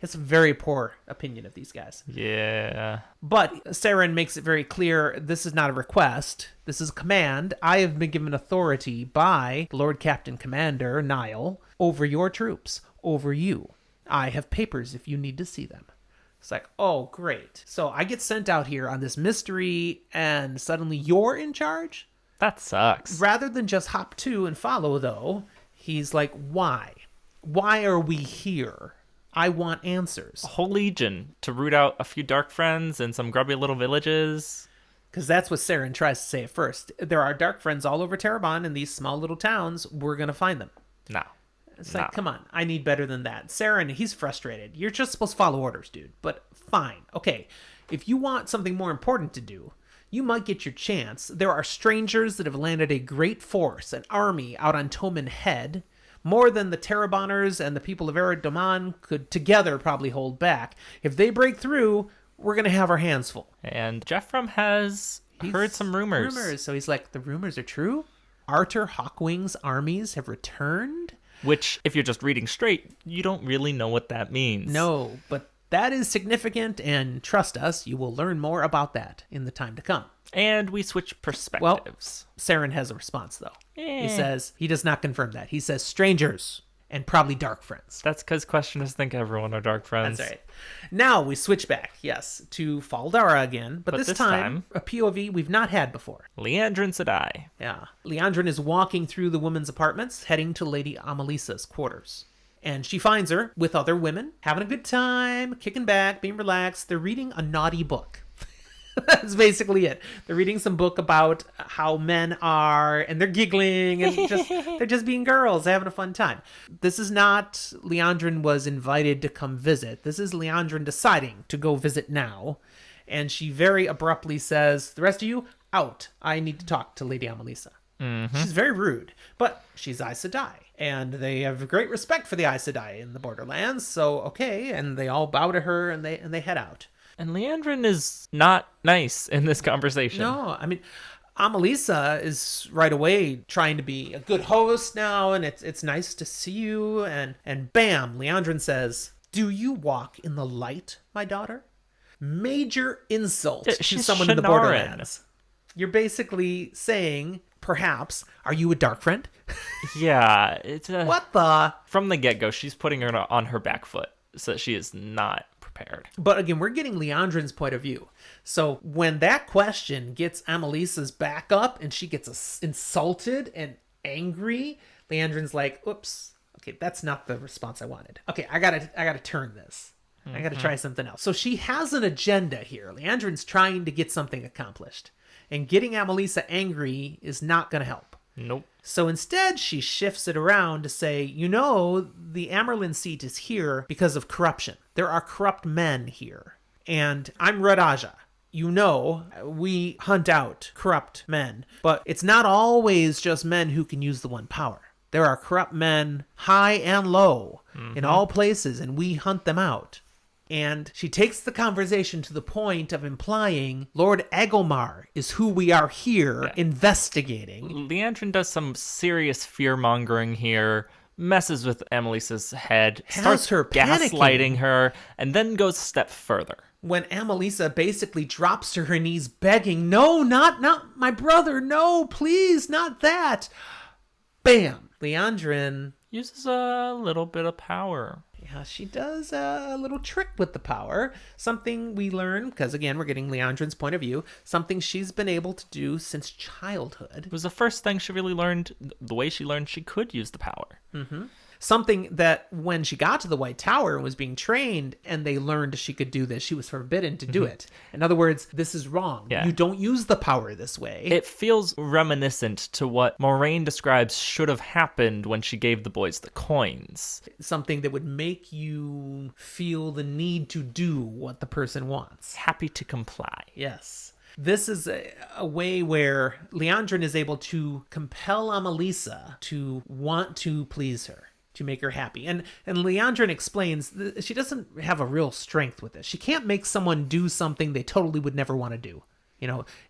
It's a very poor opinion of these guys.
Yeah.
But Saren makes it very clear this is not a request. This is a command. I have been given authority by the Lord Captain Commander, Nile, over your troops, over you. I have papers if you need to see them. It's like, oh, great. So I get sent out here on this mystery, and suddenly you're in charge?
That sucks.
Rather than just hop to and follow, though, he's like, why? Why are we here? I want answers.
A whole legion to root out a few Darkfriends and some grubby little villages.
Because that's what Saren tries to say at first. There are Darkfriends all over Terabon in these small little towns. We're going to find them.
No.
It's like, come on. I need better than that. Saren, he's frustrated. You're just supposed to follow orders, dude. But fine. Okay. If you want something more important to do, you might get your chance. There are strangers that have landed a great force, an army out on Toman Head. More than the Terabonners and the people of Eridaman could together probably hold back. If they break through, we're going to have our hands full.
And Jeffrem has heard some rumors.
So he's like, the rumors are true? Arthur Hawkwing's armies have returned?
Which, if you're just reading straight, you don't really know what that means.
No, but that is significant, and trust us, you will learn more about that in the time to come.
And we switch perspectives.
Well, Saren has a response, though. He says, he does not confirm that. He says, strangers. and probably Darkfriends.
That's because questioners think everyone are dark friends.
That's right. Now we switch back, yes, to Faldara again, but this time a POV we've not had before.
Leandrin Sedai.
Yeah. Leandrin is walking through the women's apartments, heading to Lady Amalisa's quarters. And she finds her with other women, having a good time, kicking back, being relaxed. They're reading a naughty book. That's basically it. They're reading some book about how men are, and they're giggling, and they're just being girls, having a fun time. This is not Leandrin was invited to come visit. This is Leandrin deciding to go visit now. And she very abruptly says, the rest of you, out. I need to talk to Lady Amalisa. Mm-hmm. She's very rude, but she's Aes Sedai, and they have great respect for the Aes Sedai in the Borderlands, so okay, and they all bow to her, and they head out.
And Leandrin is not nice in this conversation.
No, I mean, Amalisa is right away trying to be a good host now, and it's nice to see you, and bam, Leandrin says, do you walk in the light, my daughter? Major insult to someone in the Borderlands. You're basically saying, perhaps, are you a dark friend?
Yeah, it's
what the?
From the get-go, she's putting her on her back foot, so she is not prepared.
But again, we're getting Leandrin's point of view. So when that question gets Amalisa's back up and she gets insulted and angry, Leandrin's like, oops, okay, that's not the response I wanted. Okay, I gotta turn this. I gotta try something else. So she has an agenda here. Leandrin's trying to get something accomplished. And getting Amalisa angry is not gonna help.
Nope.
So instead, she shifts it around to say, the Amerlin seat is here because of corruption. There are corrupt men here. And I'm Red Aja. We hunt out corrupt men. But it's not always just men who can use the one power. There are corrupt men high and low in all places, and we hunt them out. And she takes the conversation to the point of implying Lord Agomar is who we are here investigating.
Leandrin does some serious fear-mongering here, messes with Amalisa's head,
starts her
gaslighting her, and then goes a step further.
When Amalisa basically drops to her knees begging, no, not my brother, no, please, not that. Bam! Leandrin
uses a little bit of power.
Yeah, she does a little trick with the power. Something we learn, because again, we're getting Leandrin's point of view, something she's been able to do since childhood.
It was the first thing she really learned, the way she learned she could use the power.
Mm-hmm. Something that when she got to the White Tower and was being trained and they learned she could do this, she was forbidden to do it. In other words, this is wrong. Yeah. You don't use the power this way.
It feels reminiscent to what Moraine describes should have happened when she gave the boys the coins.
Something that would make you feel the need to do what the person wants.
Happy to comply.
Yes. This is a way where Leandrin is able to compel Amalisa to want to please her, to make her happy. And Leandrin explains that she doesn't have a real strength with this. She can't make someone do something they totally would never want to do.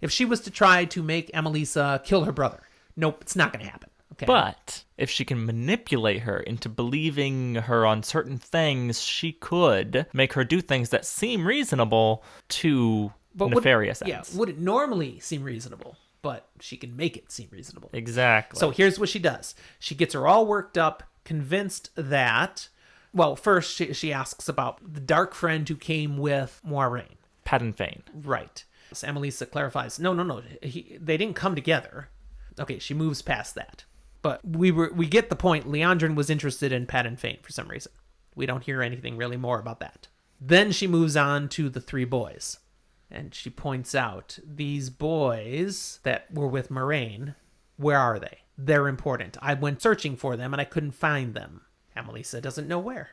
If she was to try to make Amalisa kill her brother, nope, it's not going to happen. Okay.
But if she can manipulate her into believing her on certain things, she could make her do things that seem reasonable to nefarious ends.
Yeah, would it normally seem reasonable? But she can make it seem reasonable.
Exactly.
So here's what she does. She gets her all worked up, convinced that, well, first she asks about the dark friend who came with Moiraine.
Padden Fane.
Right. So Amalisa clarifies, no, they didn't come together. Okay, she moves past that. But we get the point. Leandrin was interested in Padden Fane for some reason. We don't hear anything really more about that. Then she moves on to the three boys. And she points out, these boys that were with Moraine, where are they? They're important. I went searching for them and I couldn't find them. Amalisa doesn't know where.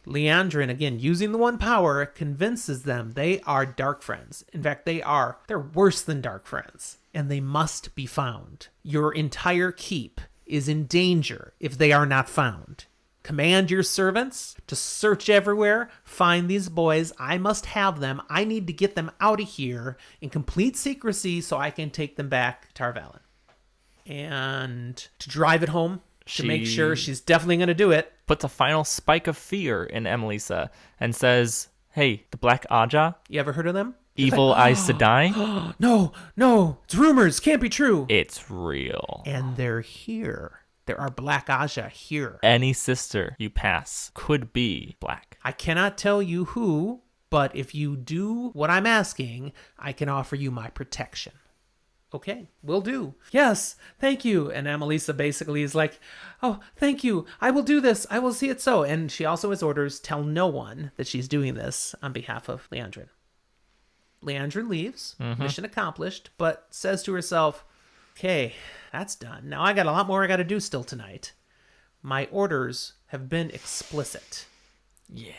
Leandrin, again, using the one power, convinces them they are dark friends. In fact, they're worse than dark friends. And they must be found. Your entire keep is in danger if they are not found. Command your servants to search everywhere, find these boys. I must have them. I need to get them out of here in complete secrecy so I can take them back to Tarvalon. And to drive it home, to make sure she's definitely going to do it,
puts a final spike of fear in Amalisa and says, hey, the Black Aja?
You ever heard of them?
Evil Aes Sedai?
No, it's rumors. Can't be true.
It's real.
And they're here. There are Black Aja here.
Any sister you pass could be black.
I cannot tell you who, but if you do what I'm asking, I can offer you my protection. Okay, will do. Yes, thank you. And Amelisa basically is like, oh, thank you. I will do this. I will see it so. And she also has orders, tell no one that she's doing this on behalf of Leandrin. Leandrin leaves, mission accomplished, but says to herself, okay, that's done. Now I got a lot more I got to do still tonight. My orders have been explicit.
Yeah.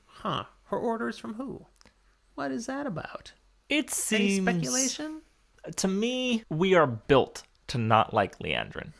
Huh. Her orders from who? What is that about?
It seems...
Any speculation?
To me, we are built to not like Leandrin.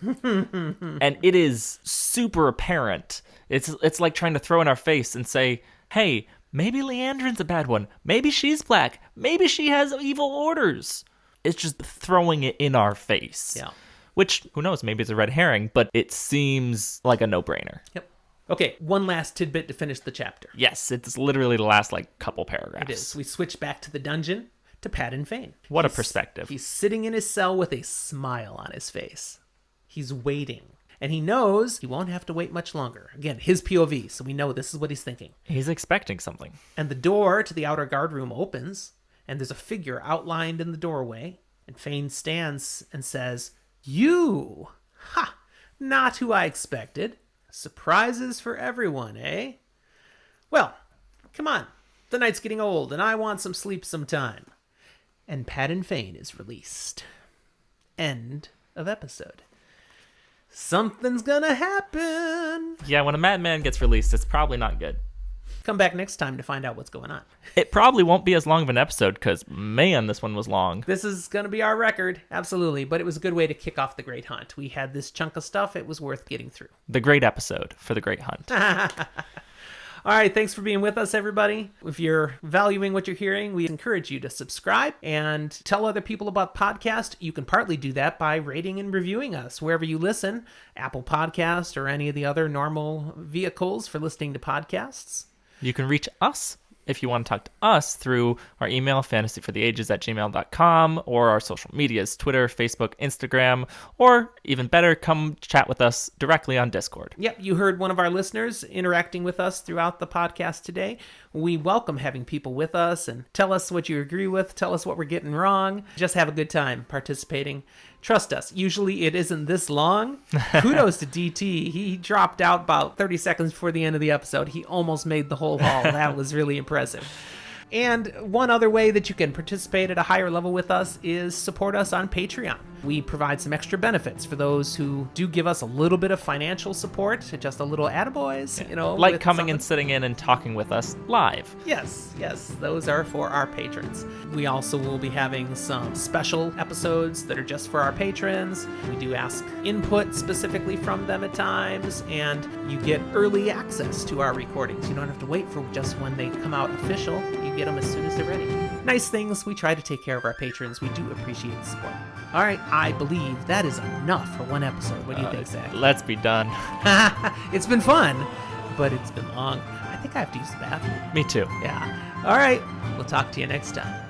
And it is super apparent. It's like trying to throw in our face and say, hey, maybe Leandrin's a bad one. Maybe she's black. Maybe she has evil orders. It's just throwing it in our face.
Yeah.
Which, who knows, maybe it's a red herring, but it seems like a no-brainer.
Yep. Okay, one last tidbit to finish the chapter.
Yes, it's literally the last, couple paragraphs.
It is. We switch back to the dungeon to Padan Fain.
What a perspective.
He's sitting in his cell with a smile on his face. He's waiting. And he knows he won't have to wait much longer. Again, his POV, so we know this is what he's thinking.
He's expecting something.
And the door to the outer guard room opens, and there's a figure outlined in the doorway. And Fain stands and says, you! Ha! Not who I expected. Surprises for everyone, eh? Well, come on. The night's getting old, and I want some sleep sometime. And Padan Fain is released. End of episode. Something's gonna happen.
Yeah, when a madman gets released, it's probably not good.
Come back next time to find out what's going on.
It probably won't be as long of an episode, because, man, this one was long.
This is going to be our record, absolutely, but it was a good way to kick off the Great Hunt. We had this chunk of stuff, it was worth getting through.
The great episode for the Great Hunt.
All right, thanks for being with us, everybody. If you're valuing what you're hearing, we encourage you to subscribe and tell other people about the podcast. You can partly do that by rating and reviewing us wherever you listen, Apple Podcast or any of the other normal vehicles for listening to podcasts.
You can reach us if you want to talk to us through our email, fantasyfortheages@gmail.com, or our social medias, Twitter, Facebook, Instagram, or even better, come chat with us directly on Discord.
Yep, you heard one of our listeners interacting with us throughout the podcast today. We welcome having people with us and tell us what you agree with, tell us what we're getting wrong. Just have a good time participating. Trust us, usually it isn't this long. Kudos to DT. He dropped out about 30 seconds before the end of the episode. He almost made the whole haul. That was really impressive. And one other way that you can participate at a higher level with us is support us on Patreon. We provide some extra benefits for those who do give us a little bit of financial support, just a little attaboys,
Like coming and sitting in and talking with us live.
Yes, those are for our patrons. We also will be having some special episodes that are just for our patrons. We do ask input specifically from them at times, and you get early access to our recordings. You don't have to wait for just when they come out official. You get them as soon as they're ready. Nice things. We try to take care of our patrons. We do appreciate the support. All right, I believe that is enough for one episode. What do you think, Zach?
Let's be done.
It's been fun, but it's been long. I think I have to use the bathroom.
Me too.
Yeah. All right, we'll talk to you next time.